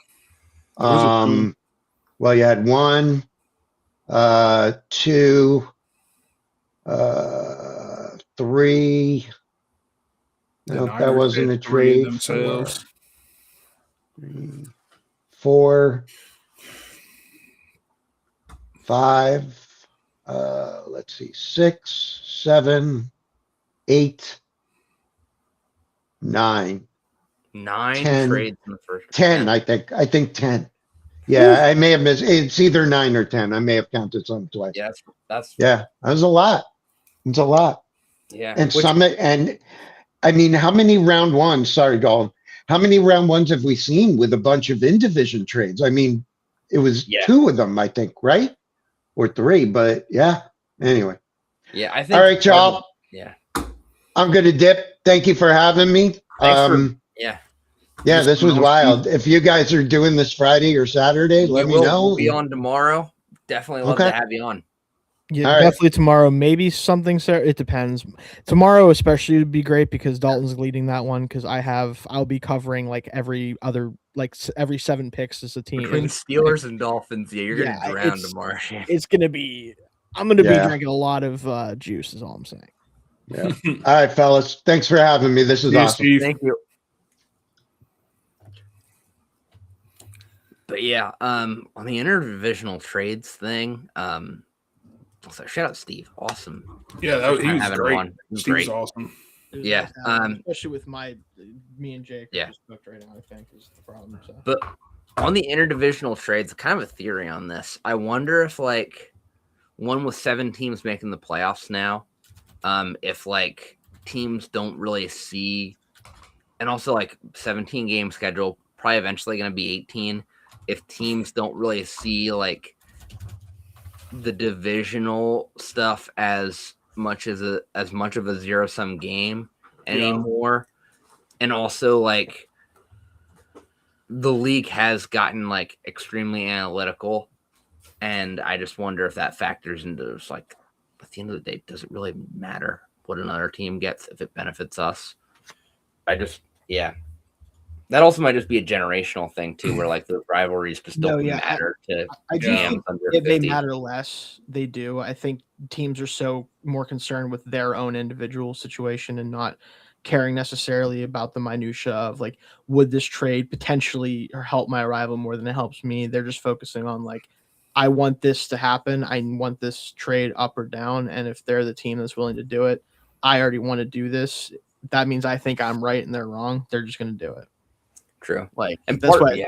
Well, you had 1, 2, 3. No, that wasn't a trade. 4, 5. Let's see, 6, 7, 8, 9. 10, trades in the first 10, 10. I think 10. Yeah, I may have missed. It's either 9 or 10. I may have counted some twice. Yeah, that's that was a lot. It's a lot. Yeah. And I mean, how many round ones? Sorry, Dalton. How many round ones have we seen with a bunch of in-division trades? I mean, it was 2 of them, I think, right? Or 3, but yeah. Anyway. Yeah, I think. All right, y'all. Yeah. I'm gonna dip. Thank you for having me. Yeah, this was wild. If you guys are doing this Friday or Saturday, let me know. We'll be on tomorrow. Definitely love to have you on. Yeah, definitely tomorrow. Maybe something. It depends. Tomorrow, especially, would be great because Dalton's leading that one. Because I'll be covering every 7 picks as a team. Between Steelers and Dolphins, you're gonna drown tomorrow. It's gonna be. I'm gonna be drinking a lot of juice. Is all I'm saying. Yeah. All right, fellas. Thanks for having me. This is awesome. Steve. Thank you. But yeah, on the interdivisional trades thing, so shout out Steve. Awesome. Yeah, he was great. Steve's awesome. Yeah. Especially with me and Jake. Yeah. Just booked right now, I think is the problem. So. But on the interdivisional trades, kind of a theory on this. I wonder if one with 7 teams making the playoffs now, if teams don't really see, and also 17 game schedule, probably eventually going to be 18. If teams don't really see the divisional stuff as much of a 0-sum game anymore, and also the league has gotten extremely analytical, and I just wonder if that factors into just at the end of the day, does it really matter what another team gets if it benefits us? That also might just be a generational thing too, where the rivalries just don't matter to GMs under 50. They matter less. They do. I think teams are so more concerned with their own individual situation and not caring necessarily about the minutia of would this trade potentially help my rival more than it helps me. They're just focusing on I want this to happen. I want this trade up or down. And if they're the team that's willing to do it, I already want to do this. That means I think I'm right and they're wrong. They're just going to do it. True. And that's why.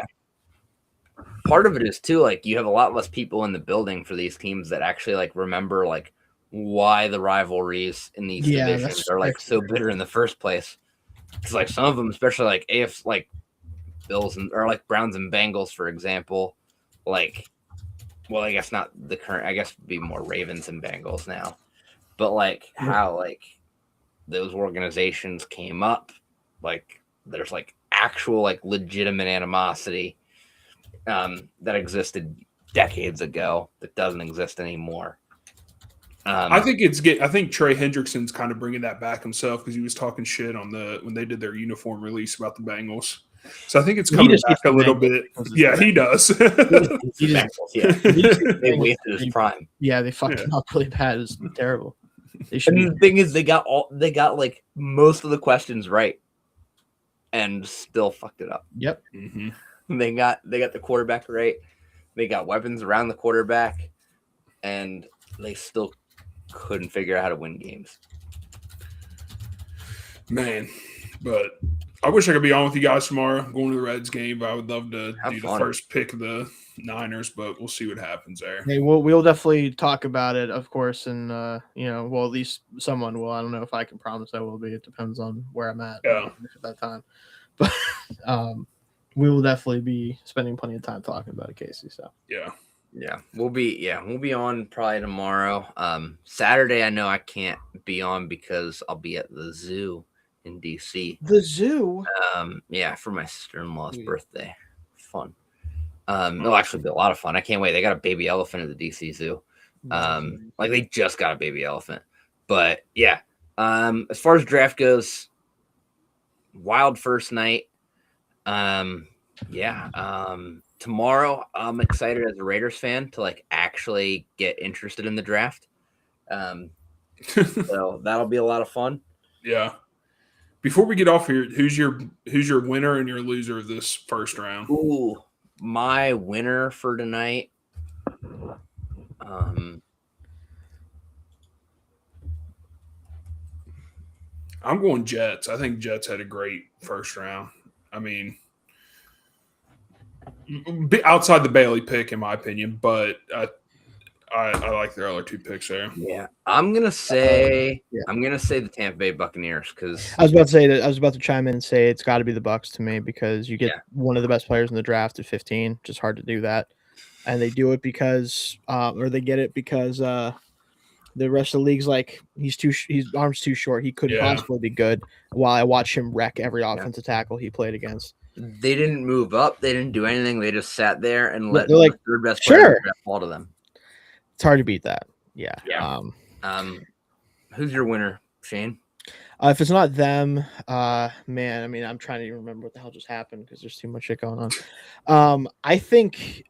Part of it is too, you have a lot less people in the building for these teams that actually remember why the rivalries in these divisions are so bitter in the first place. Because some of them, especially AFs, Bills or Browns and Bengals, for example, well, I guess not the current. I guess it'd be more Ravens and Bengals now, but how those organizations came up, there's actual legitimate animosity that existed decades ago that doesn't exist anymore. I think Trey Hendrickson's kind of bringing that back himself because he was talking shit when they did their uniform release about the Bengals. So I think it's coming back a little bit. Yeah, he does. They wasted his prime. Yeah, they fucked him up really bad. It was terrible. And the thing is, they got most of the questions right, and still fucked it up. Yep. Mm-hmm. They got the quarterback right. They got weapons around the quarterback, and they still couldn't figure out how to win games. Man, but I wish I could be on with you guys tomorrow. I'm going to the Reds game, but I would love to Have do fun. the first pick of the Niners, but we'll see what happens there. Hey, we'll definitely talk about it, of course, and well, at least someone will. I don't know if I can promise I will be. It depends on where I'm at at that time, but we will definitely be spending plenty of time talking about it, Casey. So yeah, we'll be on probably tomorrow. Saturday, I know I can't be on because I'll be at the zoo in DC. The zoo? For my sister-in-law's birthday. Fun. It'll actually be a lot of fun. I can't wait. They got a baby elephant at the DC Zoo. They just got a baby elephant. But yeah, as far as draft goes, wild first night. Tomorrow I'm excited as a Raiders fan to actually get interested in the draft. So that'll be a lot of fun. Yeah. Before we get off here, who's your winner and your loser of this first round? Ooh, my winner for tonight. I'm going Jets. I think Jets had a great first round. I mean, outside the Bailey pick, in my opinion, but I like their other two picks there. Yeah, I'm gonna say the Tampa Bay Buccaneers because I was about to chime in and say it's got to be the Bucks to me because you get one of the best players in the draft at 15. Just hard to do that, and they do it because they get it because the rest of the league's his arm's too short. He couldn't possibly be good. While I watch him wreck every offensive tackle he played against. They didn't move up. They didn't do anything. They just sat there and let the third best player fall to them. It's hard to beat that. Yeah. Who's your winner, Shane? If it's not them, man, I mean, I'm trying to even remember what the hell just happened because there's too much shit going on. I think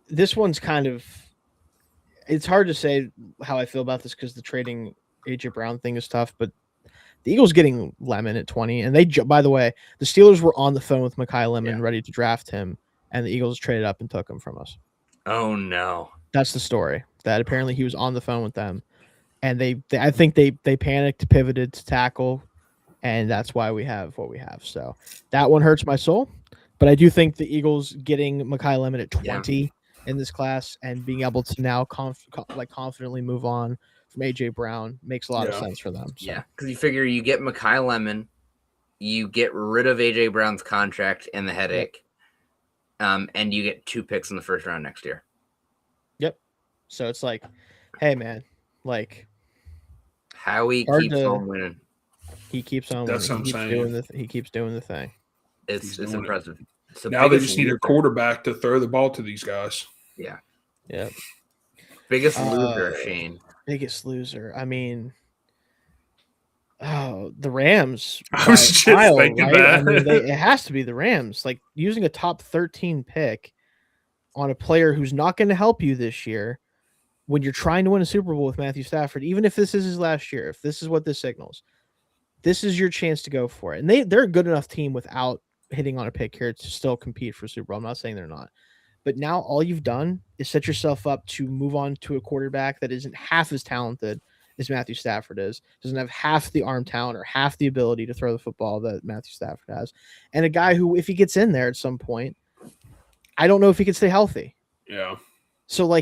this one's it's hard to say how I feel about this because the trading AJ Brown thing is tough, but the Eagles getting Lemon at 20, and by the way, the Steelers were on the phone with Mekhi Lemon ready to draft him, and the Eagles traded up and took him from us. Oh no. That's the story. That apparently he was on the phone with them, and I think they panicked, pivoted to tackle, and that's why we have what we have. So that one hurts my soul, but I do think the Eagles getting Mekhi Lemon at 20 in this class and being able to now confidently move on from AJ Brown makes a lot of sense for them. So. Yeah, because you figure you get Mekhi Lemon, you get rid of AJ Brown's contract and the headache, and you get 2 picks in the first round next year. Yep. So it's like, hey man, Howie keeps on winning. He keeps on That's winning. What I'm saying. He keeps doing the thing. It's impressive. So now they just need a quarterback to throw the ball to these guys. Yeah. Yeah. Biggest loser, Shane. Biggest loser. I mean, the Rams. I was just thinking that. I mean, it has to be the Rams. Using a top 13 pick on a player who's not going to help you this year when you're trying to win a Super Bowl with Matthew Stafford, even if this is his last year, if this is what this signals, this is your chance to go for it. And they're a good enough team without hitting on a pick here to still compete for Super Bowl. I'm not saying they're not. But now all you've done is set yourself up to move on to a quarterback that isn't half as talented as Matthew Stafford is, doesn't have half the arm talent or half the ability to throw the football that Matthew Stafford has. And a guy who, if he gets in there at some point, I don't know if he can stay healthy. Yeah. So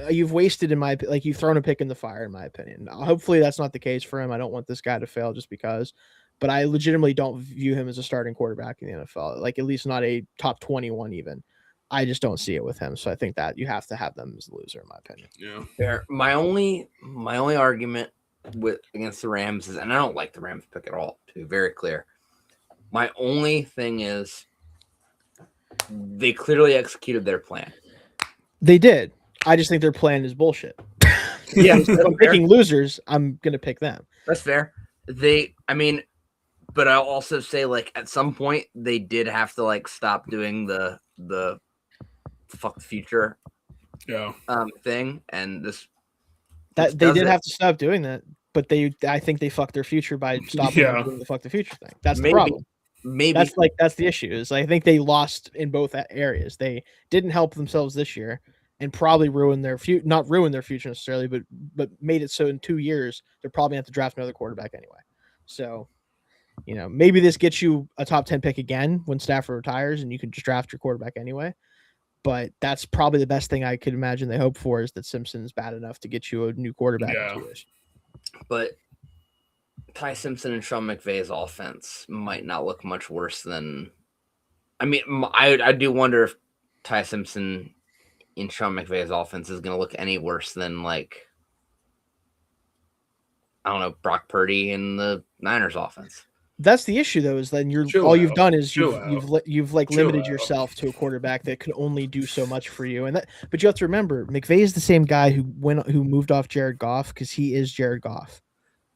you've wasted you've thrown a pick in the fire, in my opinion. Hopefully that's not the case for him. I don't want this guy to fail just because, but I legitimately don't view him as a starting quarterback in the NFL. At least not a top 21 even. I just don't see it with him. So I think that you have to have them as the loser, in my opinion. Yeah. Fair. My only argument against the Rams is, and I don't like the Rams pick at all, to be very clear. My only thing is they clearly executed their plan. They did. I just think their plan is bullshit. Yeah. If I'm picking losers, I'm going to pick them. That's fair. But I'll also say at some point they did have to stop doing the fuck the future thing, and this that they did have to stop doing that, but I think they fucked their future by stopping doing the fuck the future thing. That's the problem. maybe that's the issue. Is I think they lost in both areas. They didn't help themselves this year, and probably ruined their future. Not ruin their future necessarily, but made it so in 2 years they're probably going to have to draft another quarterback anyway. So, maybe this gets you a top 10 pick again when Stafford retires, and you can just draft your quarterback anyway. But that's probably the best thing I could imagine they hope for is that Simpson's bad enough to get you a new quarterback in 2 years. But Ty Simpson and Sean McVay's offense might not look much worse than. I mean, I do wonder if Ty Simpson in Sean McVay's offense is going to look any worse than I don't know, Brock Purdy in the Niners offense. That's the issue, though, is then you've done is you've limited yourself to a quarterback that can only do so much for you, but you have to remember McVay is the same guy who moved off Jared Goff because he is Jared Goff.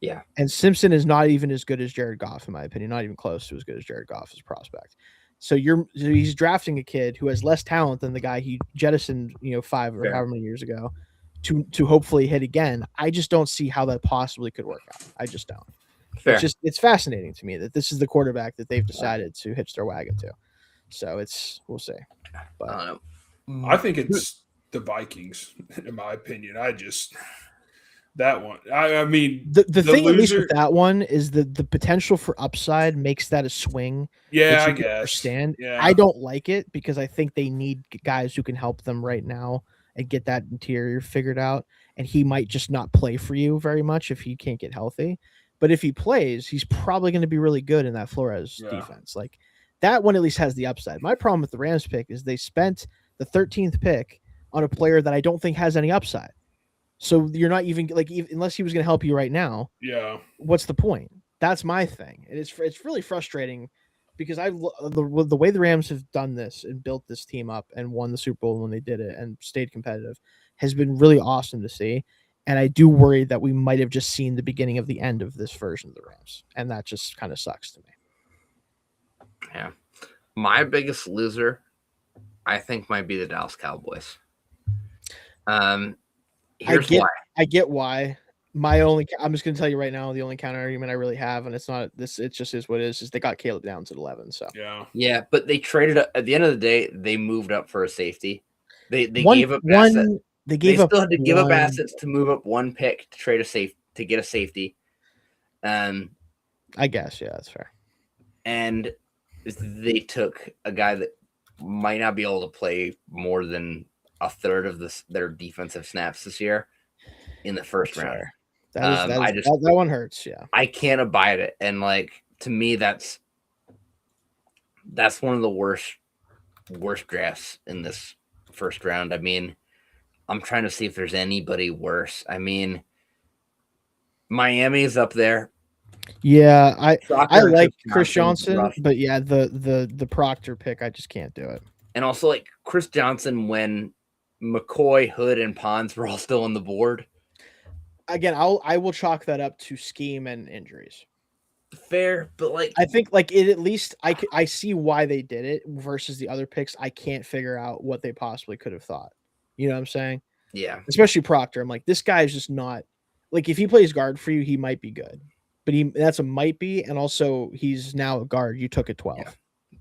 Yeah, and Simpson is not even as good as Jared Goff in my opinion, not even close to as good as Jared Goff as a prospect. So he's drafting a kid who has less talent than the guy he jettisoned 5 or however many years ago to hopefully hit again. I just don't see how that possibly could work out. I just don't. Fair. It's fascinating to me that this is the quarterback that they've decided to hitch their wagon to. So we'll see. But I think it's the Vikings, in my opinion. That one. I mean, the thing at least with that one is the potential for upside makes that a swing. Yeah, I guess. Understand. Yeah. I don't like it because I think they need guys who can help them right now and get that interior figured out. And he might just not play for you very much if he can't get healthy. But if he plays, he's probably going to be really good in that Flores defense. Like that one at least has the upside. My problem with the Rams pick is they spent the 13th pick on a player that I don't think has any upside. So you're not even unless he was going to help you right now. Yeah. What's the point? That's my thing. And it's really frustrating because the way the Rams have done this and built this team up and won the Super Bowl when they did it and stayed competitive has been really awesome to see. And I do worry that we might have just seen the beginning of the end of this version of the Rams. And that just kind of sucks to me. Yeah. My biggest loser, I think, might be the Dallas Cowboys. Here's why. I get why. I'm just going to tell you right now, the only counter argument I really have, and it's not this, it just is what it is they got Caleb Downs at 11. So yeah, but they traded up at the end of the day. They moved up for a safety. They gave up assets. They still had to give up assets to move up one pick to trade to get a safety. I guess that's fair. And they took a guy that might not be able to play more than a third of their defensive snaps this year in the first round. That one hurts. Yeah, I can't abide it, and to me, that's one of the worst drafts in this first round. I mean, I'm trying to see if there's anybody worse. I mean, Miami's up there. Yeah, I like Chris Johnson, but yeah, the Proctor pick, I just can't do it. And also Chris Johnson when McCoy, Hood, and Pons were all still on the board. Again, I will chalk that up to scheme and injuries. Fair, but I think it at least I see why they did it versus the other picks. I can't figure out what they possibly could have thought. You know what I'm saying? Yeah. Especially Proctor. I'm like, this guy is just not if he plays guard for you, he might be good. But that's a might be, and also he's now a guard. You took at 12. Yeah.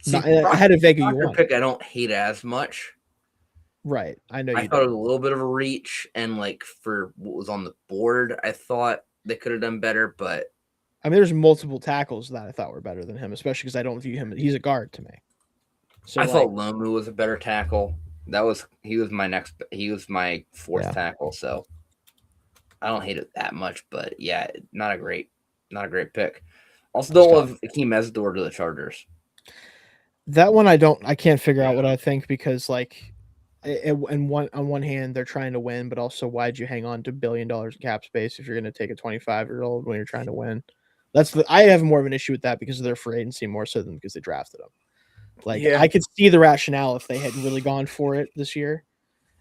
See, I had a Vega you want. Pick I don't hate as much. Right. I know you I thought it was a little bit of a reach, and for what was on the board, I thought they could have done better, but I mean there's multiple tackles that I thought were better than him, especially because I don't view him he's a guard to me. So I thought Lomu was a better tackle. He was my fourth tackle, so I don't hate it that much, but yeah, not a great pick. Also don't love Akeem Mesidor to the Chargers. That one I can't figure out what I think because on one hand they're trying to win, but also why'd you hang on to $1 billion in cap space if you're going to take a 25-year-old when you're trying to win? I have more of an issue with that because of their free agency more so than because they drafted them. I could see the rationale if they hadn't really gone for it this year,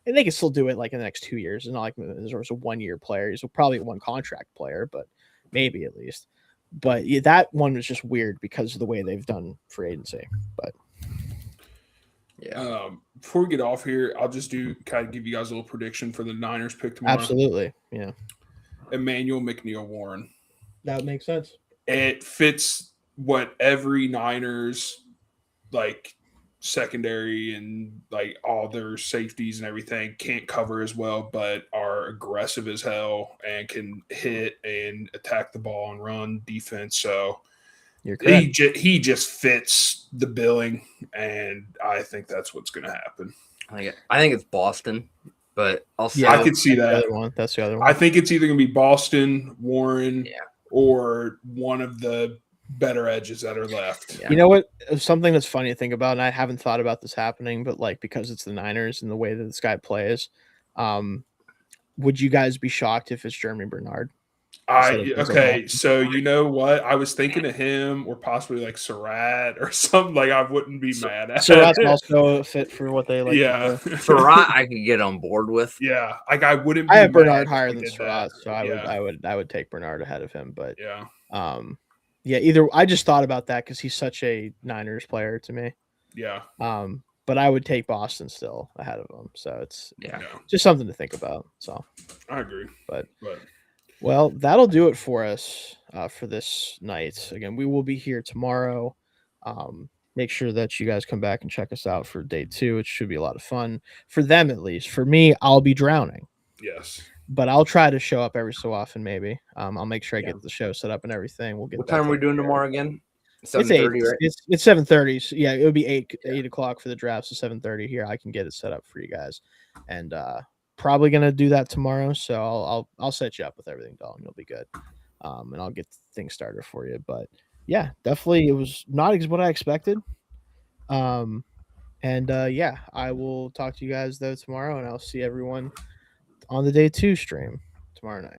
and they could still do it in the next 2 years. And not there was a 1-year player; he's probably a 1 contract player, but maybe at least. But yeah, that one was just weird because of the way they've done free agency. But yeah. Before we get off here, I'll just kind of give you guys a little prediction for the Niners pick tomorrow. Absolutely, yeah. Emmanuel McNeil Warren. That makes sense. It fits what every Niners like secondary and like all their safeties and everything can't cover as well, but are aggressive as hell and can hit and attack the ball and run defense. So he just fits the billing, and I think that's what's going to happen. I think it's Boston, but also I could see that. That's the other one. I think it's either going to be Boston, Warren, or one of the better edges that are left. You know what? Something that's funny to think about, and I haven't thought about this happening, but like because it's the Niners and the way that this guy plays, would you guys be shocked if it's Jeremy Bernard? Okay, so you know what? I was thinking of him or possibly like Surratt or something. Like I wouldn't be mad at. Surratt's also a fit for what they like. Yeah, Surratt I could get on board with. Yeah, like I wouldn't. I have Bernard higher than Surratt, so I would take Bernard ahead of him. But yeah, either I just thought about that because he's such a Niners player to me. Yeah. But I would take Boston still ahead of him. So it's just something to think about. So I agree. But well, that'll do it for us for this night. Again, we will be here tomorrow. Make sure that you guys come back and check us out for day 2. It should be a lot of fun for them, at least. For me, I'll be drowning. Yes. But I'll try to show up every so often, maybe. I'll make sure I get the show set up and everything. We'll get. What time are we doing tomorrow again? 7:30, right? It's 7:30. So yeah, it would be 8 o'clock for the draft. So 7:30 here. I can get it set up for you guys, and probably gonna do that tomorrow. So I'll set you up with everything, Dalton. You'll be good, and I'll get things started for you. But yeah, definitely, it was not what I expected. I will talk to you guys though tomorrow, and I'll see everyone on the day 2 stream tomorrow night.